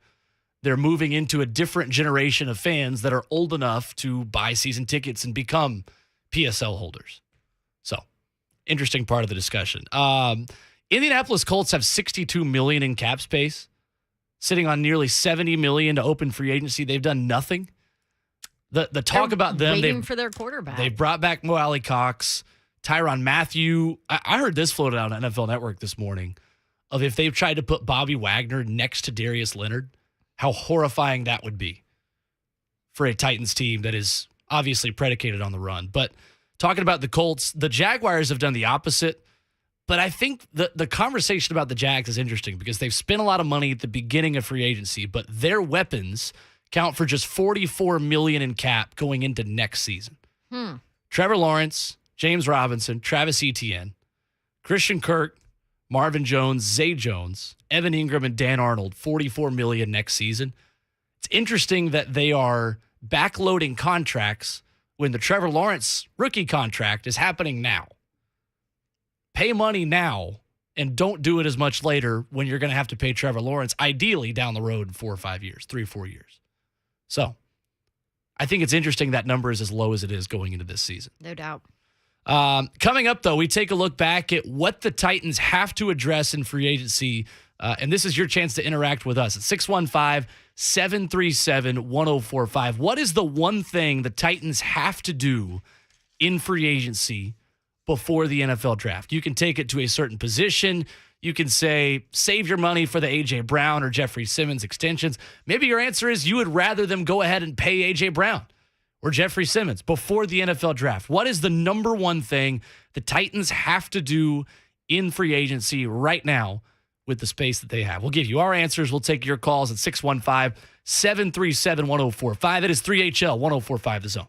B: they're moving into a different generation of fans that are old enough to buy season tickets and become PSL holders. So, interesting part of the discussion. Indianapolis Colts have $62 million in cap space, sitting on nearly $70 million to open free agency. They've done nothing. The talk about them,
C: waiting for their quarterback.
B: They brought back Mo Alley Cox, Tyrann Mathieu. I heard this floated out on NFL Network this morning of if they've tried to put Bobby Wagner next to Darius Leonard, how horrifying that would be for a Titans team that is obviously predicated on the run. But talking about the Colts, the Jaguars have done the opposite. But I think the conversation about the Jags is interesting because they've spent a lot of money at the beginning of free agency, but their weapons count for just $44 million in cap going into next season. Trevor Lawrence, James Robinson, Travis Etienne, Christian Kirk, Marvin Jones, Zay Jones, Evan Ingram, and Dan Arnold, $44 million next season. It's interesting that they are backloading contracts when the Trevor Lawrence rookie contract is happening now. Pay money now and don't do it as much later when you're going to have to pay Trevor Lawrence, ideally down the road in 4 or 5 years, 3 or 4 years. So I think it's interesting that number is as low as it is going into this season.
C: No doubt.
B: Coming up, though, we take a look back at what the Titans have to address in free agency. And this is your chance to interact with us at 615-737-1045. What is the one thing the Titans have to do in free agency before the NFL draft? You can take it to a certain position. You can say, save your money for the A.J. Brown or Jeffrey Simmons extensions. Maybe your answer is you would rather them go ahead and pay A.J. Brown or Jeffrey Simmons before the NFL draft. What is the number one thing the Titans have to do in free agency right now with the space that they have? We'll give you our answers. We'll take your calls at 615-737-1045. It is 3HL 1045 The Zone.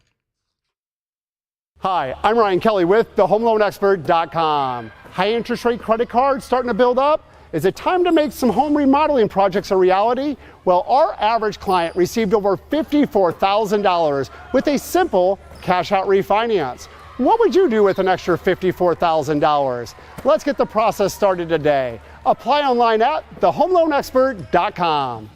K: Hi, I'm Ryan Kelly with thehomeloanexpert.com. High interest rate credit cards starting to build up? Is it time to make some home remodeling projects a reality? Well, our average client received over $54,000 with a simple cash-out refinance. What would you do with an extra $54,000? Let's get the process started today. Apply online at thehomeloanexpert.com.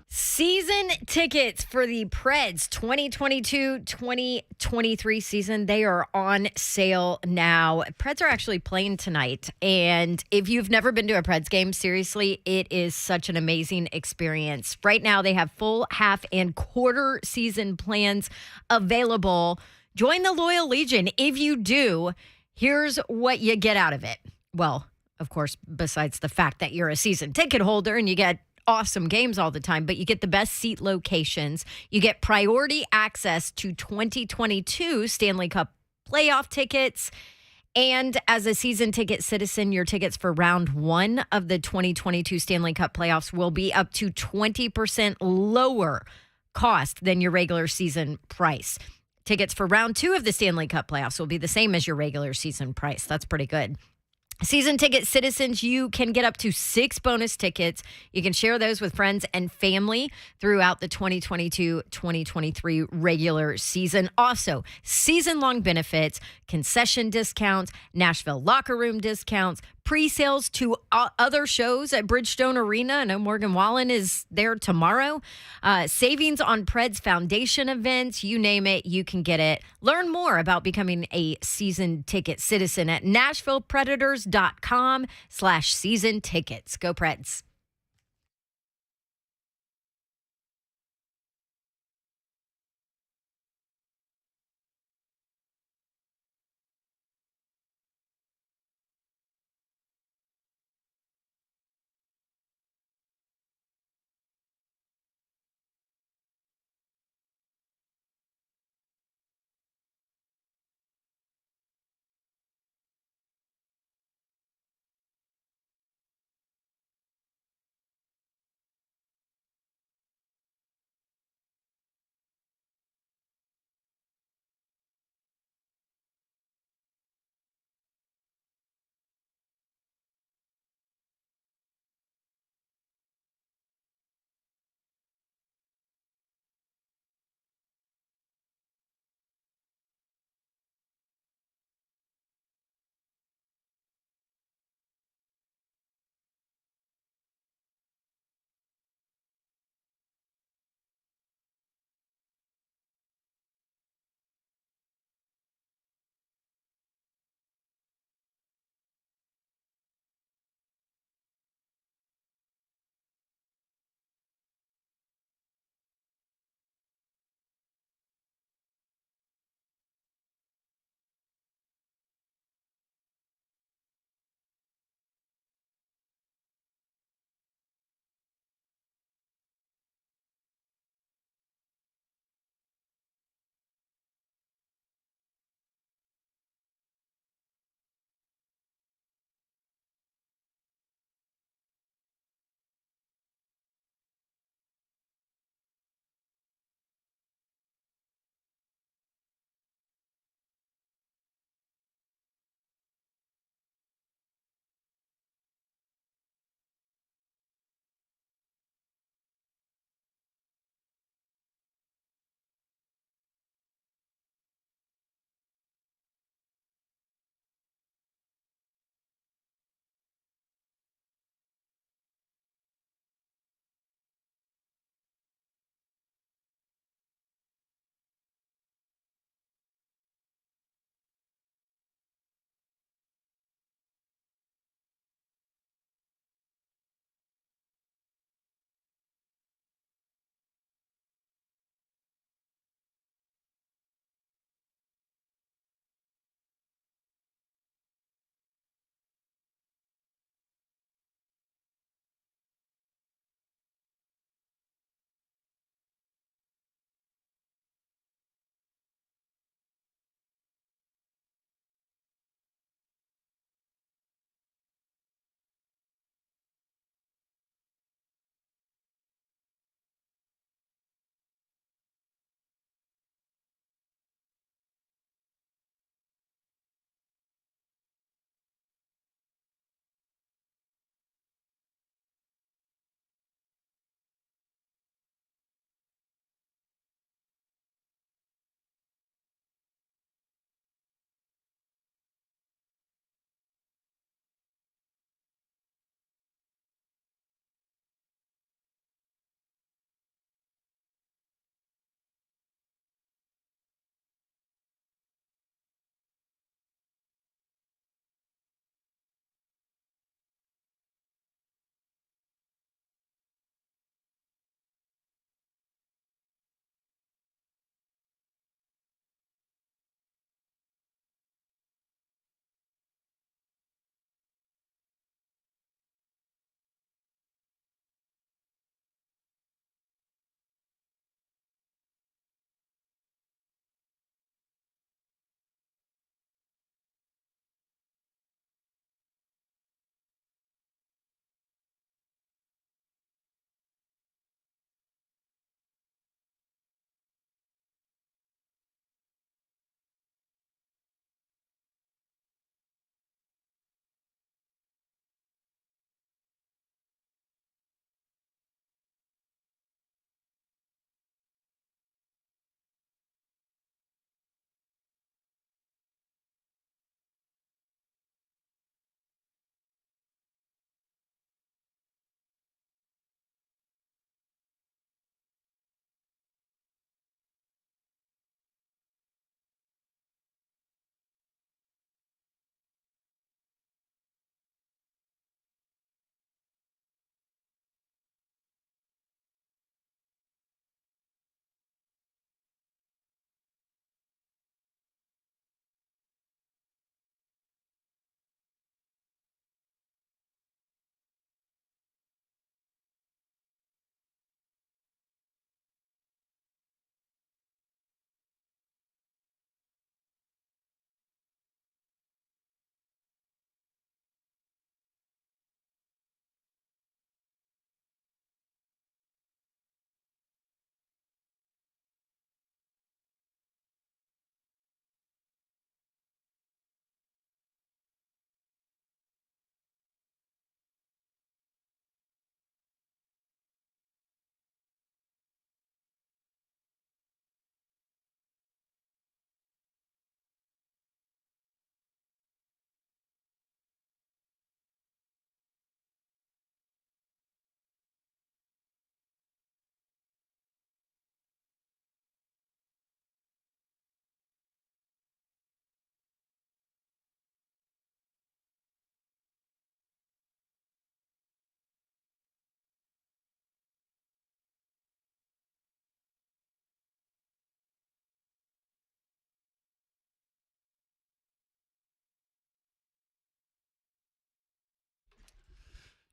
C: Season tickets for the Preds 2022-2023 season, they are on sale now. Preds are actually playing tonight, and if you've never been to a Preds game, seriously, it is such an amazing experience. Right now, they have full, half, and quarter season plans available. Join the Loyal Legion. If you do, here's what you get out of it. Well, of course, besides the fact that you're a season ticket holder and you get awesome games all the time, but you get the best seat locations. You get priority access to 2022 Stanley Cup playoff tickets. And as a season ticket citizen, your tickets for round 1 of the 2022 Stanley Cup playoffs will be up to 20% lower cost than your regular season price. Tickets for round 2 of the Stanley Cup playoffs will be the same as your regular season price. That's pretty good. Season ticket citizens, you can get up to 6 bonus tickets. You can share those with friends and family throughout the 2022-2023 regular season. Also, season-long benefits, concession discounts, Nashville locker room discounts, pre-sales to other shows at Bridgestone Arena. I know Morgan Wallen is there tomorrow. Savings on Preds Foundation events. You name it, you can get it. Learn more about becoming a season ticket citizen at NashvillePredators.com/season tickets. Go Preds.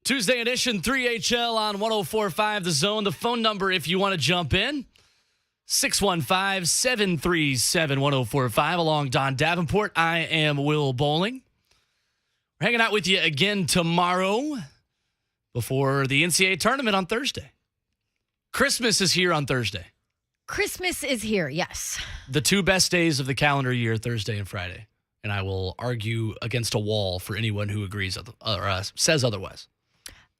B: Tuesday edition, 3HL on 104.5 The Zone. The phone number if you want to jump in, 615-737-1045. Along Don Davenport, I am Will Bowling. We're hanging out with you again tomorrow before the NCAA tournament on Thursday. Christmas is here on Thursday.
C: Christmas is here, yes.
B: The two best days of the calendar year, Thursday and Friday. And I will argue against a wall for anyone who agrees or says otherwise.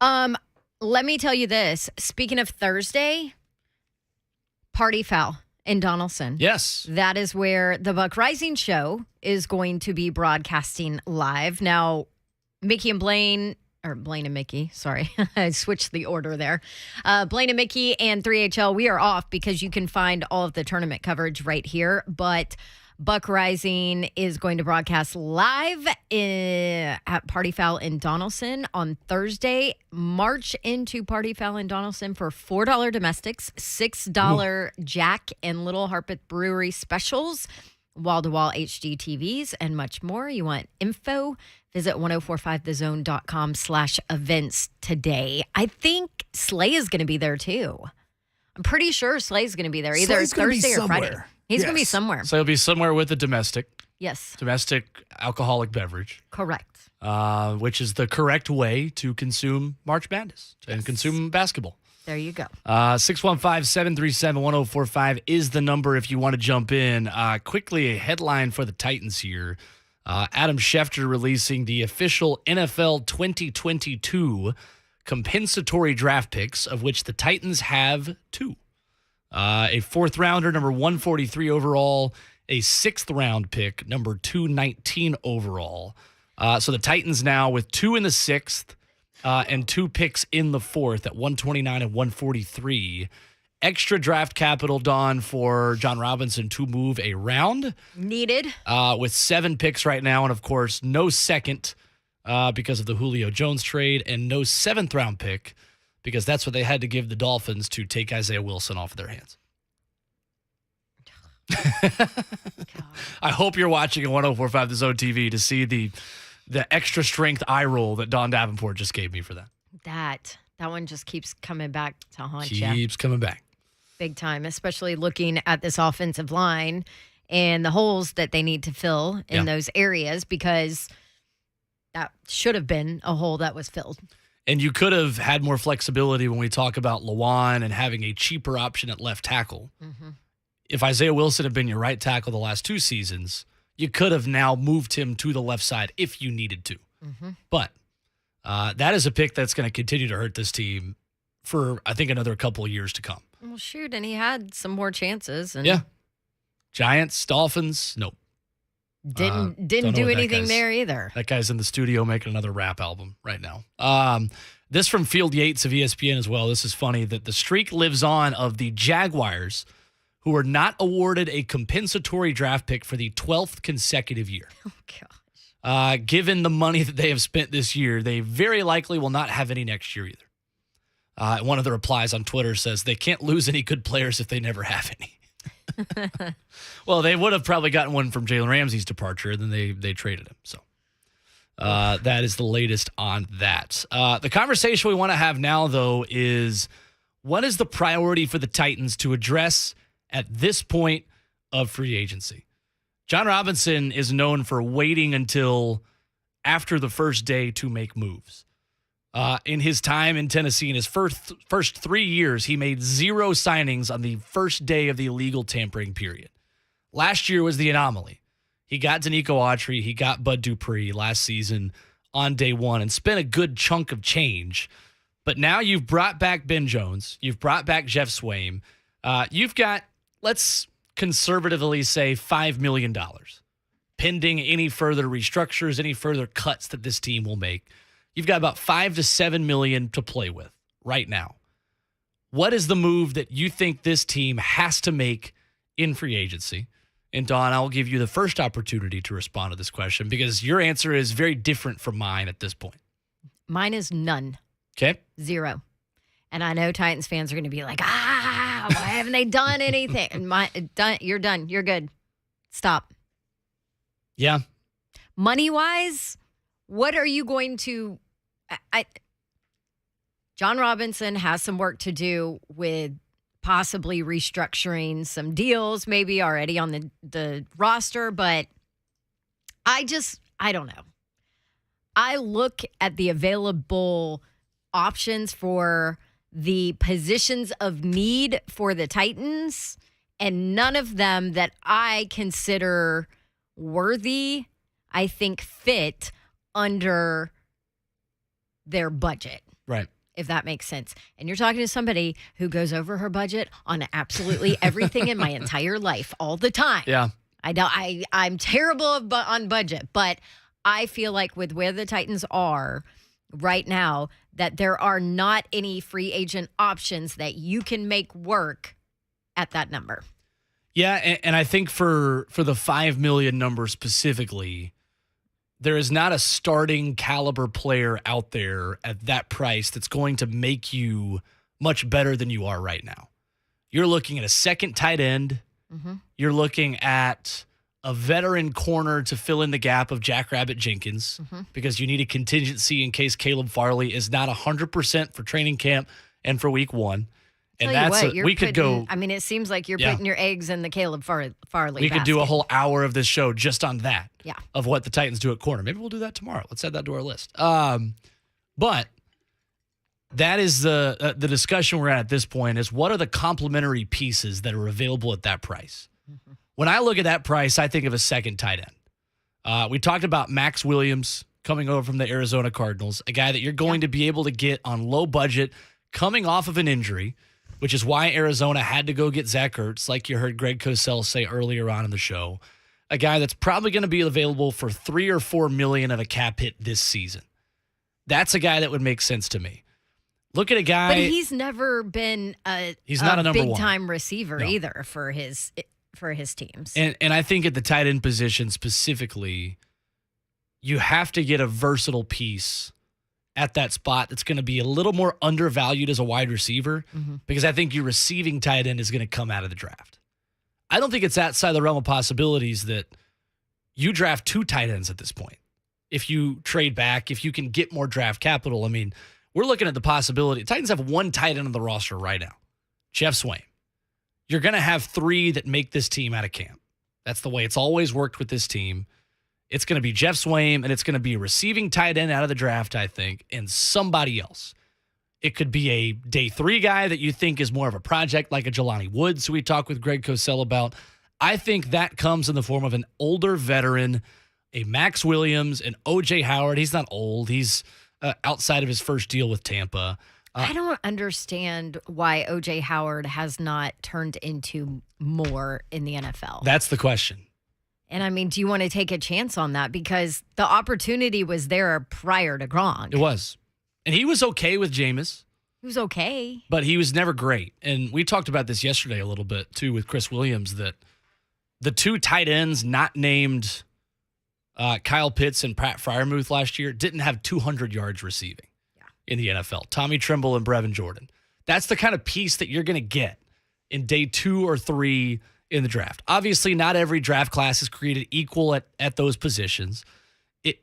C: Let me tell you this. Speaking of Thursday, Party Foul in Donaldson.
B: Yes.
C: That is where the Buck Rising show is going to be broadcasting live. Now, Mickey and Blaine, or Blaine and Mickey, sorry. I switched the order there. Blaine and Mickey and 3HL, we are off because you can find all of the tournament coverage right here. But Buck Rising is going to broadcast live at Party Foul in Donaldson on Thursday. March into Party Foul in Donaldson for $4 domestics, $6 Jack and Little Harpeth Brewery specials, wall-to-wall HD TVs, and much more. You want info? Visit 1045thezone.com/events today. I think Slay is going to be there too. I'm pretty sure Slay's going to be there either
A: Slay's gonna be
C: Thursday or Friday.
A: somewhere.
C: He's going to be
A: Yes.
C: somewhere.
B: So he'll be somewhere with a domestic alcoholic beverage.
C: Correct.
B: Which is the correct way to consume March Madness and consume basketball.
C: There you go.
B: 615-737-1045 is the number if you want to jump in. Quickly, a headline for the Titans here. Adam Schefter releasing the official NFL 2022 compensatory draft picks, of which the Titans have two. A fourth rounder, number 143 overall, a sixth round pick, number 219 overall. So the Titans now with two in the sixth and two picks in the fourth at 129 and 143. Extra draft capital, Dawn, for John Robinson to move a round.
C: Needed.
B: With 7 picks right now, and of course, no second because of the Julio Jones trade, and no seventh round pick because that's what they had to give the Dolphins to take Isaiah Wilson off of their hands. I hope you're watching at 104.5 The Zone TV to see the extra strength eye roll that Don Davenport just gave me for that.
C: That one just keeps coming back to haunt you.
B: Keeps coming back.
C: Big time, especially looking at this offensive line and the holes that they need to fill in those areas, because that should have been a hole that was filled.
B: And you could have had more flexibility when we talk about Lawan and having a cheaper option at left tackle.
C: Mm-hmm.
B: If Isaiah Wilson had been your right tackle the last 2 seasons, you could have now moved him to the left side if you needed to.
C: Mm-hmm.
B: But that is a pick that's going to continue to hurt this team for, I think, another couple of years to come.
C: Well, shoot, and he had some more chances. And
B: yeah. Giants, Dolphins, nope.
C: Didn't
B: Don't know
C: do
B: what that
C: anything
B: guy's-
C: there either.
B: That guy's in the studio making another rap album right now. This from Field Yates of ESPN as well. This is funny that the streak lives on of the Jaguars, who were not awarded a compensatory draft pick for the 12th consecutive year.
C: Oh, gosh.
B: Given the money that they have spent this year, they very likely will not have any next year either. One of the replies on Twitter says they can't lose any good players if they never have any. Well, they would have probably gotten one from Jalen Ramsey's departure, and then they traded him. So that is the latest on that. The conversation we want to have now, though, is what is the priority for the Titans to address at this point of free agency? John Robinson is known for waiting until after the first day to make moves. In his time in Tennessee, in his first 3 years, he made 0 signings on the first day of the illegal tampering period. Last year was the anomaly. He got Danico Autry, he got Bud Dupree last season on day one and spent a good chunk of change. But now you've brought back Ben Jones. You've brought back Jeff Swaim. You've got, let's conservatively say, $5 million, pending any further restructures, any further cuts that this team will make. You've got about $5 to $7 million to play with right now. What is the move that you think this team has to make in free agency? And Dawn, I'll give you the first opportunity to respond to this question because your answer is very different from mine at this point.
C: Mine is none.
B: Okay.
C: 0. And I know Titans fans are going to be like, why haven't they done anything? And you're done. You're good. Stop.
B: Yeah.
C: Money-wise, what are you going to John Robinson has some work to do with possibly restructuring some deals, maybe already on the roster, but I don't know. I look at the available options for the positions of need for the Titans, and none of them that I consider worthy, I think, fit under their budget.
B: Right.
C: If that makes sense. And you're talking to somebody who goes over her budget on absolutely everything in my entire life all the time.
B: Yeah.
C: I'm terrible on budget, but I feel like with where the Titans are right now, that there are not any free agent options that you can make work at that number.
B: Yeah, and I think for the $5 million number specifically, there is not a starting caliber player out there at that price that's going to make you much better than you are right now. You're looking at a second tight end.
C: Mm-hmm.
B: You're looking at a veteran corner to fill in the gap of Jackrabbit Jenkins because you need a contingency in case Caleb Farley is not 100% for training camp and for week one. And
C: it seems like you're putting your eggs in the Caleb Farley
B: We could do a
C: basket.
B: whole hour of this show just on that.
C: Yeah.
B: Of what the Titans do at corner. Maybe we'll do that tomorrow. Let's add that to our list. But that is the discussion we're at this point is what are the complementary pieces that are available at that price? Mm-hmm. When I look at that price, I think of a second tight end. We talked about Max Williams coming over from the Arizona Cardinals, a guy that you're going to be able to get on low budget coming off of an injury, which is why Arizona had to go get Zach Ertz, like you heard Greg Cosell say earlier on in the show, a guy that's probably going to be available for $3 or $4 million of a cap hit this season. That's a guy that would make sense to me. Look at a guy.
C: But he's never been
B: he's not a number
C: big
B: one
C: time receiver either for his teams.
B: And I think at the tight end position specifically, you have to get a versatile piece at that spot that's going to be a little more undervalued as a wide receiver because I think your receiving tight end is going to come out of the draft. I don't think it's outside the realm of possibilities that you draft two tight ends at this point. If you trade back, if you can get more draft capital, I mean, we're looking at the possibility. Titans have one tight end on the roster right now, Jeff Swaim. You're going to have three that make this team out of camp. That's the way it's always worked with this team. It's going to be Jeff Swaim, and it's going to be a receiving tight end out of the draft, I think, and somebody else. It could be a day three guy that you think is more of a project, like a Jelani Woods, who we talked with Greg Cosell about. I think that comes in the form of an older veteran, a Max Williams, an O.J. Howard. He's not old. He's outside of his first deal with Tampa.
C: I don't understand why O.J. Howard has not turned into more in the NFL.
B: That's the question.
C: And I mean, do you want to take a chance on that? Because the opportunity was there prior to Gronk.
B: It was. And he was okay with Jameis.
C: He was okay.
B: But he was never great. And we talked about this yesterday a little bit, too, with Chris Williams, that the two tight ends not named Kyle Pitts and Pat Freiermuth last year didn't have 200 yards receiving in the NFL. Tommy Tremble and Brevin Jordan. That's the kind of piece that you're going to get in day 2 or 3 in the draft. Obviously, not every draft class is created equal at those positions.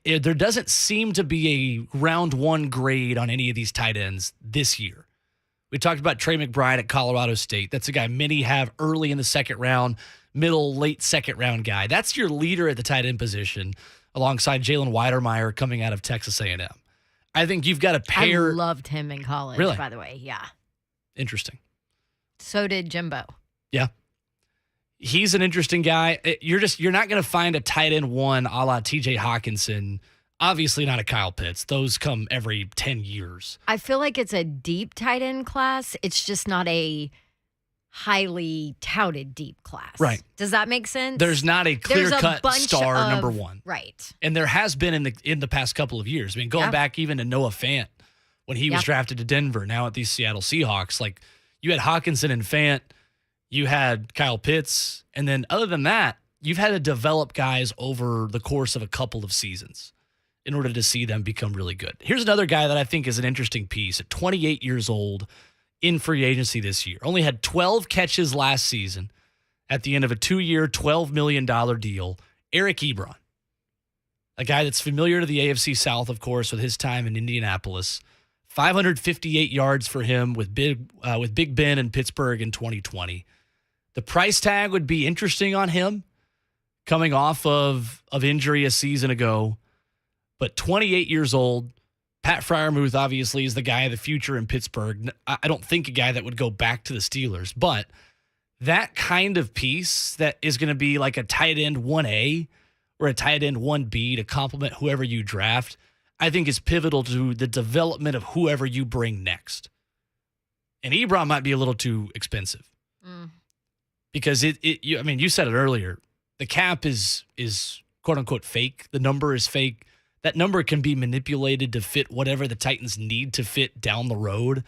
B: There doesn't seem to be a round 1 grade on any of these tight ends this year. We talked about Trey McBride at Colorado State. That's a guy many have early in the second round, middle, late second round guy. That's your leader at the tight end position alongside Jalen Weidermeyer coming out of Texas A&M. I think you've got to pair.
C: I loved him in college,
B: Really?
C: by the way. Yeah.
B: Interesting.
C: So did Jimbo.
B: Yeah. He's an interesting guy. You're not going to find a tight end one a la TJ Hawkinson. Obviously not a Kyle Pitts. Those come every 10 years.
C: I feel like it's a deep tight end class. It's just not a highly touted deep class.
B: Right.
C: Does that make sense?
B: There's not a clear-cut star number one.
C: Right.
B: And there has been in the past couple of years. I mean, going back even to Noah Fant when he was drafted to Denver, now at the Seattle Seahawks, like you had Hawkinson and Fant, you had Kyle Pitts, and then other than that, you've had to develop guys over the course of a couple of seasons in order to see them become really good. Here's another guy that I think is an interesting piece. At 28 years old, in free agency this year, only had 12 catches last season at the end of a 2-year, $12 million deal. Eric Ebron, a guy that's familiar to the AFC South, of course, with his time in Indianapolis. 558 yards for him with Big Ben in Pittsburgh in 2020. The price tag would be interesting on him coming off of injury a season ago, but 28 years old. Pat Freiermuth obviously is the guy of the future in Pittsburgh. I don't think a guy that would go back to the Steelers, but that kind of piece that is going to be like a tight end 1A or a tight end 1B to complement whoever you draft, I think is pivotal to the development of whoever you bring next. And Ebron might be a little too expensive because you said it earlier. The cap is quote unquote fake. The number is fake. That number can be manipulated to fit whatever the Titans need to fit down the road.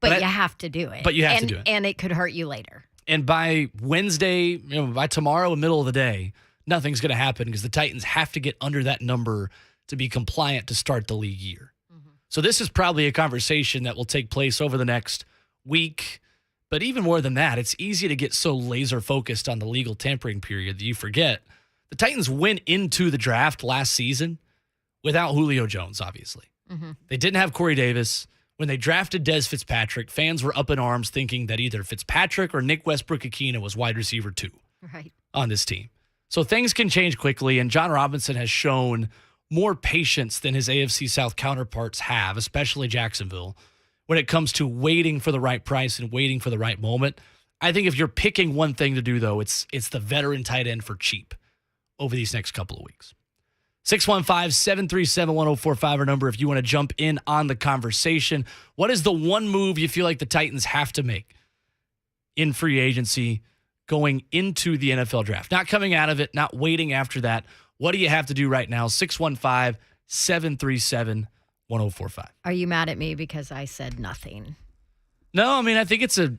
C: But you have to do it.
B: But you have to do it.
C: And it could hurt you later.
B: And by Wednesday, by tomorrow, middle of the day, nothing's going to happen because the Titans have to get under that number to be compliant to start the league year. Mm-hmm. So this is probably a conversation that will take place over the next week. But even more than that, it's easy to get so laser focused on the legal tampering period that you forget the Titans went into the draft last season without Julio Jones, obviously. Mm-hmm. They didn't have Corey Davis. When they drafted Des Fitzpatrick, fans were up in arms thinking that either Fitzpatrick or Nick Westbrook-Ikhine was wide receiver 2 on this team. So things can change quickly, and John Robinson has shown more patience than his AFC South counterparts have, especially Jacksonville, when it comes to waiting for the right price and waiting for the right moment. I think if you're picking one thing to do, though, it's the veteran tight end for cheap over these next couple of weeks. 615-737-1045 our number if you want to jump in on the conversation. What is the one move you feel like the Titans have to make in free agency going into the NFL draft? Not coming out of it, not waiting after that. What do you have to do right now? 615-737-1045.
C: Are you mad at me because I said nothing?
B: No, I mean, I think it's a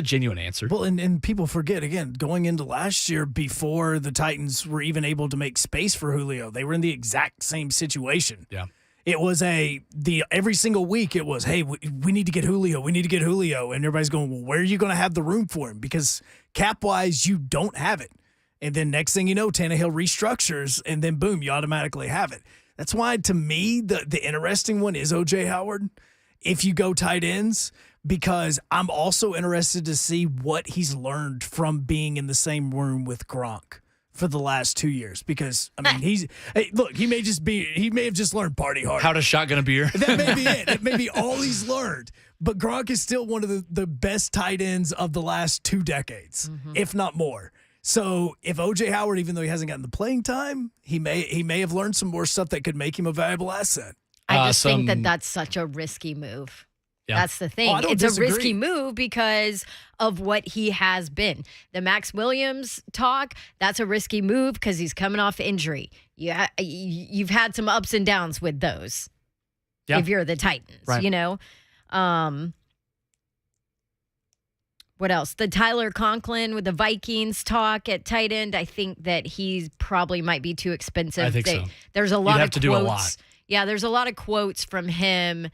B: genuine answer.
A: Well, and people forget, again, going into last year before the Titans were even able to make space for Julio, they were in the exact same situation.
B: Yeah.
A: It was every single week it was, hey, we need to get Julio. We need to get Julio. And everybody's going, well, where are you going to have the room for him? Because cap-wise, you don't have it. And then next thing you know, Tannehill restructures, and then boom, you automatically have it. That's why, to me, the interesting one is O.J. Howard if you go tight ends, because I'm also interested to see what he's learned from being in the same room with Gronk for the last 2 years. Because, I mean, he may have just learned party hard.
B: How to shotgun a beer.
A: That may be it. It may be all he's learned. But Gronk is still one of the best tight ends of the last 2 decades, if not more. So if O.J. Howard, even though he hasn't gotten the playing time, he may have learned some more stuff that could make him a valuable asset.
C: I just think that's such a risky move. Yeah. That's the thing.
A: It's
C: a risky move because of what he has been. The Max Williams talk, that's a risky move because he's coming off injury. You've had some ups and downs with those if you're the Titans,
B: right.
C: you know. What else? The Tyler Conklin with the Vikings talk at tight end. I think that he probably might be too expensive.
B: I think so.
C: There's a lot
B: You'd have
C: of
B: to
C: quotes.
B: do a lot.
C: Yeah, there's a lot of quotes from him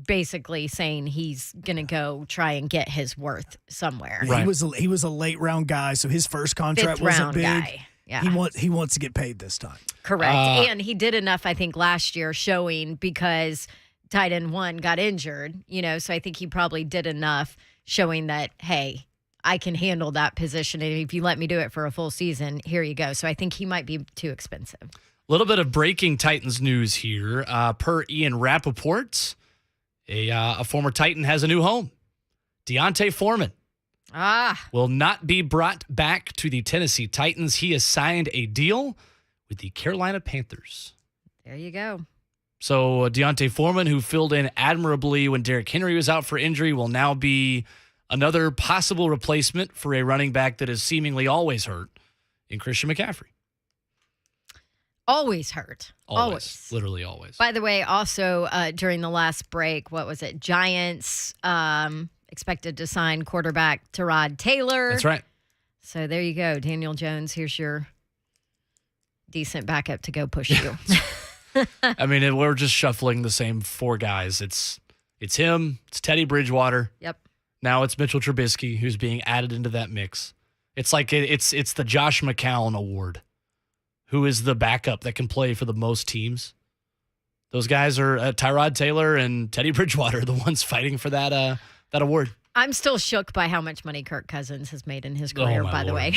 C: basically saying he's going to go try and get his worth somewhere.
A: Right. He was a late round guy, so his first contract wasn't big.
C: Guy. Yeah.
A: He wants to get paid this time.
C: Correct. And he did enough, I think, last year showing because tight end 1 got injured, so I think he probably did enough showing that, hey, I can handle that position. And if you let me do it for a full season, here you go. So I think he might be too expensive.
B: A little bit of breaking Titans news here. Per Ian Rappaport, a former Titan has a new home. Deontay Foreman will not be brought back to the Tennessee Titans. He has signed a deal with the Carolina Panthers.
C: There you go.
B: So Deontay Foreman, who filled in admirably when Derrick Henry was out for injury, will now be another possible replacement for a running back that is seemingly always hurt in Christian McCaffrey.
C: Always hurt. Always.
B: Literally always.
C: By the way, also during the last break, what was it? Giants expected to sign quarterback Tyrod Taylor.
B: That's right.
C: So there you go. Daniel Jones, here's your decent backup to go push you.
B: I mean, we're just shuffling the same 4 guys. It's him. It's Teddy Bridgewater.
C: Yep.
B: Now it's Mitchell Trubisky who's being added into that mix. It's like it's the Josh McCown Award. Who is the backup that can play for the most teams? Those guys are Tyrod Taylor and Teddy Bridgewater, the ones fighting for that award.
C: I'm still shook by how much money Kirk Cousins has made in his career,
B: my
C: by the
B: Lord.
C: way.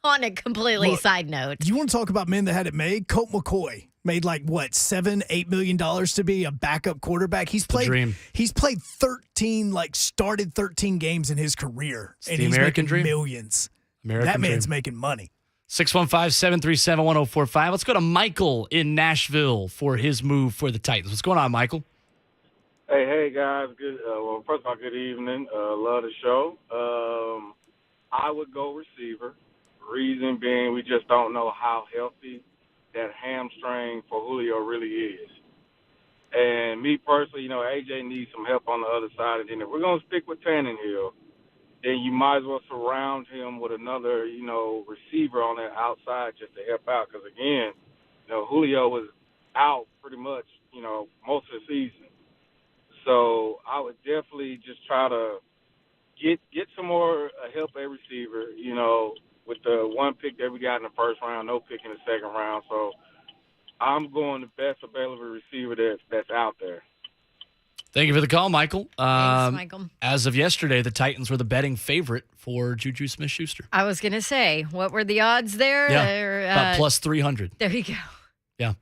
C: On a completely side note.
A: You want to talk about men that had it made? Colt McCoy made $7-8 million to be a backup quarterback. He's played
B: dream.
A: He's played 13, started 13 games in his career.
B: It's
A: and
B: the
A: he's
B: American
A: making
B: dream.
A: millions.
B: American
A: That man's
B: dream.
A: making money.
B: 615-737-1045. Let's go to Michael in Nashville for his move for the Titans. What's going on, Michael?
L: Hey guys. Good. Well, first of all, good evening. Love the show. I would go receiver. Reason being, we just don't know how healthy that hamstring for Julio really is. And me personally, AJ needs some help on the other side. And then if we're going to stick with Tannehill, then you might as well surround him with another, receiver on that outside just to help out. Because, again, Julio was out pretty much, most of the season. So I would definitely just try to get some more help at receiver, with the one pick that we got in the first round, no pick in the second round. So I'm going the best available receiver that's out there.
B: Thank you for the call, Michael.
C: Thanks, Michael.
B: As of yesterday, the Titans were the betting favorite for Juju Smith-Schuster.
C: I was going to say, what were the odds there?
B: Yeah, about plus 300.
C: There you go.
B: Yeah.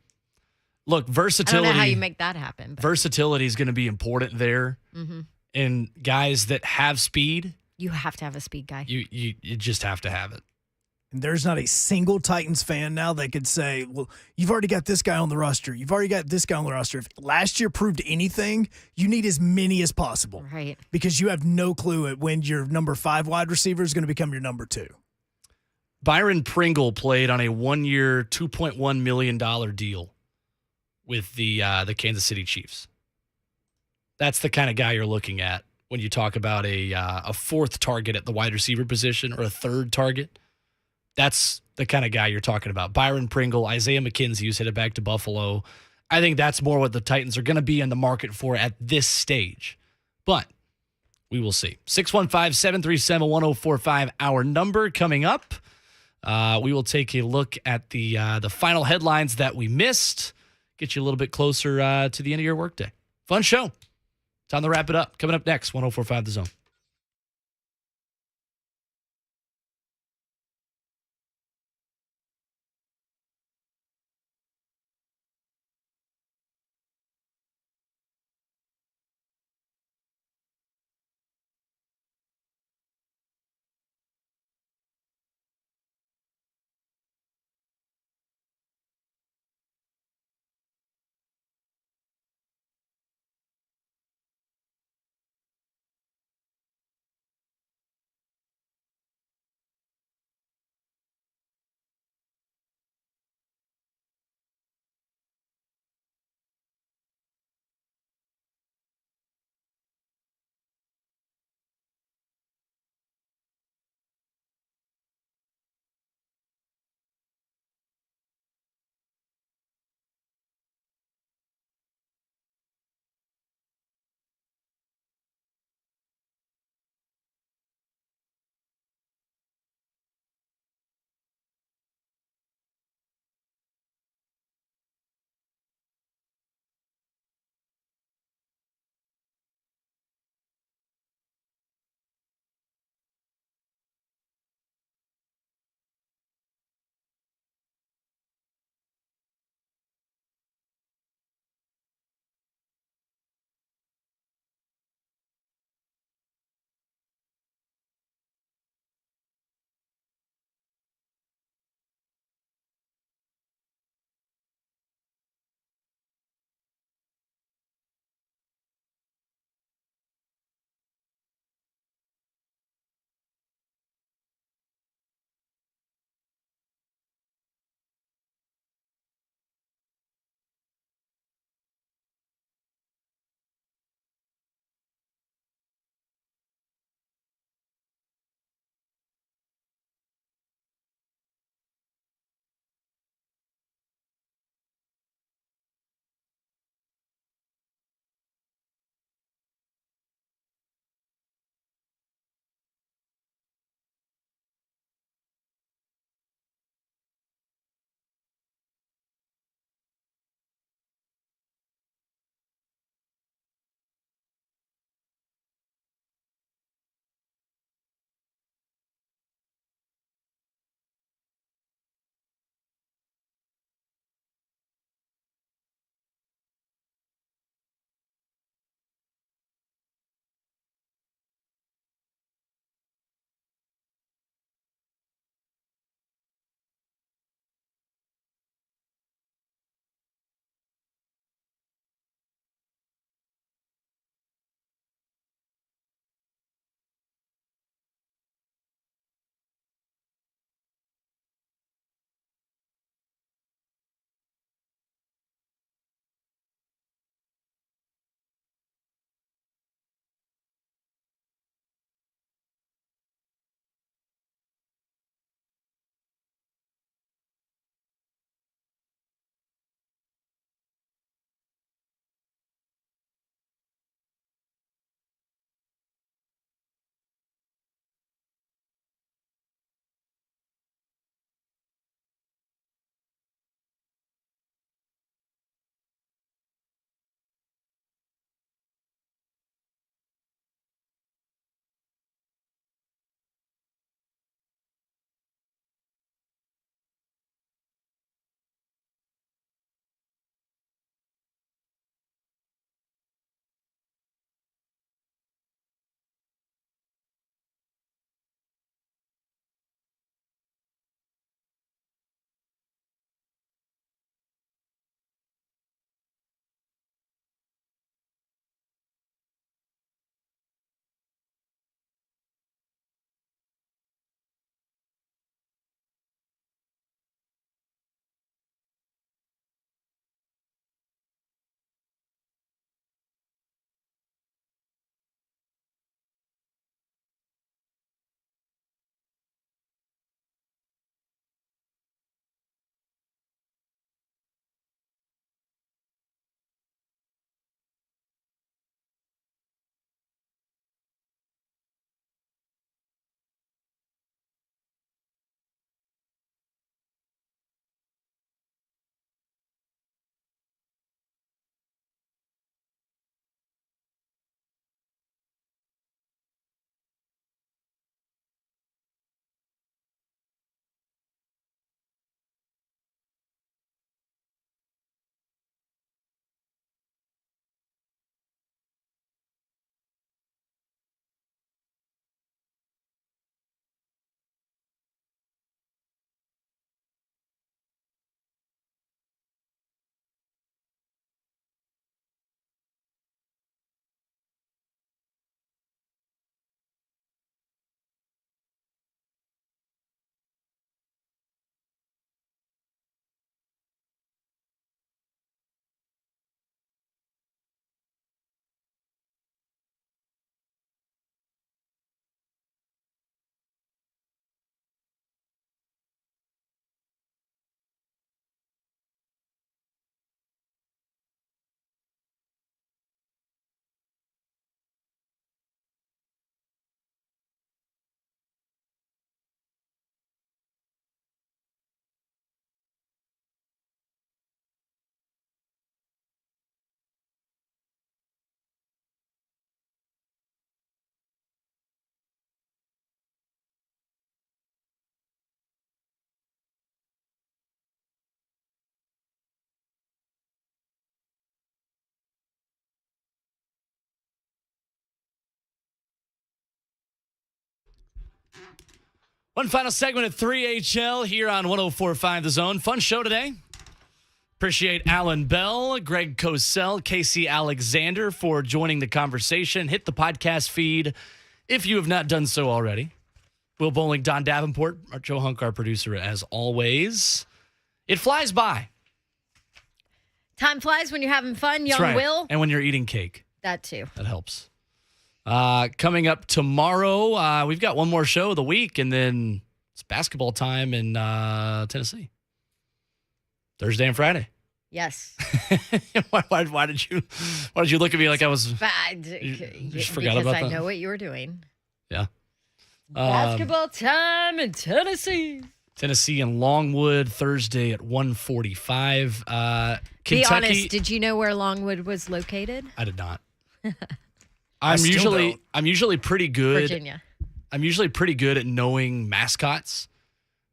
B: Look,
C: I
B: versatility.
C: don't know how you make that happen. But.
B: Versatility is going to be important there.
C: Mm-hmm.
B: And guys that have speed.
C: You have to have a speed guy.
B: You just have to have it.
A: And there's not a single Titans fan now that could say, well, you've already got this guy on the roster. You've already got this guy on the roster. If last year proved anything, you need as many as possible.
C: Right.
A: Because you have no clue at when your number 5 wide receiver is going to become your number 2.
B: Byron Pringle played on a 1-year, $2.1 million deal with the Kansas City Chiefs. That's the kind of guy you're looking at when you talk about a fourth target at the wide receiver position or a third target. That's the kind of guy you're talking about. Byron Pringle, Isaiah McKenzie, who's headed back to Buffalo. I think that's more what the Titans are going to be in the market for at this stage. But we will see. 615-737-1045, our number coming up. We will take a look at the final headlines that we missed. Get you a little bit closer to the end of your workday. Fun show. Time to wrap it up. Coming up next, 1045 The Zone. One final segment of 3HL here on 104.5 The Zone. Fun show today. Appreciate Allan Bell, Greg Cosell, Casey Alexander for joining the conversation. Hit the podcast feed if you have not done so already. Will Bowling, Don Davenport, our Joe Hunk, our producer, as always. It flies by.
C: Time flies when you're having fun, young
B: right.
C: Will.
B: And when you're eating cake.
C: That too.
B: That helps. Coming up tomorrow, we've got one more show of the week, and then it's basketball time in Tennessee. Thursday and Friday.
C: Yes.
B: why did you look at me like I was?
C: You
B: just forgot about that.
C: Because I know what you were doing.
B: Yeah.
C: Basketball time in Tennessee.
B: Tennessee and Longwood Thursday at 1:45. Kentucky.
C: Be honest. Did you know where Longwood was located?
B: I did not. I'm usually pretty good.
C: Virginia.
B: I'm usually pretty good at knowing mascots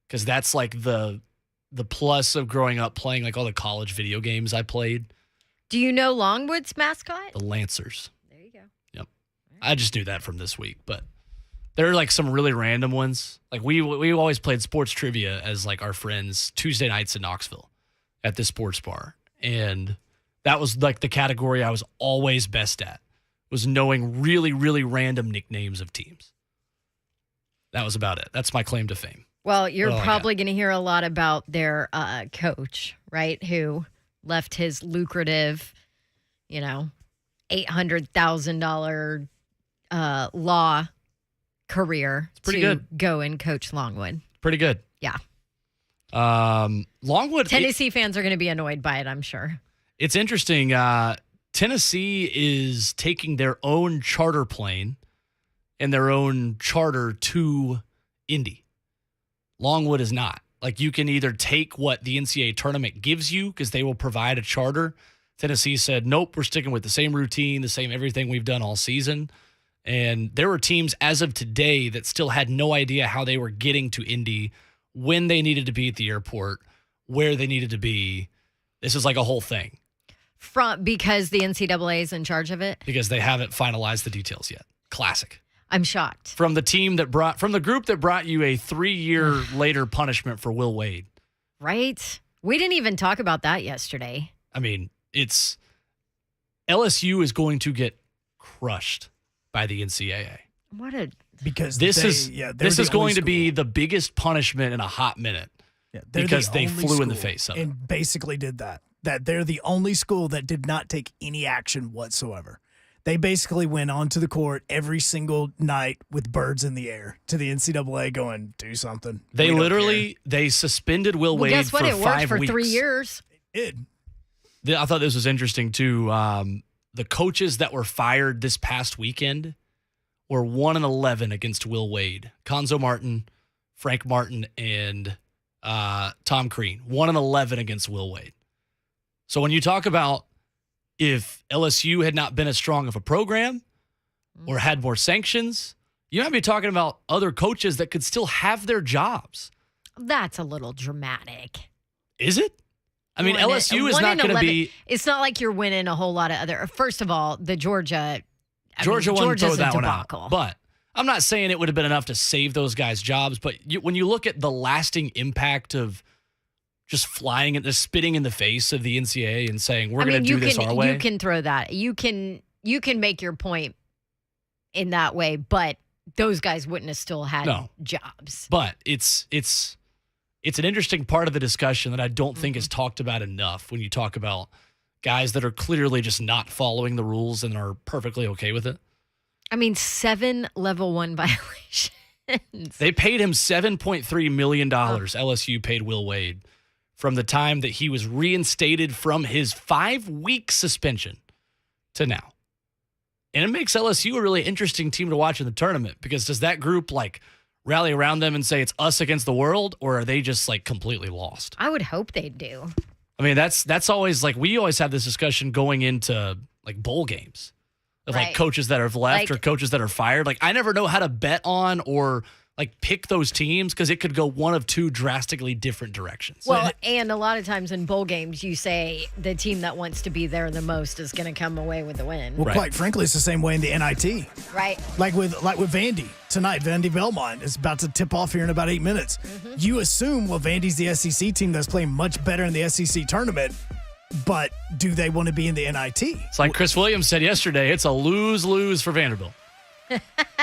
B: because that's like the plus of growing up playing like all the college video games I played.
C: Do you know Longwood's mascot?
B: The Lancers.
C: There you go.
B: Yep. I just knew that from this week, but there are like some really random ones. Like we always played sports trivia as like our friends Tuesday nights in Knoxville at the sports bar. And that was like the category I was always best at, was knowing really, really random nicknames of teams. That was about it. That's my claim to fame.
C: Well, you're probably going to hear a lot about their coach, right, who left his lucrative, $800,000 law career to go and coach Longwood.
B: Pretty good.
C: Yeah.
B: Longwood.
C: Tennessee fans are going to be annoyed by it, I'm sure.
B: It's interesting. Tennessee is taking their own charter plane and their own charter to Indy. Longwood is not. Like, you can either take what the NCAA tournament gives you because they will provide a charter. Tennessee said, nope, we're sticking with the same routine, the same everything we've done all season. And there were teams as of today that still had no idea how they were getting to Indy, when they needed to be at the airport, where they needed to be. This is like a whole thing.
C: Because the NCAA is in charge of it?
B: Because they haven't finalized the details yet. Classic.
C: I'm shocked.
B: From the group that brought you a 3-year later punishment for Will Wade.
C: Right? We didn't even talk about that yesterday.
B: I mean, LSU is going to get crushed by the NCAA.
A: Because
B: this is going to be the biggest punishment in a hot minute.
A: Yeah,
B: because they flew in the face of it.
A: And basically did that. That they're the only school that did not take any action whatsoever. They basically went onto the court every single night with birds in the air to the NCAA going, do something.
B: They suspended Will Wade
C: guess what?
B: for
C: It
B: 5
C: worked for
B: weeks.
C: 3 years.
A: It did.
B: I thought this was interesting, too. The coaches that were fired this past weekend were 1-11 against Will Wade. Conzo Martin, Frank Martin, and Tom Crean. 1-11 against Will Wade. So when you talk about if LSU had not been as strong of a program or had more sanctions, you might be talking about other coaches that could still have their jobs.
C: That's a little dramatic.
B: Is it? I mean, LSU is not going to be.
C: It's not like you're winning a whole lot of other. First of all, the Georgia
B: wouldn't throw that one out.
C: debacle.
B: But I'm not saying it would have been enough to save those guys' jobs. But when you look at the lasting impact of just flying and spitting in the face of the NCAA and saying we're going to do this our way,
C: you can throw that. You can make your point in that way, but those guys wouldn't have still had jobs.
B: But it's an interesting part of the discussion that I don't think is talked about enough when you talk about guys that are clearly just not following the rules and are perfectly okay with it.
C: I mean, 7 level 1 violations.
B: They paid him $7.3 million. LSU paid Will Wade from the time that he was reinstated from his 5-week suspension to now. And it makes LSU a really interesting team to watch in the tournament, because does that group rally around them and say it's us against the world, or are they just completely lost?
C: I would hope they do.
B: I mean, that's always we always have this discussion going into bowl games of coaches that have left or coaches that are fired. I never know how to bet on or pick those teams because it could go one of two drastically different directions.
C: Well, and a lot of times in bowl games, you say the team that wants to be there the most is going to come away with the win.
A: Well, quite frankly, it's the same way in the NIT.
C: Right.
A: Like with Vandy tonight, Vandy Belmont is about to tip off here in about 8 minutes.
C: Mm-hmm.
A: You assume, well, Vandy's the SEC team that's playing much better in the SEC tournament, but do they want to be in the NIT?
B: It's like Chris Williams said yesterday, it's a lose-lose for Vanderbilt.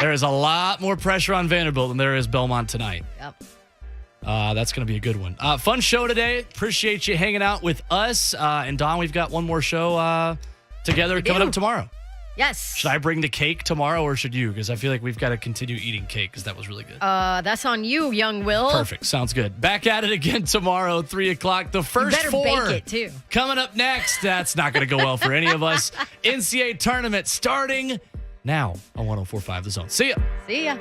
B: There is a lot more pressure on Vanderbilt than there is Belmont tonight.
C: Yep.
B: That's going to be a good one. Fun show today. Appreciate you hanging out with us. And Dawn, we've got one more show together coming up tomorrow.
C: Yes.
B: Should I bring the cake tomorrow or should you? Because I feel like we've got to continue eating cake because that was really good.
C: That's on you, young Will.
B: Perfect. Sounds good. Back at it again tomorrow, 3 o'clock. The first
C: you better
B: four.
C: bake it, too.
B: Coming up next. That's not going to go well for any of us. NCAA tournament starting now on 104.5 The Zone. See ya.
C: See ya.